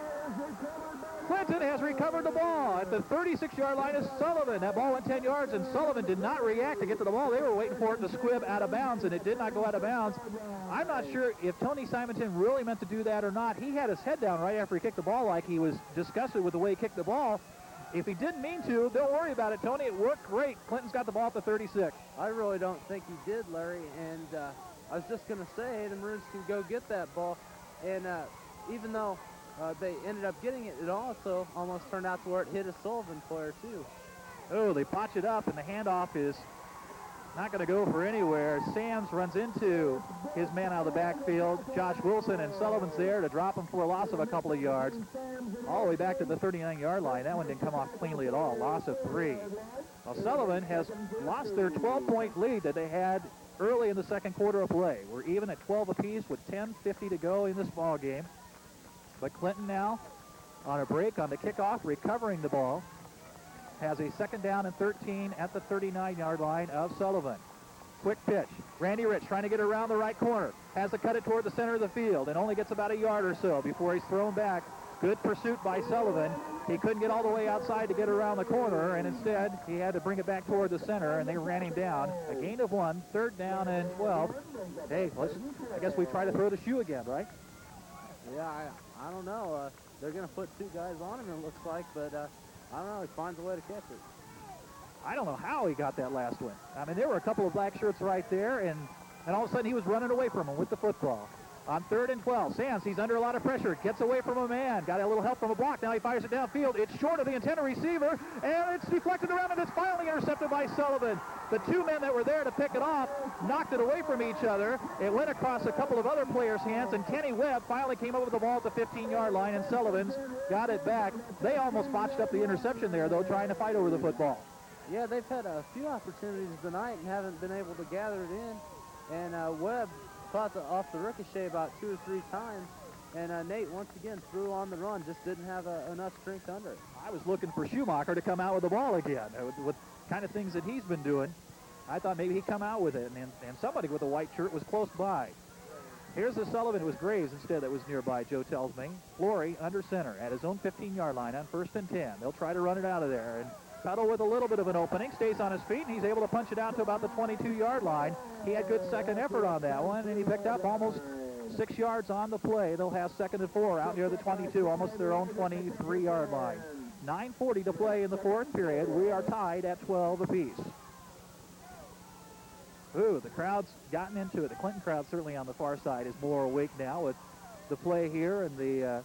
Speaker 1: Clinton has recovered the ball at the 36-yard line of Sullivan. That ball went 10 yards, and Sullivan did not react to get to the ball. They were waiting for it to squib out of bounds, and it did not go out of bounds. I'm not sure if Tony Simonton really meant to do that or not. He had his head down right after he kicked the ball like he was disgusted with the way he kicked the ball. If he didn't mean to, don't worry about it, Tony. It worked great. Clinton's got the ball at the 36.
Speaker 2: I really don't think he did, Larry, and I was just going to say the Maroons can go get that ball, and even though they ended up getting it, it also almost turned out to where it hit a Sullivan player, too.
Speaker 1: Oh, they botch it up, and the handoff is not going to go for anywhere. Sands runs into his man out of the backfield, Josh Wilson, and Sullivan's there to drop him for a loss of a couple of yards. All the way back to the 39-yard line. That one didn't come off cleanly at all. Loss of 3. Well, Sullivan has lost their 12-point lead that they had early in the second quarter of play. We're even at 12 apiece with 10:50 to go in this ball game. But Clinton now on a break on the kickoff, recovering the ball. Has a second down and 13 at the 39-yard line of Sullivan. Quick pitch. Randy Rich trying to get around the right corner. Has to cut it toward the center of the field and only gets about a yard or so before he's thrown back. Good pursuit by Sullivan. He couldn't get all the way outside to get around the corner, and instead he had to bring it back toward the center, and they ran him down. A gain of 1, third down and 12. Hey, I guess we try to throw the shoe again, right?
Speaker 2: Yeah, I don't know. They're going to put 2 guys on him, it looks like, but I don't know. He finds a way to catch it.
Speaker 1: I don't know how he got that last one. I mean, there were a couple of black shirts right there, and all of a sudden he was running away from him with the football. On 3rd and 12, Sands, he's under a lot of pressure, gets away from a man, got a little help from a block. Now he fires it downfield. It's short of the intended receiver, and it's deflected around, and it's finally intercepted by Sullivan. The 2 men that were there to pick it off knocked it away from each other. It went across a couple of other players' hands, and Kenny Webb finally came over the ball at the 15-yard line, and Sullivan's got it back. They almost botched up the interception there, though, trying to fight over the football.
Speaker 2: Yeah, they've had a few opportunities tonight and haven't been able to gather it in. And Webb caught off the ricochet about 2 or 3 times. And Nate, once again, threw on the run, just didn't have enough strength under it.
Speaker 1: I was looking for Schumacher to come out with the ball again, with kind of things that he's been doing. I thought maybe he'd come out with it, and somebody with a white shirt was close by. Here's the Sullivan. It was Graves instead that was nearby, Joe tells me. Flory under center at his own 15-yard line on 1st and 10. They'll try to run it out of there. And Tuttle with a little bit of an opening, stays on his feet, and he's able to punch it out to about the 22-yard line. He had good second effort on that one, and he picked up almost 6 yards on the play. They'll have 2nd and 4 out near the 22, almost their own 23-yard line. 9:40 to play in the 4th period. We are tied at 12 apiece. Ooh, the crowd's gotten into it. The Clinton crowd, certainly on the far side, is more awake now with the play here in the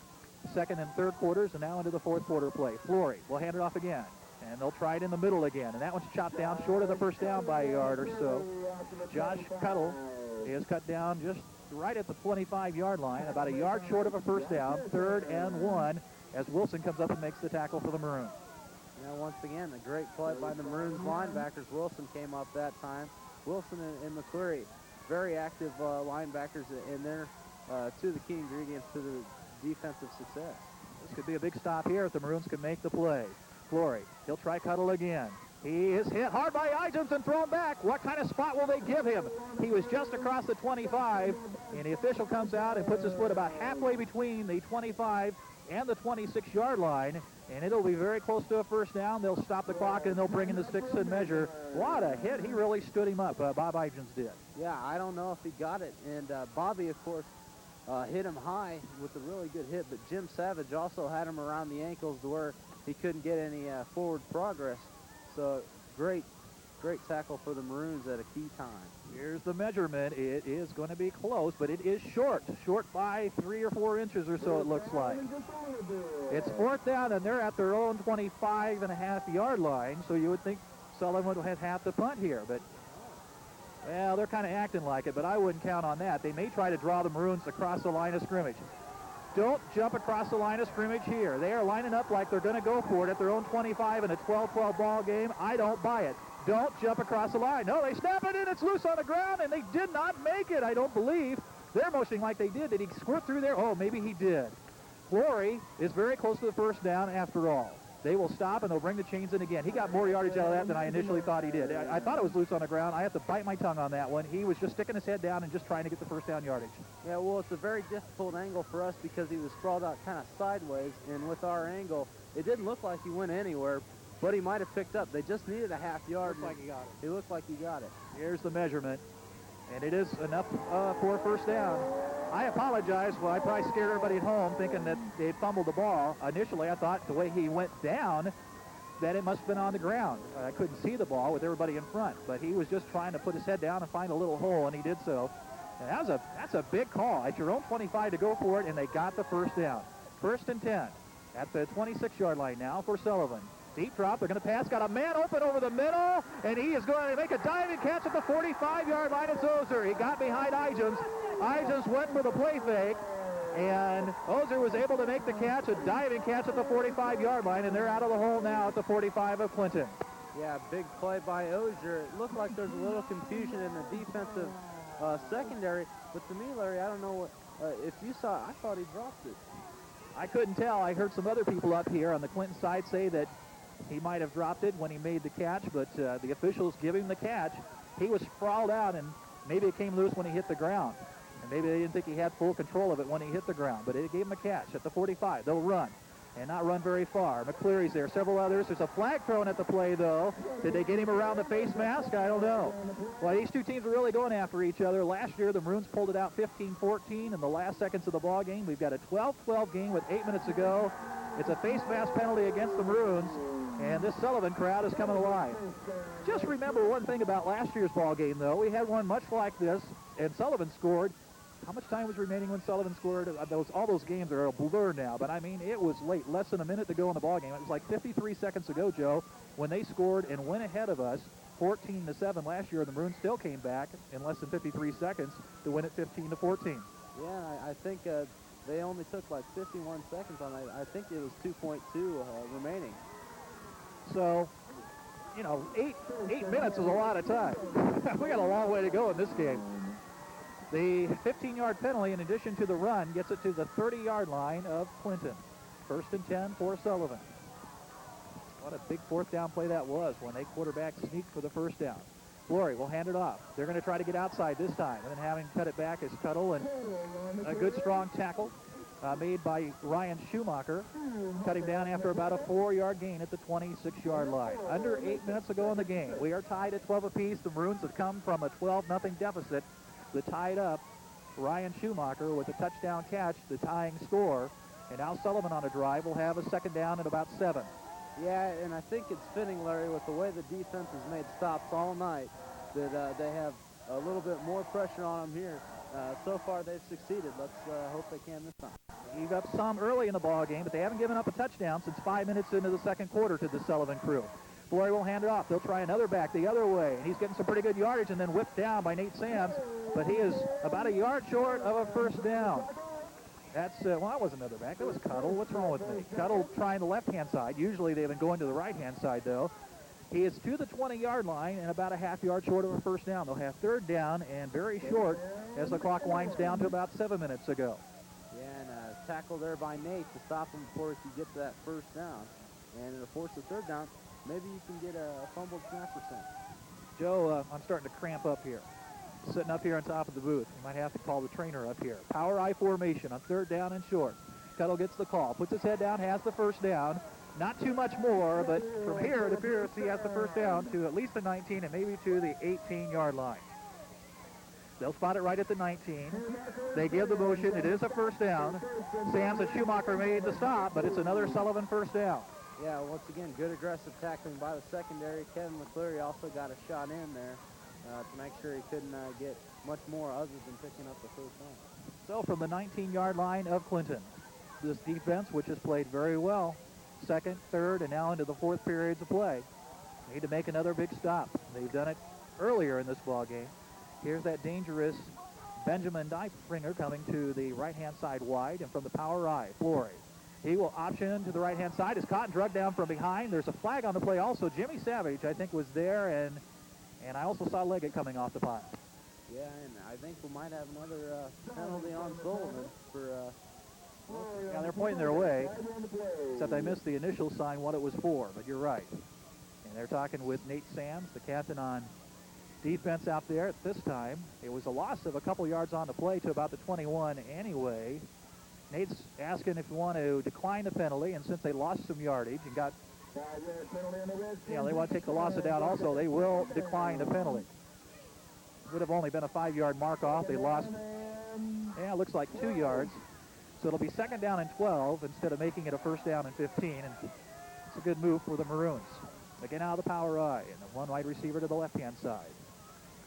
Speaker 1: second and third quarters, and now into the 4th quarter play. Flory will hand it off again, and they'll try it in the middle again, and that one's chopped down short of the first down by a yard or so. Josh Cuttle is cut down just right at the 25-yard line, about a yard short of a first down, 3rd and 1, as Wilson comes up and makes the tackle for the Maroons.
Speaker 2: Now, once again, a great play by the Maroons linebackers. Wilson came up that time. Wilson and McCleary, very active linebackers, and they're 2 of the key ingredients to the defensive success.
Speaker 1: This could be a big stop here if the Maroons can make the play. Flory, he'll try Cuttle again. He is hit hard by Ijams and thrown back. What kind of spot will they give him? He was just across the 25, and the official comes out and puts his foot about halfway between the 25 and the 26-yard line, and it'll be very close to a first down. They'll stop the clock, and they'll bring in the sticks and measure. What a hit. He really stood him up, Bob Ijams did.
Speaker 2: Yeah, I don't know if he got it, and Bobby, of course, hit him high with a really good hit, but Jim Savage also had him around the ankles to where he couldn't get any forward progress. So great tackle for the Maroons at a key time.
Speaker 1: Here's the measurement. It is going to be close, but it is short by 3 or 4 inches or so, it looks like. It's 4th down, and they're at their own 25.5-yard line, so you would think Sullivan would have half the punt here, but well, they're kind of acting like it, but I wouldn't count on that. They may try to draw the Maroons across the line of scrimmage. Don't jump across the line of scrimmage here. They are lining up like they're going to go for it at their own 25 in a 12-12 ball game. I don't buy it. Don't jump across the line. No, they snap it in. It's loose on the ground, and they did not make it, I don't believe. They're motioning like they did. Did he squirt through there? Oh, maybe he did. Flory is very close to the first down after all. they will stop and they'll bring the chains in again. He got more yardage out of that than I initially thought he did. I thought it was loose on the ground. I have to bite my tongue on that one. He was just sticking his head down and just trying to get the first down yardage.
Speaker 2: Yeah, well, it's a very difficult angle for us because he was sprawled out kind of sideways, and with our angle, it didn't look like he went anywhere, but he might have picked up. They just needed a half yard.
Speaker 1: Looks like he got it.
Speaker 2: It looked like he got it.
Speaker 1: Here's the measurement, and it is enough for a first down. I apologize. Well, I probably scared everybody at home thinking that they fumbled the ball. Initially, I thought the way he went down that it must have been on the ground. I couldn't see the ball with everybody in front, but he was just trying to put his head down and find a little hole, and he did so. And that's a big call. At your own 25 to go for it, and they got the first down. First and 10 at the 26-yard line now for Sullivan. Deep drop, they're going to pass, got a man open over the middle, and he is going to make a diving catch at the 45-yard line. It's Ozer. He got behind Ijams. Ijams went for the play fake, and Ozer was able to make the catch, a diving catch at the 45-yard line, and they're out of the hole now at the 45 of Clinton.
Speaker 2: Yeah, big play by Ozier. It looked like there's a little confusion in the defensive secondary, but to me, Larry, I don't know what, if you saw it, I thought he dropped it.
Speaker 1: I couldn't tell. I heard some other people up here on the Clinton side say that he might have dropped it when he made the catch, but the officials give him the catch. He was sprawled out, and maybe it came loose when he hit the ground. And maybe they didn't think he had full control of it when he hit the ground, but it gave him a catch at the 45. They'll run, and not run very far. McCleary's there, several others. There's a flag thrown at the play, though. Did they get him around the face mask? I don't know. Well, these two teams are really going after each other. Last year, the Maroons pulled it out 15-14 in the last seconds of the ball game. We've got a 12-12 game with 8 minutes to go. It's a face mask penalty against the Maroons, and this Sullivan crowd is coming alive. Just remember one thing about last year's ball game, though. We had one much like this, and Sullivan scored. How much time was remaining when Sullivan scored? All those games are a blur now, but I mean, it was late, less than a minute to go in the ball game. It was like 53 seconds ago, Joe, when they scored and went ahead of us 14-7 last year. The Maroons still came back in less than 53 seconds to win it 15-14.
Speaker 2: Yeah, I think they only took like 51 seconds on it. I think it was 2.2 remaining.
Speaker 1: So, you know, eight minutes is a lot of time. We got a long way to go in this game. The 15-yard penalty, in addition to the run, gets it to the 30-yard line of Clinton. First and 10 for Sullivan. What a big fourth down play that was when they quarterback sneaked for the first down. Flory will hand it off. They're going to try to get outside this time, and then having cut it back is Tuttle, and a good strong tackle made by Ryan Schumacher. Cut him down after about a 4-yard gain at the 26-yard line. Under 8 minutes to go in the game. We are tied at 12 apiece. The Maroons have come from a 12-0 deficit. The tied up Ryan Schumacher with a touchdown catch, the tying score. And now Sullivan on a drive will have a second down at about 7.
Speaker 2: Yeah, and I think it's fitting, Larry, with the way the defense has made stops all night, that they have a little bit more pressure on them here. So far, they've succeeded. Let's hope they can this time.
Speaker 1: Gave up some early in the ball game, but they haven't given up a touchdown since 5 minutes into the second quarter to the Sullivan crew. Flory will hand it off. They'll try another back the other way, and he's getting some pretty good yardage and then whipped down by Nate Sands, but he is about a yard short of a first down. That's, well, that wasn't another back. That was Cuttle. What's wrong with me? Cuttle trying the left-hand side. Usually they've been going to the right-hand side, though. He is to the 20-yard line and about a half yard short of a first down. They'll have third down and very short as the clock winds down to about 7 minutes ago.
Speaker 2: Yeah, and a tackle there by Nate to stop him before he could get to that first down. And it'll force the third down. Maybe you can get a fumbled snap percent.
Speaker 1: Joe, I'm starting to cramp up here. Sitting up here on top of the booth. You might have to call the trainer up here. Power I formation on third down and short. Cuttle gets the call. Puts his head down, has the first down. Not too much more, but from here it appears he has the first down to at least the 19 and maybe to the 18-yard line. They'll spot it right at the 19. They give the motion. It is a first down. Sands and Schumacher made the stop, but it's another Sullivan first down.
Speaker 2: Yeah, once again, good aggressive tackling by the secondary. Kevin McCleary also got a shot in there to make sure he couldn't get much more other than picking up the first down.
Speaker 1: So from the 19-yard line of Clinton, this defense, which has played very well, second, third, and now into the fourth periods of play, need to make another big stop. They've done it earlier in this ball game. Here's that dangerous Benjamin Deifinger coming to the right-hand side wide, and from the power I, Flory. He will option to the right-hand side. Is caught and drugged down from behind. There's a flag on the play also. Jimmy Savage, I think, was there, and I also saw Leggett coming off the pile.
Speaker 2: Yeah, and I think we might have another penalty on Sullivan for
Speaker 1: Yeah, they're pointing their way, except I missed the initial sign what it was for, but you're right. And they're talking with Nate Sands, the captain on defense out there at this time. It was a loss of a couple yards on the play to about the 21 anyway. Nate's asking if you want to decline the penalty, and since they lost some yardage and got, they want to take the loss of down also, they will decline the penalty. Would have only been a 5-yard mark off. They lost, it looks like 2 yards. So it'll be 2nd down and 12 instead of making it a 1st down and 15. And it's a good move for the Maroons. Again, out of the power I, and the one wide receiver to the left-hand side.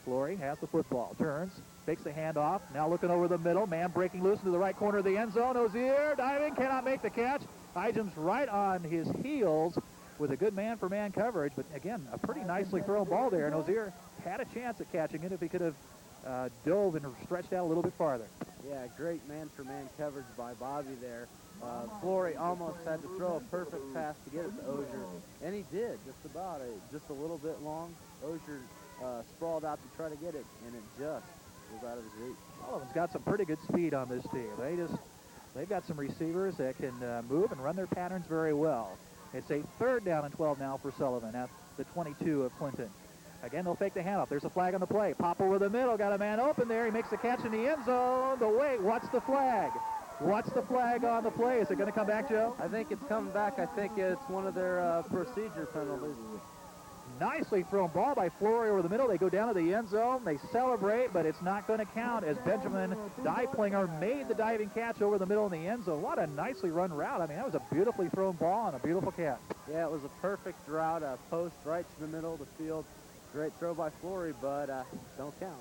Speaker 1: Flory has the football, turns, fakes the handoff, now looking over the middle, man breaking loose into the right corner of the end zone. Ozier diving, cannot make the catch. Ijam's right on his heels with a good man-for-man coverage, but again, a pretty nicely thrown ball there, and Ozier had a chance at catching it if he could have dove and stretched out a little bit farther.
Speaker 2: Yeah, great man-for-man coverage by Bobby there. Flory almost had to throw a perfect pass to get it to Ozier, and he did, just a little bit long. Ozier sprawled out to try to get it, and it just was out of his reach.
Speaker 1: Sullivan's got some pretty good speed on this team. They've got some receivers that can move and run their patterns very well. It's a 3rd down and 12 now for Sullivan at the 22 of Clinton. Again, they'll fake the handoff. There's a flag on the play. Pop over the middle, got a man open there. He makes the catch in the end zone. But wait, what's the flag? What's the flag on the play? Is it going to come back, Joe?
Speaker 2: I think it's coming back. I think it's one of their procedure penalties.
Speaker 1: Nicely thrown ball by Flory over the middle. They go down to the end zone. They celebrate, but it's not going to count as Benjamin Dieplinger made the diving catch over the middle in the end zone. What a nicely run route. I mean, that was a beautifully thrown ball and a beautiful catch.
Speaker 2: Yeah, it was a perfect route, post right to the middle of the field. Great throw by Flory, but don't count.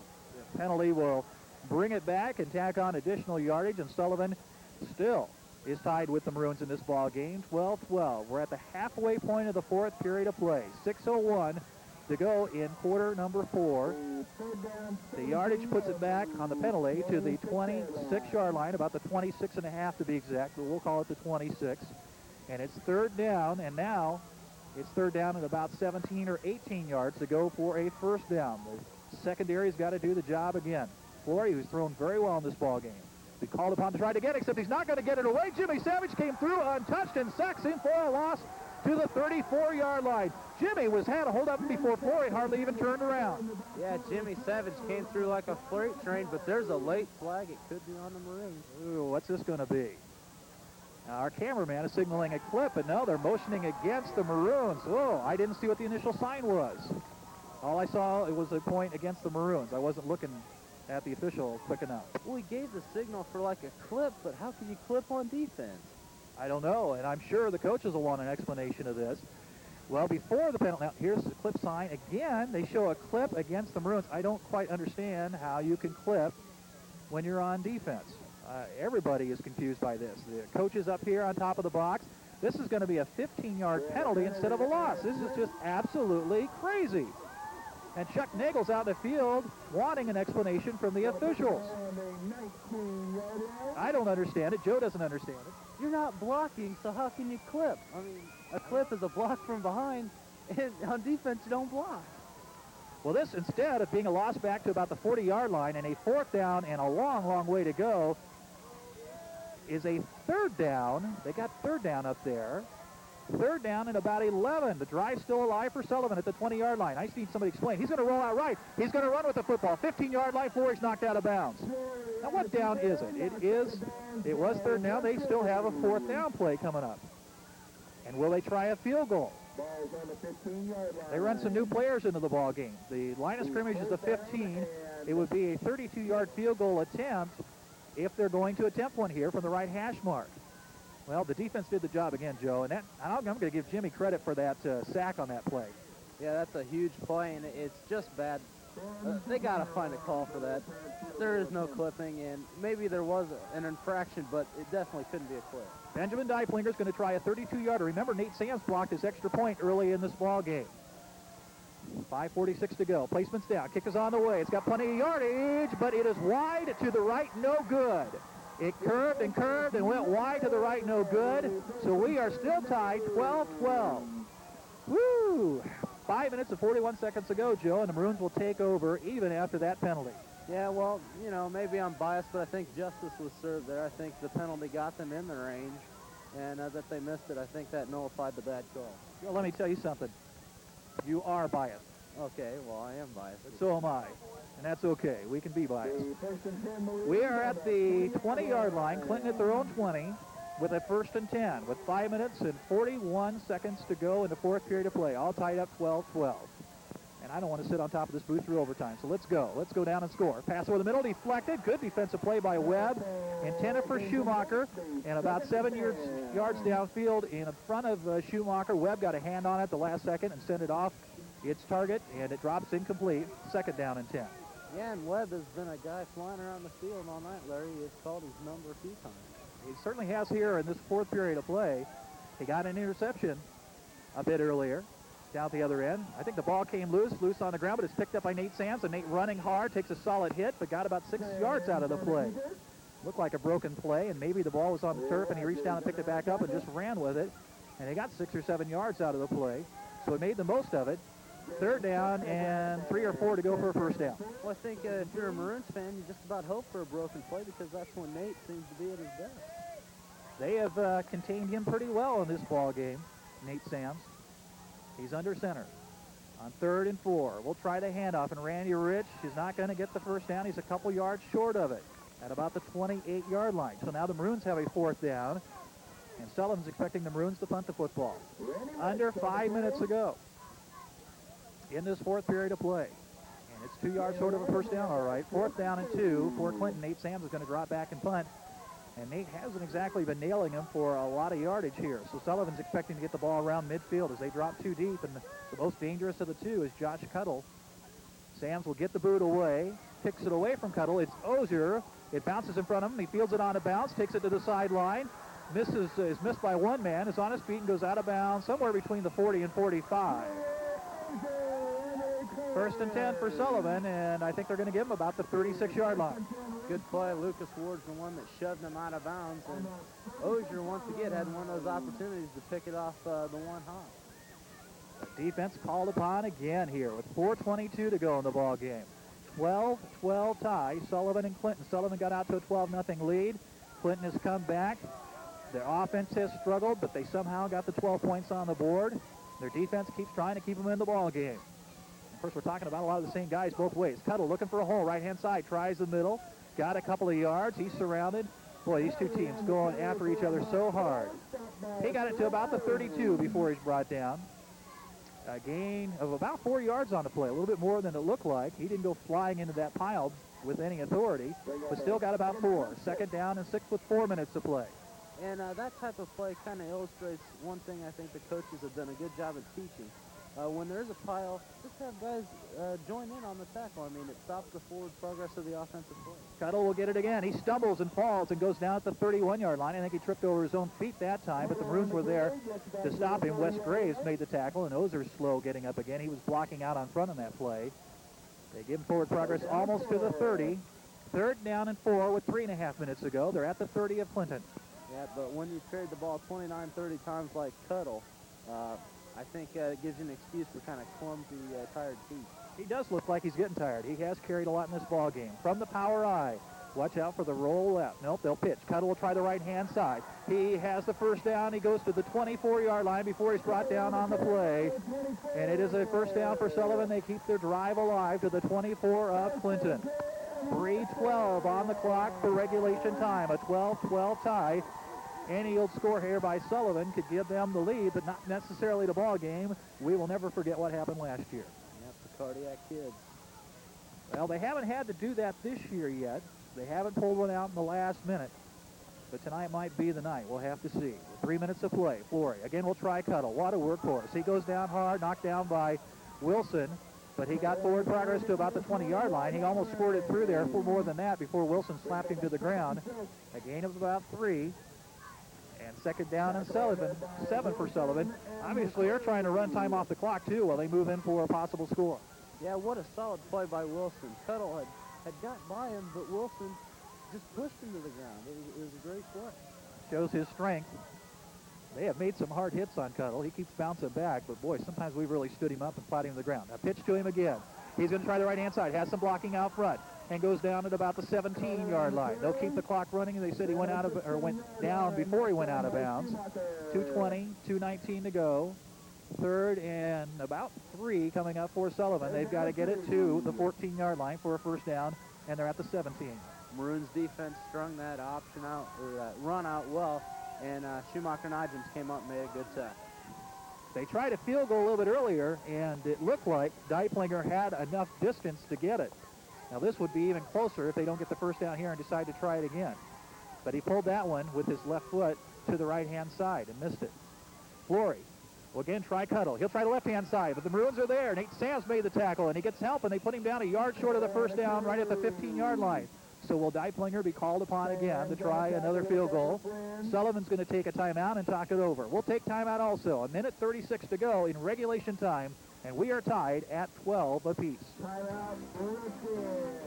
Speaker 1: The penalty will bring it back and tack on additional yardage, and Sullivan still is tied with the Maroons in this ball game, 12-12. We're at the halfway point of the 4th period of play. 6:01 to go in quarter number 4. The yardage puts it back on the penalty to the 26-yard line, about the 26.5 to be exact, but we'll call it the 26. And it's 3rd down, and now it's 3rd down at about 17 or 18 yards to go for a 1st down. The secondary's got to do the job again. Flory, who's thrown very well in this ball game, be called upon to try to get it, except he's not going to get it away. Jimmy Savage came through untouched and sacks him for a loss to the 34-yard line. Jimmy had a hold up before Flory hardly even turned around.
Speaker 2: Yeah, Jimmy Savage came through like a freight train, but there's a late flag. It could be on the Maroons.
Speaker 1: Ooh, what's this going to be? Now, our cameraman is signaling a clip, but no, they're motioning against the Maroons. Oh, I didn't see what the initial sign was. All I saw, it was a point against the Maroons. I wasn't looking at the official quick enough.
Speaker 2: Well, he gave the signal for like a clip, but how can you clip on defense?
Speaker 1: I don't know, and I'm sure the coaches will want an explanation of this. Well, before the penalty, now here's the clip sign. Again, they show a clip against the Maroons. I don't quite understand how you can clip when you're on defense. Everybody is confused by this. The coach is up here on top of the box. This is going to be a 15-yard penalty instead of a loss. This is just absolutely crazy. And Chuck Nagel's out in the field wanting an explanation from the officials. I don't understand it. Joe doesn't understand it.
Speaker 2: You're not blocking, so how can you clip? I mean, a clip is a block from behind, and on defense you don't block.
Speaker 1: Well, this, instead of being a loss back to about the 40-yard line and a 4th down and a long, long way to go, is a 3rd down. They got 3rd down up there. 3rd down and about 11. The drive's still alive for Sullivan at the 20-yard line. I just need somebody to explain. He's going to roll out right. He's going to run with the football. 15-yard line, Flory's knocked out of bounds. Now, what down is it? It was 3rd down. They still have a 4th down play coming up. And will they try a field goal? They run some new players into the ball game. The line of scrimmage is the 15. It would be a 32-yard field goal attempt if they're going to attempt one here from the right hash mark. Well, the defense did the job again, Joe, and I'm going to give Jimmy credit for that sack on that play.
Speaker 2: Yeah, that's a huge play, and it's just bad. They got to find a call for that. There is no clipping, and maybe there was an infraction, but it definitely couldn't be a clip.
Speaker 1: Benjamin Dieplinger is going to try a 32-yarder. Remember, Nate Sands blocked his extra point early in this ball game. 5:46 to go. Placement's down. Kick is on the way. It's got plenty of yardage, but it is wide to the right, no good. It curved and went wide to the right, no good. So we are still tied 12-12. Woo! 5 minutes and 41 seconds to go, Joe, and the Maroons will take over even after that penalty.
Speaker 2: Yeah, well, you know, maybe I'm biased, but I think justice was served there. I think the penalty got them in the range, and that they missed it, I think that nullified the bad call.
Speaker 1: Well, let me tell you something. You are biased.
Speaker 2: Okay, well, I am biased.
Speaker 1: But so am I. And that's okay. We can be biased. We are at the 20-yard line. Clinton at their own 20 with a 1st and 10 with 5 minutes and 41 seconds to go in the 4th period of play. All tied up 12-12. And I don't want to sit on top of this booth through overtime. So let's go. Let's go down and score. Pass over the middle, deflected. Good defensive play by Webb. Intended for Schumacher. And about 7 yards downfield in front of Schumacher. Webb got a hand on it the last second and sent it off its target, and it drops incomplete. 2nd down and 10.
Speaker 2: Yeah, and Webb has been a guy flying around the field all night, Larry. He's called his number a few times.
Speaker 1: He certainly has here in this 4th period of play. He got an interception a bit earlier down at the other end. I think the ball came loose on the ground, but it's picked up by Nate Sands, and Nate running hard, takes a solid hit, but got about 6 yards out of the play. Looked like a broken play, and maybe the ball was on the turf, and he reached down and picked it back up and just ran with it, and he got 6 or 7 yards out of the play, so he made the most of it. 3rd down and 3 or 4 to go for a 1st down.
Speaker 2: Well, I think if you're a Maroons fan, you just about hope for a broken play because that's when Nate seems to be at his best.
Speaker 1: They have contained him pretty well in this ball game, Nate Sands. He's under center on 3rd and 4. We'll try the handoff, and Randy Rich is not going to get the 1st down. He's a couple yards short of it at about the 28-yard line. So now the Maroons have a 4th down, and Sullivan's expecting the Maroons to punt the football. Under 5 minutes to go in this 4th period of play. And it's 2 yards short of a 1st down, all right. 4th down and 2 for Clinton. Nate Sands is going to drop back and punt. And Nate hasn't exactly been nailing him for a lot of yardage here. So Sullivan's expecting to get the ball around midfield as they drop too deep. And the most dangerous of the two is Josh Cuttle. Sands will get the boot away, kicks it away from Cuttle. It's Ozier. It bounces in front of him. He fields it on a bounce, takes it to the sideline. Is missed by one man. Is on his feet and goes out of bounds somewhere between the 40 and 45. 1st and 10 for Sullivan, and I think they're going to give him about the 36-yard line.
Speaker 2: Good play. Lucas Ward's the one that shoved him out of bounds, and Ozier once again had one of those opportunities to pick it off the one hop.
Speaker 1: Defense called upon again here with 4:22 to go in the ball game. 12-12 tie, Sullivan and Clinton. Sullivan got out to a 12-0 lead. Clinton has come back. Their offense has struggled, but they somehow got the 12 points on the board. Their defense keeps trying to keep them in the ball game. Of course, we're talking about a lot of the same guys both ways. Cuttle looking for a hole, right-hand side, tries the middle, got a couple of yards. He's surrounded. Boy, these two teams going after each other so hard. He got it to about the 32 before he's brought down. A gain of about 4 yards on the play, a little bit more than it looked like. He didn't go flying into that pile with any authority, but still got about 4. 2nd down and 6 with 4 minutes to play.
Speaker 2: And that type of play kind of illustrates one thing I think the coaches have done a good job of teaching. When there's a pile, just have guys join in on the tackle. I mean, it stops the forward progress of the offensive play.
Speaker 1: Cuttle will get it again. He stumbles and falls and goes down at the 31-yard line. I think he tripped over his own feet that time, but the Maroons were there to stop him. Wes Graves made the tackle, and Ozer's slow getting up again. He was blocking out on front on that play. They give him forward progress almost to the 30. 3rd down and 4 with 3.5 minutes to go. They're at the 30 of Clinton.
Speaker 2: Yeah, but when you carried the ball 29, 30 times like Cuttle, I think it gives you an excuse for kind of clumsy, tired feet.
Speaker 1: He does look like he's getting tired. He has carried a lot in this ball game. From the power I, watch out for the roll left. Nope, they'll pitch. Cuttle will try the right-hand side. He has the 1st down. He goes to the 24-yard line before he's brought down on the play. And it is a 1st down for Sullivan. They keep their drive alive to the 24 of Clinton. 3:12 on the clock for regulation time. A 12-12 tie. Any old score here by Sullivan could give them the lead, but not necessarily the ball game. We will never forget what happened last year.
Speaker 2: Yep, the Cardiac Kids.
Speaker 1: Well, they haven't had to do that this year yet. They haven't pulled one out in the last minute. But tonight might be the night. We'll have to see. 3 minutes to play. Flory. Again, we'll try Cuttle. What a workhorse. He goes down hard, knocked down by Wilson. But he got forward progress to about the 20-yard line. He almost squirted through there for more than that before Wilson slapped him to the ground. A gain of about 3. And 2nd down and 7 for Sullivan. Obviously, they're trying to run time off the clock, too, while they move in for a possible score.
Speaker 2: Yeah, what a solid play by Wilson. Cuttle had got by him, but Wilson just pushed him to the ground. It was a great play.
Speaker 1: Shows his strength. They have made some hard hits on Cuttle. He keeps bouncing back, but boy, sometimes we've really stood him up and fought him to the ground. Now pitch to him again. He's going to try the right-hand side. Has some blocking out front. and goes down at about the 17-yard line. They'll keep the clock running. They said he went down before he went out of bounds. 2:20, 2:19 to go. Third and about 3 coming up for Sullivan. They've got to get it to the 14-yard line for a first down, and they're at the 17.
Speaker 2: Maroons defense strung that option out, or that run out well, and Schumacher and Idgens came up and made a good test.
Speaker 1: They tried a field goal a little bit earlier, and it looked like Deiplinger had enough distance to get it. Now this would be even closer if they don't get the first down here and decide to try it again. But he pulled that one with his left foot to the right-hand side and missed it. Flory will again try Cuddle. He'll try the left-hand side, but the Maroons are there. Nate Sands made the tackle, and he gets help, and they put him down a yard short of the first down right at the 15-yard line. So will Deiplinger be called upon again to try another field goal? Sullivan's going to take a timeout and talk it over. We'll take timeout also. 1:36 to go in regulation time, and we are tied at 12 apiece.
Speaker 4: Timeout, Hurricanes.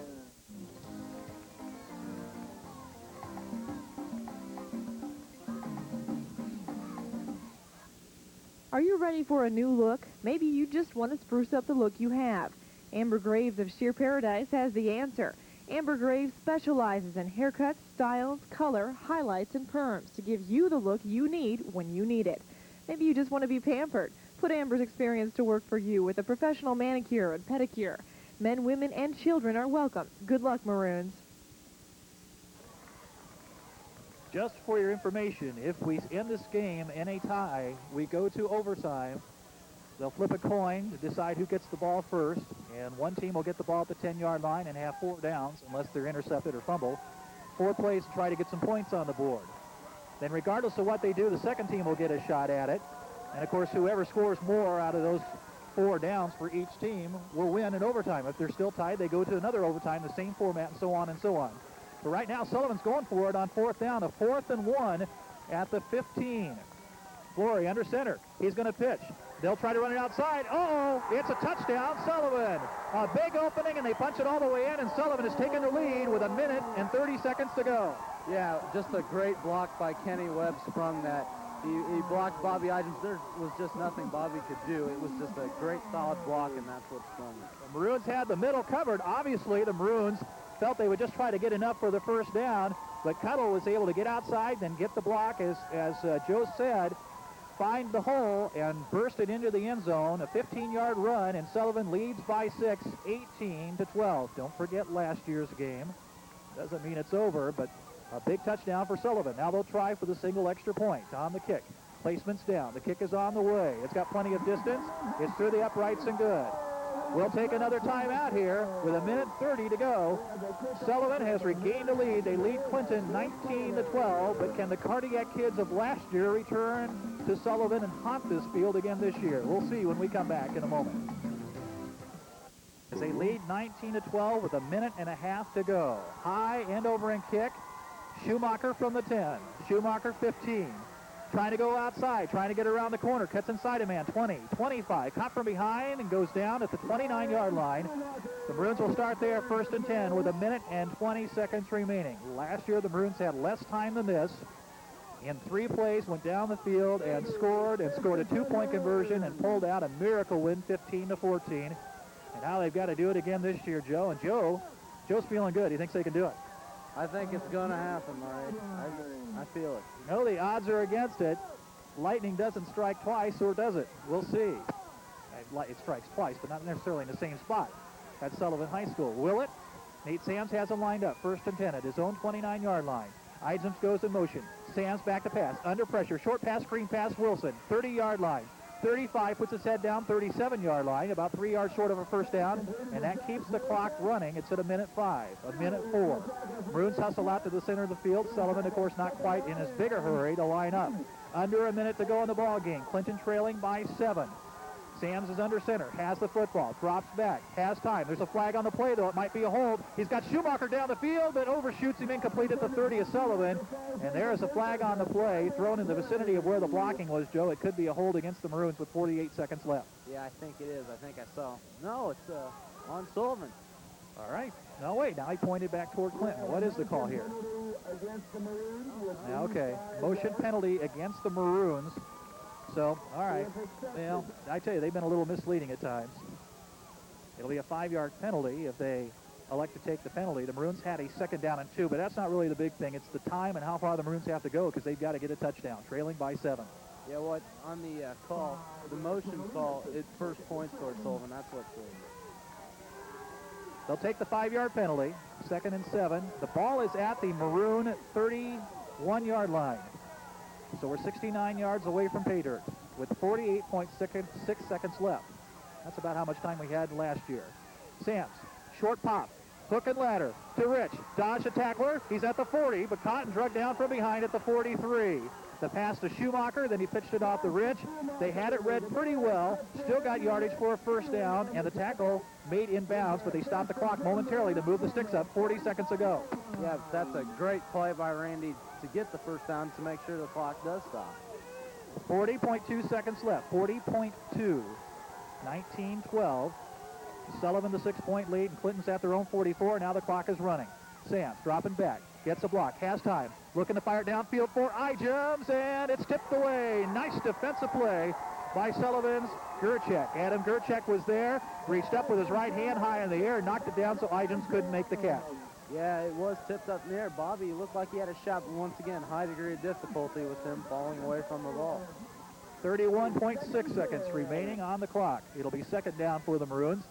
Speaker 6: Are you ready for a new look? Maybe you just want to spruce up the look you have. Amber Graves of Sheer Paradise has the answer. Amber Graves specializes in haircuts, styles, color, highlights, and perms to give you the look you need when you need it. Maybe you just want to be pampered. Put Amber's experience to work for you with a professional manicure and pedicure. Men, women, and children are welcome. Good luck, Maroons.
Speaker 1: Just for your information, if we end this game in a tie, we go to overtime. They'll flip a coin to decide who gets the ball first, and one team will get the ball at the 10-yard line and have 4 downs unless they're intercepted or fumbled. 4 plays to try to get some points on the board. Then regardless of what they do, the second team will get a shot at it. And, of course, whoever scores more out of those 4 downs for each team will win in overtime. If they're still tied, they go to another overtime, the same format, and so on and so on. But right now, Sullivan's going for it on 4th down, a 4th and 1 at the 15. Flory under center. He's going to pitch. They'll try to run it outside. Uh-oh, it's a touchdown, Sullivan. A big opening, and they punch it all the way in, and Sullivan has taken the lead with 1:30 to go.
Speaker 2: Yeah, just a great block by Kenny Webb sprung that. He blocked Bobby Idgens. There was just nothing Bobby could do. It was just a great solid block, and that's what sprung it.
Speaker 1: The Maroons had the middle covered. Obviously, the Maroons felt they would just try to get enough for the first down, but Cuddle was able to get outside and get the block, as Joe said, find the hole and burst it into the end zone. A 15-yard run, and Sullivan leads by 6, 18-12. Don't forget last year's game. Doesn't mean it's over, but a big touchdown for Sullivan. Now they'll try for the single extra point on the kick. Placement's down. The kick is on the way. It's got plenty of distance. It's through the uprights and good. We'll take another timeout here with 1:30 to go. Sullivan has regained the lead. They lead Clinton 19-12, but can the Cardiac Kids of last year return to Sullivan and haunt this field again this year? We'll see when we come back in a moment. As they lead 19-12 with 1.5 minutes to go. High end over and kick. Schumacher from the 10. Schumacher 15. Trying to go outside, trying to get around the corner, cuts inside a man, 20, 25, caught from behind and goes down at the 29-yard line. The Maroons will start there, 1st and 10, with 1:20 remaining. Last year, the Maroons had less time than this. In 3 plays, went down the field and scored a 2-point conversion and pulled out a miracle win, 15-14. And now they've got to do it again this year, Joe. And Joe's feeling good. He thinks they can do it.
Speaker 2: I think it's going to happen, Murray. I feel it.
Speaker 1: You know the odds are against it. Lightning doesn't strike twice, or does it? We'll see. It strikes twice, but not necessarily in the same spot at Sullivan High School. Will it? Nate Sands has him lined up, 1st and 10 at his own 29-yard line. Idgens goes in motion. Sands back to pass. Under pressure. Short pass, screen pass, Wilson. 30-yard line. 35, puts his head down, 37-yard line, about 3 yards short of a first down, and that keeps the clock running. It's at 1:05, 1:04. Maroons hustle out to the center of the field. Sullivan, of course, not quite in as big a hurry to line up. Under a minute to go in the ball game. Clinton trailing by 7. Sands is under center, has the football, drops back, has time. There's a flag on the play, though. It might be a hold. He's got Schumacher down the field, but overshoots him incomplete at the 30 of Sullivan. And there is a flag on the play, thrown in the vicinity of where the blocking was, Joe. It could be a hold against the Maroons with 48 seconds left.
Speaker 2: Yeah, I think it is. I think I saw. No, it's on Sullivan.
Speaker 1: All right. No, wait. Now he pointed back toward Clinton. What is the call here? Now, okay. Motion penalty against the Maroons. So, all right. Well, I tell you, they've been a little misleading at times. It'll be a 5-yard penalty if they elect to take the penalty. The Maroons had a 2nd down and 2, but that's not really the big thing. It's the time and how far the Maroons have to go because they've got to get a touchdown, trailing by 7.
Speaker 2: Yeah, what on the call, the motion call, it first points towards Sullivan. That's what's good.
Speaker 1: They'll take the 5-yard penalty, 2nd and 7. The ball is at the Maroon 31-yard line. So we're 69 yards away from pay dirt with 48.6 seconds left. That's about how much time we had last year. Sams, short pop, hook and ladder to Rich. Dodge a tackler. He's at the 40, but caught and drugged down from behind at the 43. The pass to Schumacher, then he pitched it off the Rich. They had it read pretty well, still got yardage for a 1st down, and the tackle made in bounds, but they stopped the clock momentarily to move the sticks up 40 seconds ago.
Speaker 2: Yeah, that's a great play by Randy to get the 1st down to make sure the clock does stop.
Speaker 1: 40.2 seconds left, 40.2, 19-12. Sullivan the 6-point lead, and Clinton's at their own 44. Now the clock is running. Sands dropping back, gets a block, has time, looking to fire it downfield for Ijams, and it's tipped away. Nice defensive play by Sullivan's Gerchek. Adam Gerchek was there, reached up with his right hand high in the air, knocked it down so Ijams couldn't make the catch.
Speaker 2: Yeah, it was tipped up in the air. Bobby looked like he had a shot, but once again, high degree of difficulty with him falling away from the ball.
Speaker 1: 31.6 seconds remaining on the clock. It'll be 2nd down for the Maroons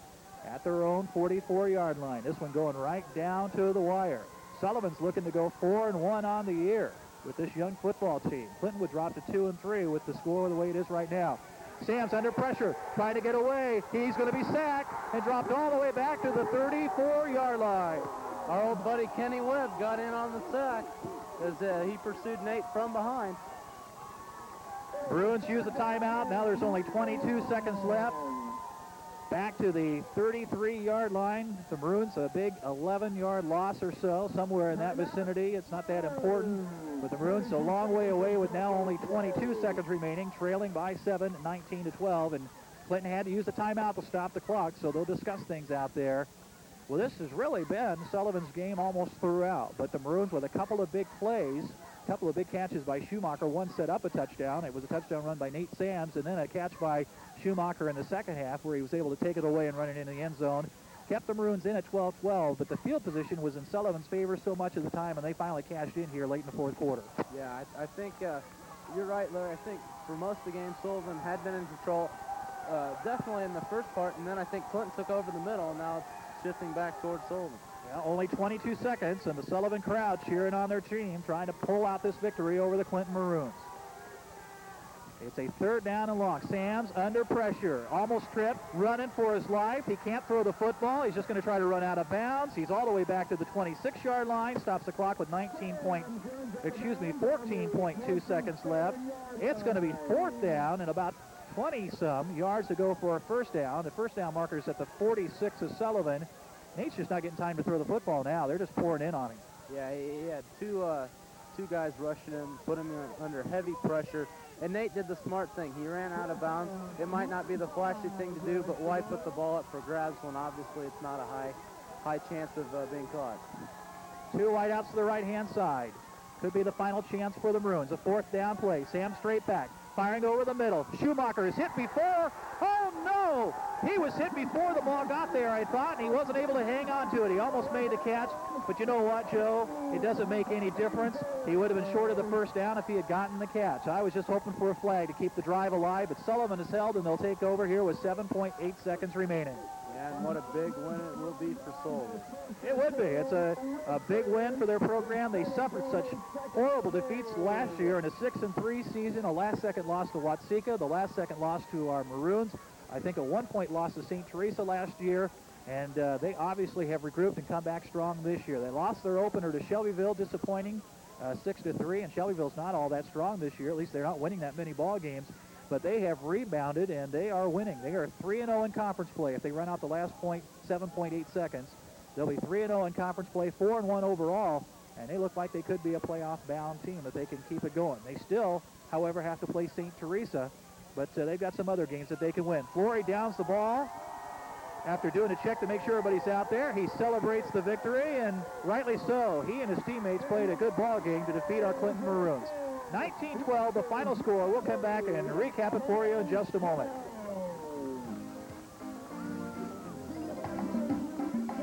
Speaker 1: at their own 44-yard line. This one going right down to the wire. Sullivan's looking to go 4-1 on the year with this young football team. Clinton would drop to 2-3 with the score the way it is right now. Sam's under pressure, trying to get away. He's going to be sacked and dropped all the way back to the 34-yard line.
Speaker 2: Our old buddy Kenny Webb got in on the sack as he pursued Nate from behind.
Speaker 1: Bruins use a timeout. Now there's only 22 seconds left. Back to the 33-yard line. The Maroons a big 11-yard loss or so, somewhere in that vicinity. It's not that important. But the Maroons a long way away with now only 22 seconds remaining, trailing by 7, 19-12. And Clinton had to use a timeout to stop the clock, so they'll discuss things out there. Well, this has really been Sullivan's game almost throughout. But the Maroons with a couple of big plays, a couple of big catches by Schumacher. One set up a touchdown. It was a touchdown run by Nate Sams, and then a catch by Schumacher in the second half where he was able to take it away and run it into the end zone. Kept the Maroons in at 12-12, but the field position was in Sullivan's favor so much of the time, and they finally cashed in here late in the 4th quarter.
Speaker 2: Yeah, I think you're right, Larry. I think for most of the game, Sullivan had been in control, definitely in the first part, and then I think Clinton took over the middle, and now it's shifting back towards Sullivan.
Speaker 1: Yeah, only 22 seconds, and the Sullivan crowd cheering on their team, trying to pull out this victory over the Clinton Maroons. It's a 3rd down and long. Sams under pressure, almost tripped, running for his life. He can't throw the football. He's just going to try to run out of bounds. He's all the way back to the 26-yard line, stops the clock with 14.2 seconds left. It's going to be 4th down and about 20-some yards to go for a 1st down. The 1st down marker is at the 46 of Sullivan. Nate's just not getting time to throw the football now. They're just pouring in on him.
Speaker 2: Yeah, he had two guys rushing him, put him under heavy pressure. And Nate did the smart thing. He ran out of bounds. It might not be the flashy thing to do, but why put the ball up for grabs when obviously it's not a high chance of being caught?
Speaker 1: 2 wideouts to the right-hand side. Could be the final chance for the Maroons. A 4th down play. Sam straight back, firing over the middle. Schumacher is hit before. Oh, no! He was hit before the ball got there, I thought, and he wasn't able to hang on to it. He almost made the catch, but you know what, Joe? It doesn't make any difference. He would have been short of the 1st down if he had gotten the catch. I was just hoping for a flag to keep the drive alive, but Sullivan is held, and they'll take over here with 7.8 seconds remaining.
Speaker 2: Yeah, and what a big win it will be for Sullivan.
Speaker 1: It would be. It's a big win for their program. They suffered such horrible defeats last year in a 6-3 season, a last-second loss to Watseka, the last-second loss to our Maroons, I think a 1-point loss to St. Teresa last year, and they obviously have regrouped and come back strong this year. They lost their opener to Shelbyville, disappointing, 6-3, and Shelbyville's not all that strong this year. At least they're not winning that many ball games, but they have rebounded, and they are winning. They are 3-0 in conference play. If they run out the last 7.8 seconds, they'll be 3-0 in conference play, 4-1 overall, and they look like they could be a playoff-bound team if they can keep it going. They still, however, have to play St. Teresa, but they've got some other games that they can win. Flory downs the ball after doing a check to make sure everybody's out there. He celebrates the victory, and rightly so. He and his teammates played a good ball game to defeat our Clinton Maroons. 19-12, the final score. We'll come back and recap it for you in just a moment.